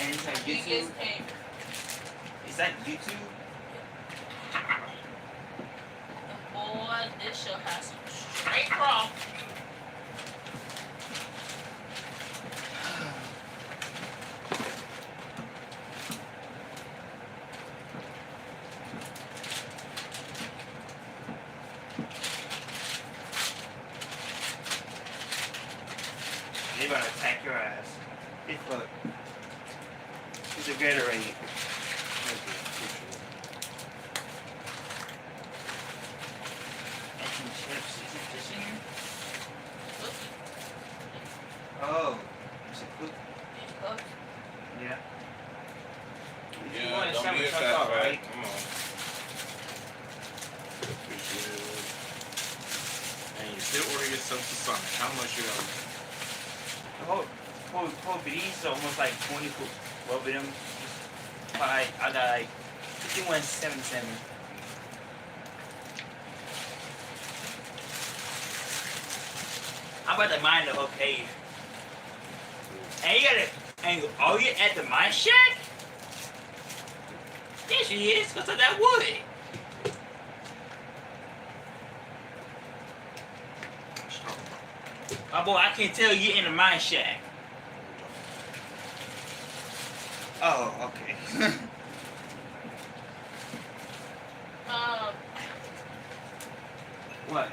Speaker 5: And it's like
Speaker 9: He gets
Speaker 5: YouTube.
Speaker 9: paid.
Speaker 5: Is that YouTube?
Speaker 9: Boy, this show has some straight raw.
Speaker 5: your ass. It's fuck. It's a Gatorade. Some chips. Is it this in here? Oh. It's a cookie. Yeah. You
Speaker 4: Yeah,
Speaker 5: wanted
Speaker 4: don't
Speaker 5: something
Speaker 4: be a
Speaker 5: to tuck
Speaker 4: fat
Speaker 5: out,
Speaker 4: fat.
Speaker 5: right?
Speaker 4: Come on. Appreciate it. And you still order yourself some Sonic. How much you got?
Speaker 5: The whole these are almost like 20 for both of them. I got like 51.77. I'm about to mine the whole cave. And you gotta, and oh, you at the mine shack? There she is, what's up that wood? Oh boy, I can tell you in the mine shack. Oh, okay. What?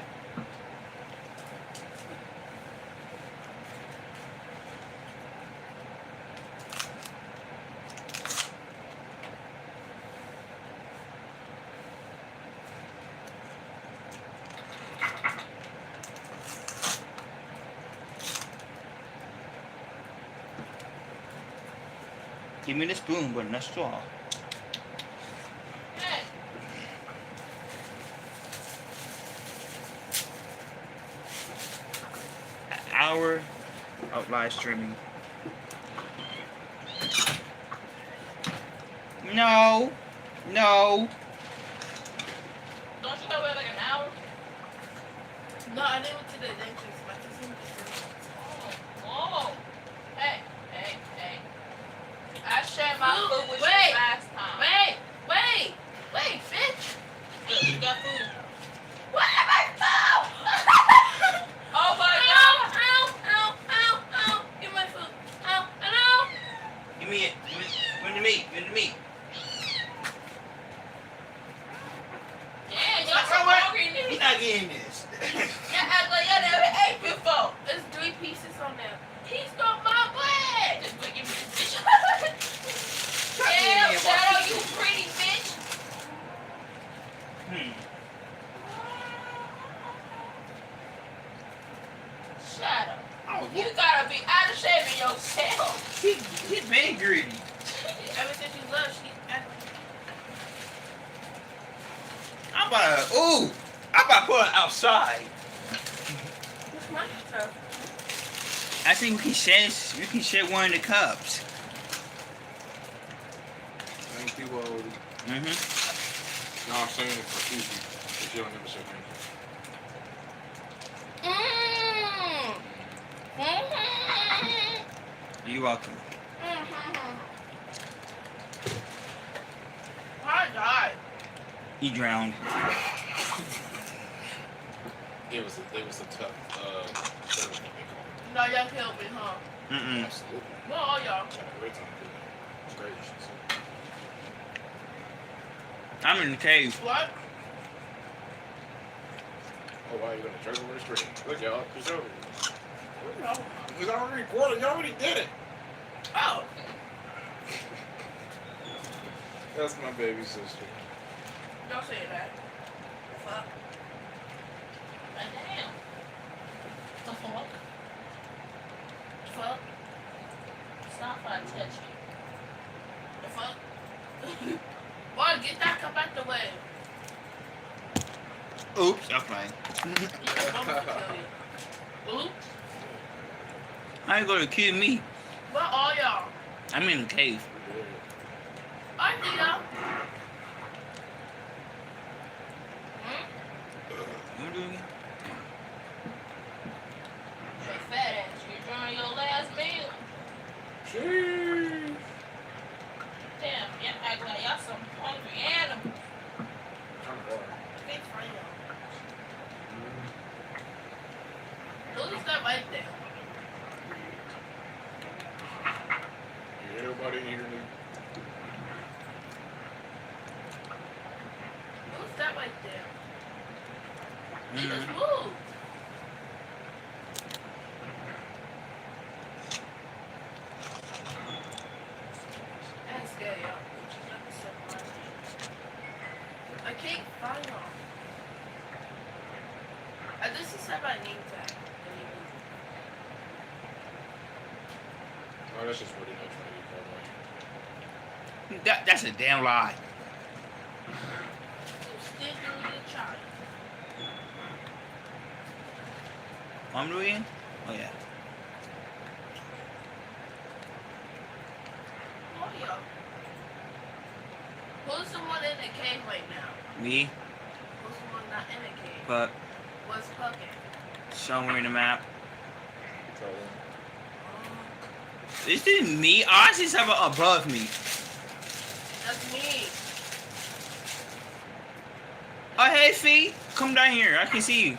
Speaker 5: Give me the spoon, but not straw. An hour of live streaming. No. No.
Speaker 15: Don't you know we're like an hour? No, I didn't went to the dentist. My sister. Oh. Hey. I shared my food with you last time. Wait, bitch. You got food. What am I food? Oh my God. Ow. Give me my food. Ow.
Speaker 5: Give me it. Give me the meat.
Speaker 15: Yeah, y'all so hungry.
Speaker 5: You're not getting this.
Speaker 15: Y'all act like y'all never ate before. There's 3 pieces on there. He stole my bread. Just give me this bitch. Yeah, Shadow, you pretty bitch. Shadow, you gotta be out of shape in yourself.
Speaker 5: He's been greedy.
Speaker 15: Ever since you left, she's
Speaker 5: I'm about to put her outside.
Speaker 15: What's my stuff?
Speaker 5: I think we can share one of the cups.
Speaker 4: Thank you, Odie.
Speaker 5: Mm-hmm.
Speaker 4: No, I'm saying it for Susie. Because you'll never say thank you.
Speaker 5: You're welcome.
Speaker 15: I died.
Speaker 5: He drowned.
Speaker 4: It was a tough service.
Speaker 15: No, y'all killed me, huh?
Speaker 5: Mm-mm.
Speaker 4: Absolutely.
Speaker 15: Well, all y'all.
Speaker 4: Great time. It's great.
Speaker 5: I'm in the cave.
Speaker 15: What?
Speaker 4: Oh wow, you're gonna turn over the screen. Good y'all. It's over.
Speaker 15: No.
Speaker 4: It's already recorded. You already did it.
Speaker 15: Oh.
Speaker 4: That's my baby sister.
Speaker 15: Don't say that. Fuck. Damn. The fuck? Fuck. Stop if I touch you. The fuck? Boy, get that cup out the way.
Speaker 5: Oops, I'm fine.
Speaker 15: I'm gonna kill you. Oops.
Speaker 5: How you gonna kill me?
Speaker 15: But all y'all.
Speaker 5: I'm in the cave.
Speaker 15: I see y'all.
Speaker 5: You doing it?
Speaker 15: Hey, fat ass, you enjoying your last meal?
Speaker 4: Jeez.
Speaker 15: Damn, y'all act like y'all some hungry animals. Big for y'all. Who's that right there?
Speaker 4: Everybody in here.
Speaker 15: Who's that right there? He just moved. I can't find them. I just said my name tag.
Speaker 4: Oh, that's just really no trying to be called.
Speaker 18: That's a damn lie.
Speaker 15: Still doing the child.
Speaker 18: I'm doing? Oh yeah.
Speaker 15: Oh yeah. Who's someone in the cave right now?
Speaker 18: Me?
Speaker 15: Who's someone not in the cave?
Speaker 18: But
Speaker 15: What's pucking?
Speaker 18: somewhere in the map. This isn't me. I see something above me.
Speaker 15: That's me.
Speaker 18: Oh hey Fee, come down here. I can see you.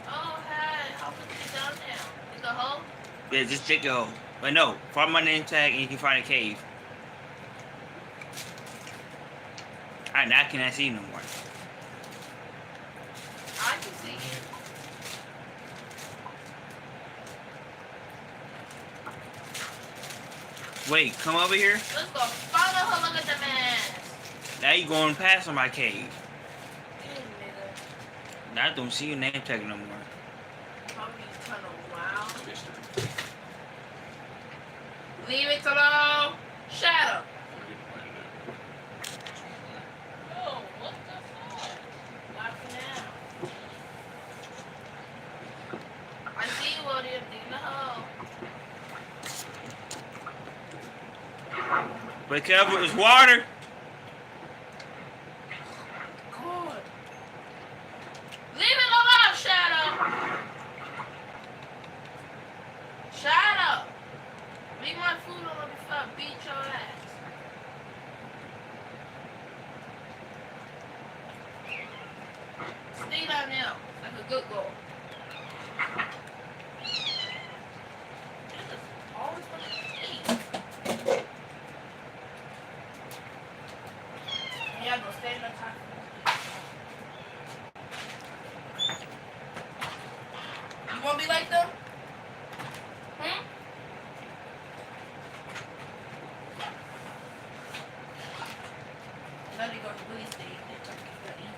Speaker 15: Oh hey, how can you get down there? In the hole?
Speaker 18: Yeah, just check your hole. But no, follow my name tag and you can find a cave. Alright, now I cannot see you no more.
Speaker 15: I can see you.
Speaker 18: Wait, come over here.
Speaker 15: Let's go follow her. Look at the man.
Speaker 18: Now you going past on my cave.
Speaker 15: Hey, nigga.
Speaker 18: Now I don't see your name tag no more.
Speaker 15: Probably turn around. Leave it alone. Shadow. Oh, what the fuck? Not for now. I see you out there digging the hole.
Speaker 18: Be careful, it's water.
Speaker 15: Good. Leave it alone, Shadow. Shadow. Leave my food alone before I beat your ass. Stay down there like a good girl. Always fucking eat. Yeah, go stay in the top. You wanna be like them? Hmm? Now they go to Willie State. They're trying to get that eat.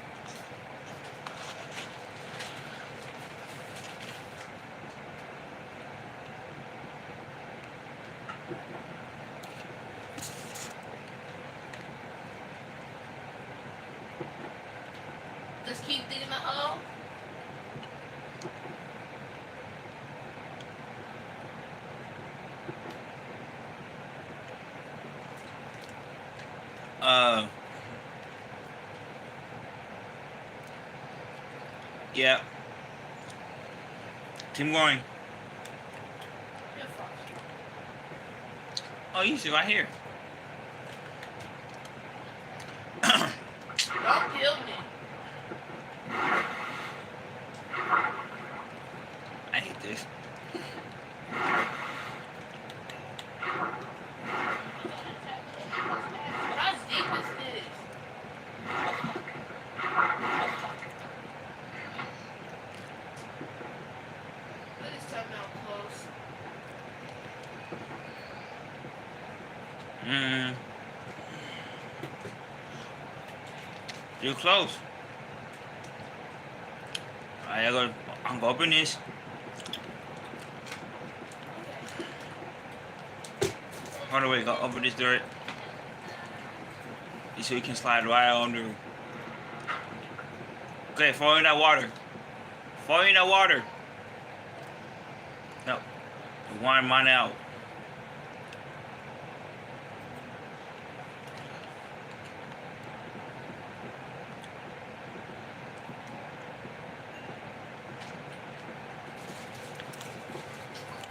Speaker 15: Just keep digging the hole.
Speaker 18: Yeah. Keep going. Oh, you see right here.
Speaker 15: Don't kill me.
Speaker 18: I hate this.
Speaker 15: How deep is this? Let this time out close.
Speaker 18: You're close. Alright, I'm gonna open this. Hold on, wait, go open this door. So you can slide right on through. Okay, fall in that water. Fall in that water. No. Wind mine out.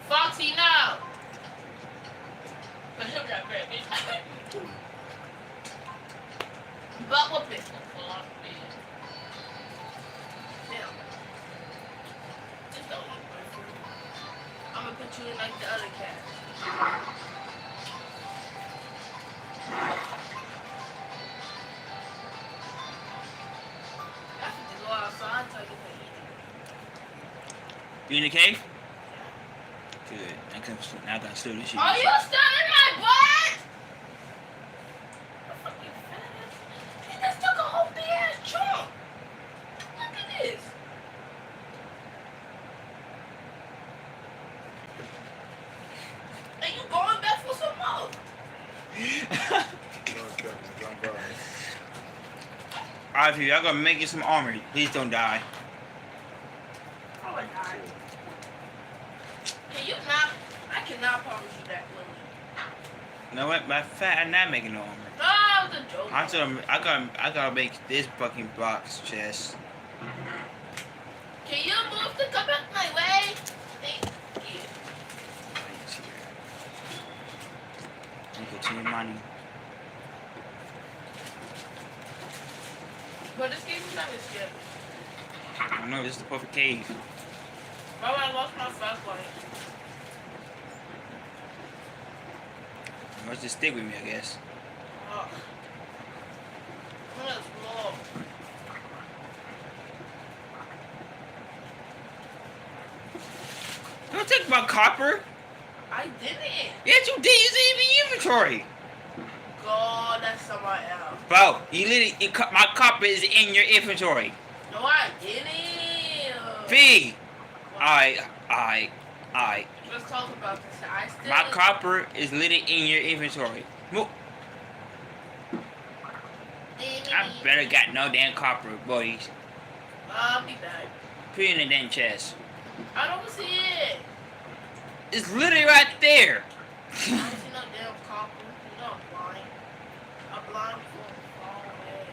Speaker 15: Foxy, no! Butt whooping. Now, just don't eat my food. I'm gonna put you in like the other cat. I have to go outside until I get to eat.
Speaker 18: You in the cave? Good. Now I can steal this shit.
Speaker 15: Are you still in my butt? I'm fucking fat.
Speaker 18: Alright, people, y'all gonna make you some armor. Please don't die.
Speaker 15: Oh my god. Can you not? I cannot promise you that, Lily.
Speaker 18: You know what? By fact, I'm not making no armor.
Speaker 15: No, the joke.
Speaker 18: I gotta make this fucking box chest.
Speaker 15: Can you move to come back my way? Thank you.
Speaker 18: And continue mining.
Speaker 15: But this game is not this yet.
Speaker 18: I know this is the perfect cave.
Speaker 15: Why would I lost my flashlight?
Speaker 18: Must just stick with me, I guess.
Speaker 15: Oh. That's low.
Speaker 18: Don't take my copper.
Speaker 15: I didn't.
Speaker 18: Yes, you did. You see it in the inventory.
Speaker 15: God, that's somebody else.
Speaker 18: Bro, my copper is in your inventory.
Speaker 15: No, I didn't.
Speaker 18: V. I.
Speaker 15: Let's talk about this. I still.
Speaker 18: My copper is literally in your inventory. Move. I better got no damn copper, boys.
Speaker 15: I'll be back.
Speaker 18: Put it in the damn chest.
Speaker 15: I don't see it.
Speaker 18: It's literally right there.
Speaker 15: I don't see no damn copper. You know I'm blind. I'm blind for far away.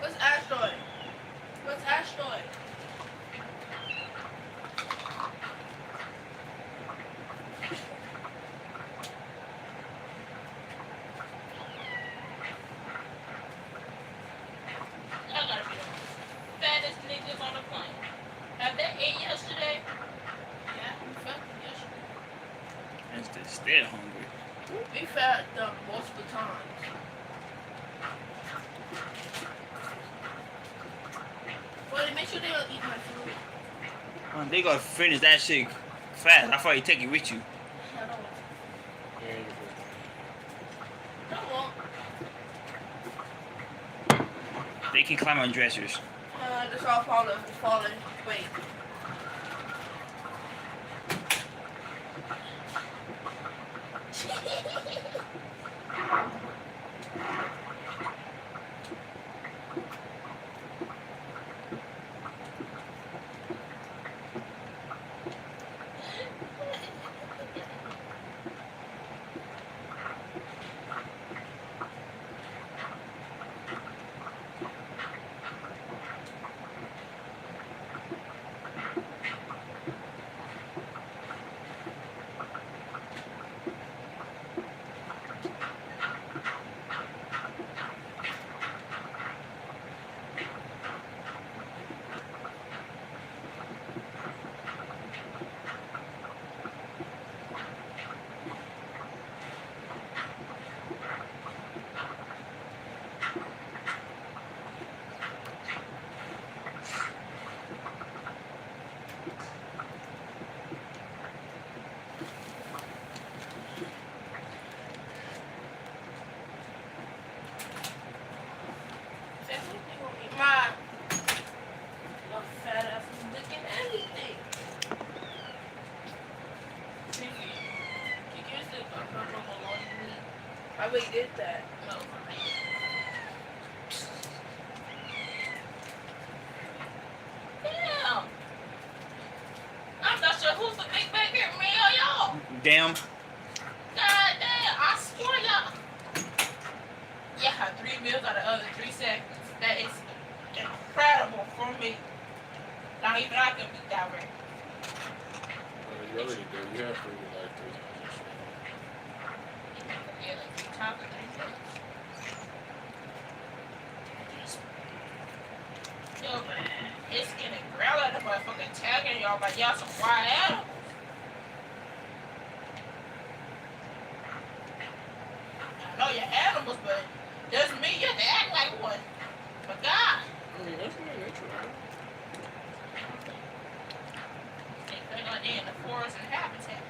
Speaker 15: What's asteroid? What's asteroid? I gotta be the fattest niggas on the plane. Have they ate yesterday? Yeah, we fat yesterday.
Speaker 18: I'm still hungry.
Speaker 15: We fat them multiple times. Well, make sure they don't eat my food.
Speaker 18: They gonna finish that shit fast. I thought you take it with you.
Speaker 15: I don't want to. I won't.
Speaker 18: They can climb on dressers.
Speaker 15: This all falling. Wait. I really did that. No. Damn. I'm not sure who's the big back here, me or y'all.
Speaker 18: Damn.
Speaker 15: God damn, I swear y'all. Yeah, 3 meals out of the other 3 seconds. That is incredible for me. Not even I can beat that rate.
Speaker 4: You already did. You have food like 3 times.
Speaker 15: Yeah, like 3 times in 3 seconds. Yo, man, it's getting growled at the motherfucking tagging y'all like y'all some wild animals. I know you're animals, but doesn't mean you have to act like one. But God.
Speaker 4: I mean, that's not natural.
Speaker 15: They're gonna be in the forest and habitat.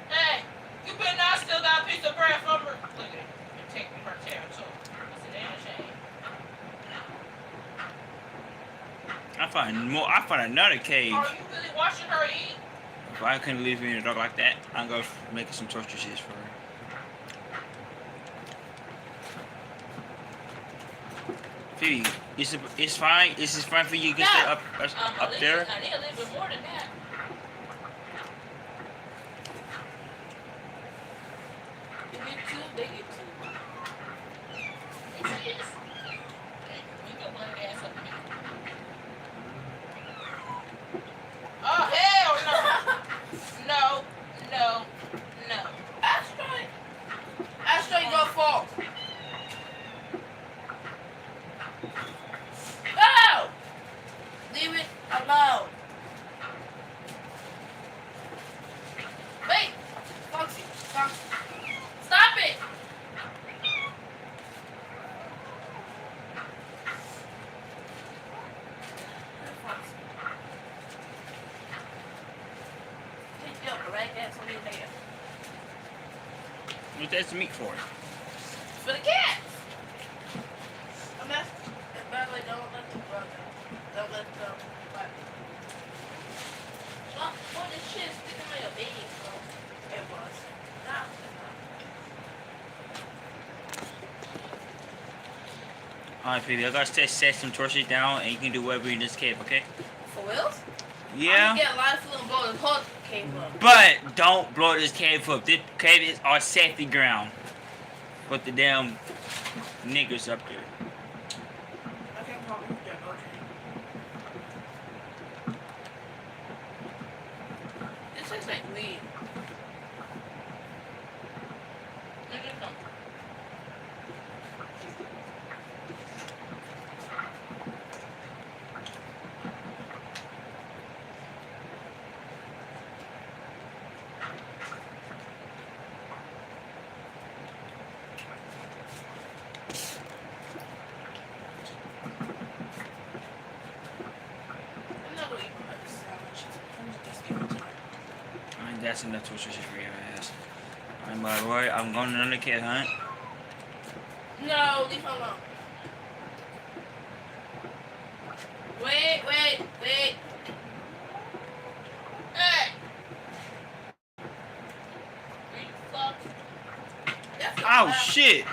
Speaker 15: Hey, you better not still got a piece of bread from her. Look at it. You're taking her territory. It's a damn shame.
Speaker 18: I find another cave.
Speaker 15: Are you really watching her eat?
Speaker 18: If I couldn't leave her in the dark like that, I'm gonna make some torture shit for her. Phoebe, it's fine. This is fine for you. You can stay up there.
Speaker 15: I need a little bit more than that. You get 2, they get 2. It is. We can run that ass up here. Oh hell no! No, no, no. Ashtray, go fall. No! Leave it alone. Wait! Foxy, Foxy. Stop it! Foxy. Take your black ass on your there.
Speaker 18: What that's the meat for?
Speaker 15: For the cats! And that's, and by the way, don't let them run. Don't let them fight. What this shit sticking on your baby, bro? It was. Nah,
Speaker 18: Alright, Phoebe, I gotta set some torches down and you can do whatever in this cave, okay?
Speaker 15: For reals?
Speaker 18: Yeah.
Speaker 15: I'm gonna get a lot of food and blow the whole cave up.
Speaker 18: But don't blow this cave up. This cave is our safety ground. Put the damn niggas up there.
Speaker 15: I can't probably do that, okay. This looks like weed.
Speaker 18: That's enough torches for your ass. I'm by the way, I'm going on another cat hunt.
Speaker 15: No, leave her alone. Wait. Hey! You fuck.
Speaker 18: Oh shit!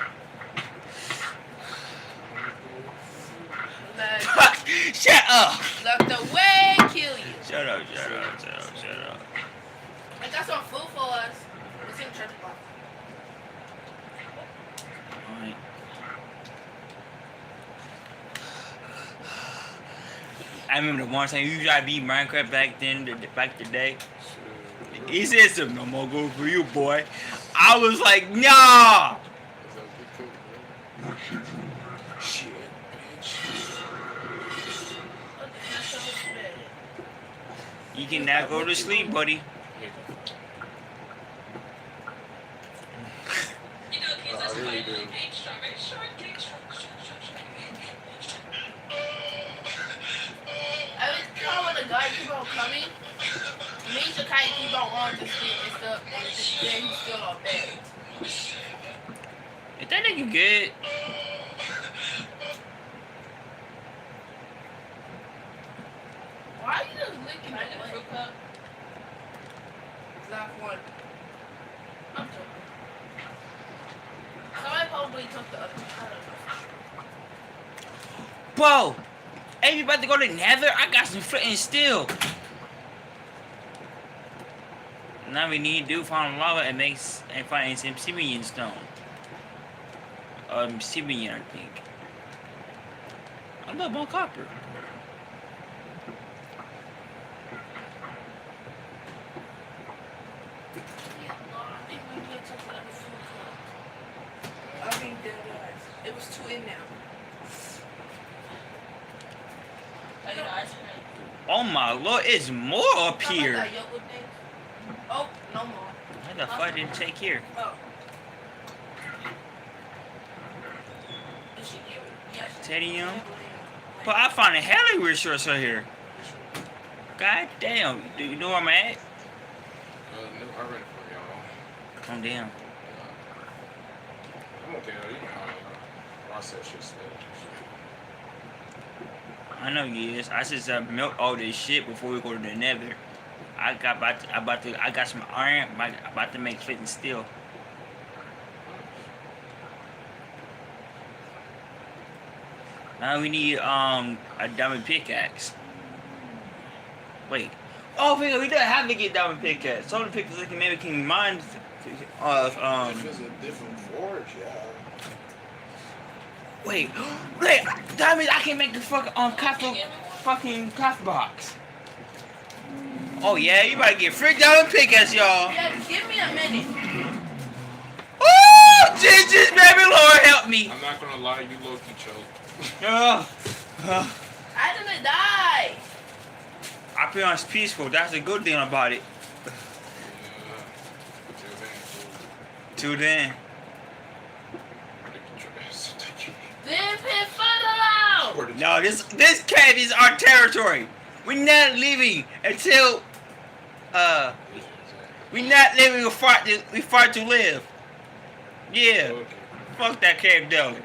Speaker 18: Shut up!
Speaker 15: Look the way kill you.
Speaker 18: Shut up.
Speaker 15: I got some food for us. It's in the church box.
Speaker 18: Alright. I remember the one time you tried to beat Minecraft back today. He said some no more go for you, boy. I was like, nah!
Speaker 4: Shit,
Speaker 18: You can now go to sleep, buddy.
Speaker 4: I really do.
Speaker 15: Every time when the guy keep on coming, me and Shakai keep on on this shit and stuff, and then he's still up there.
Speaker 18: Is that nigga good?
Speaker 15: Why are you just licking at the fruit cup? It's not one. I'm joking. took the other part of
Speaker 18: Bro, hey, you about to go to Nether? I got some flint and steel. Now we need to do find lava and find some Simeon stone. Simeon, I think. I love more copper.
Speaker 15: It was 2 in now.
Speaker 18: Oh my lord, it's more up here.
Speaker 15: Oh, no more.
Speaker 18: Why the fuck didn't take here?
Speaker 15: Oh. Did she give it? Yes.
Speaker 18: Tedium. But I found a hell of resource right here. God damn. Do you know where I'm at?
Speaker 4: No, I read it for y'all.
Speaker 18: Calm down.
Speaker 4: I'm okay though. You know how process shit stuff.
Speaker 18: I know you is. I just milk all this shit before we go to the Nether. I got some iron. About to make flint and steel. Now we need a diamond pickaxe. Wait. Oh, we don't have to get diamond pickaxe. Some of the pickaxes maybe can mine.
Speaker 4: If it's a different forge, yeah.
Speaker 18: Wait, diamond! I can make the fucking copper box. Oh yeah, you better get free diamond pickaxe, y'all.
Speaker 15: Yeah, give me a minute.
Speaker 18: Oh, Jesus, baby, Lord, help me.
Speaker 4: I'm not gonna lie, you low-key choked.
Speaker 15: I didn't die.
Speaker 18: I feel it's peaceful. That's a good thing about it. Till then. No, this cave is our territory. We're not leaving until we're not leaving. We fight to live. Yeah. Okay. Fuck that cave devil.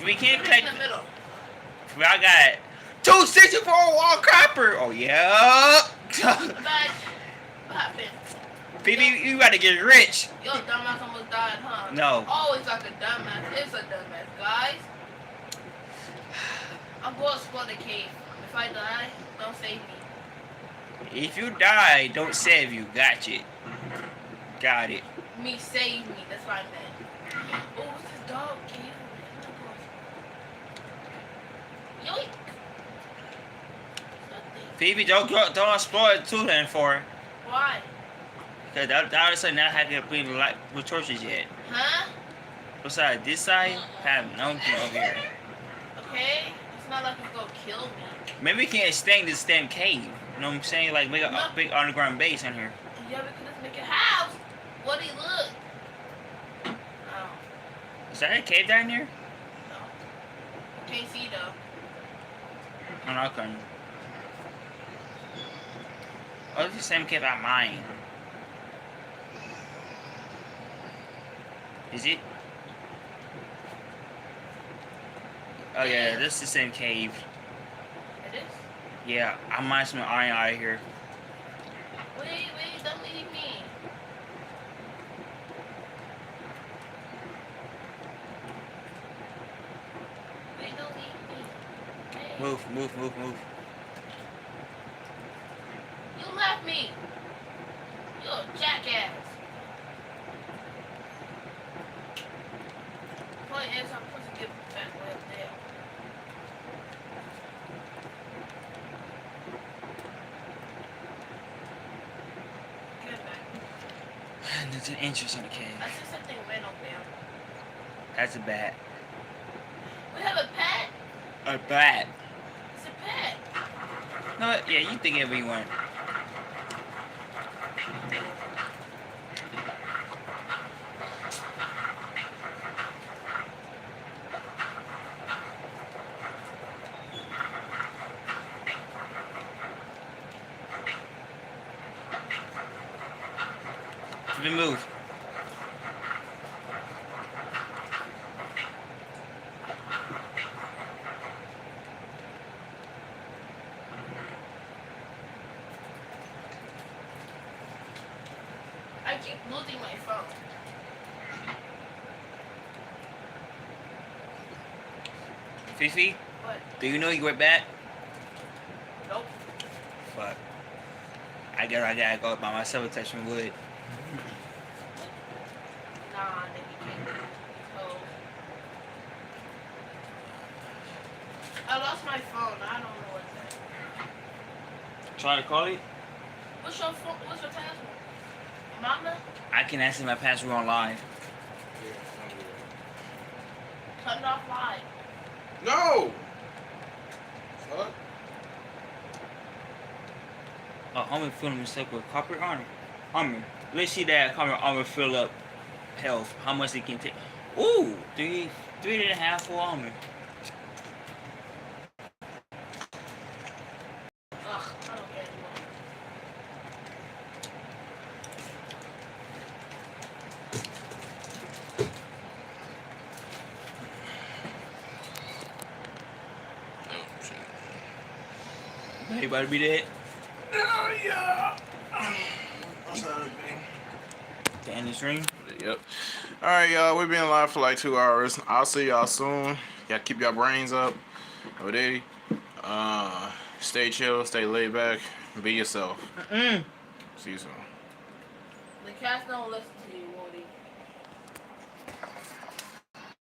Speaker 18: We can't take. I got 264 wall copper. Oh yeah.
Speaker 15: What happened?
Speaker 18: Baby, you gotta get rich.
Speaker 15: Yo, dumbass almost died, huh?
Speaker 18: No.
Speaker 15: Always like a dumbass. It's a dumbass, guys. I'm going to explore the cave. If I die, don't save me.
Speaker 18: If you die, don't save you. Got it. Got it.
Speaker 15: Me save me. That's what I meant. Oh, what's this dog cave? Yoink.
Speaker 18: Phoebe, don't explore it too then for.
Speaker 15: Why?
Speaker 18: Because that is not having to bring light with torches yet.
Speaker 15: Huh?
Speaker 18: Besides, this side have nothing over here.
Speaker 15: Okay. It's not like it's gonna kill me.
Speaker 18: Maybe we can extend this damn cave. You know what I'm saying? Like make a big underground base in here.
Speaker 15: Yeah, we could just make a house. What do you look? Oh.
Speaker 18: Is that a cave down there?
Speaker 15: No. Can't see though.
Speaker 18: Oh, no, I couldn't. Oh, it's the same cave I mine. Is it? Oh yeah, this is the same cave.
Speaker 15: It is?
Speaker 18: Yeah, I mined some iron out of here.
Speaker 15: Wait, don't leave me. Wait, don't leave me. Hey.
Speaker 18: Move.
Speaker 15: You left me. You're a jackass. Point is, I'm supposed to get back way up there. Get back.
Speaker 18: There's an entrance on the cave.
Speaker 15: I see something red up there.
Speaker 18: That's a bat.
Speaker 15: We have a pet?
Speaker 18: A bat.
Speaker 15: It's a pet.
Speaker 18: No, yeah, you think whatever you want. We move.
Speaker 15: I keep losing my phone.
Speaker 18: Fifi,
Speaker 15: What?
Speaker 18: do you know you were back?
Speaker 15: Nope.
Speaker 18: Fuck. I gotta go by myself and touch my wood.
Speaker 15: Nah, nigga, you can't do it. So, I lost my phone. I don't know what's that.
Speaker 18: Try to call it?
Speaker 15: What's your phone? What's your password? Mama?
Speaker 18: I can access my password online.
Speaker 15: Turn it off live.
Speaker 4: No. Fuck.
Speaker 18: Oh, I'm feeling mistake with corporate armor. Let's see that corporate armor fill up health. How much it can take? Ooh, 3.5 full armor.
Speaker 15: Ugh, I don't get it.
Speaker 18: Everybody be dead?
Speaker 4: Oh yeah.
Speaker 18: To end the stream?
Speaker 4: Yep. Alright, y'all. We've been live for like 2 hours. I'll see y'all soon. Y'all keep your brains up. Alrighty. Stay chill, stay laid back, be yourself. See you soon.
Speaker 15: The cats don't listen.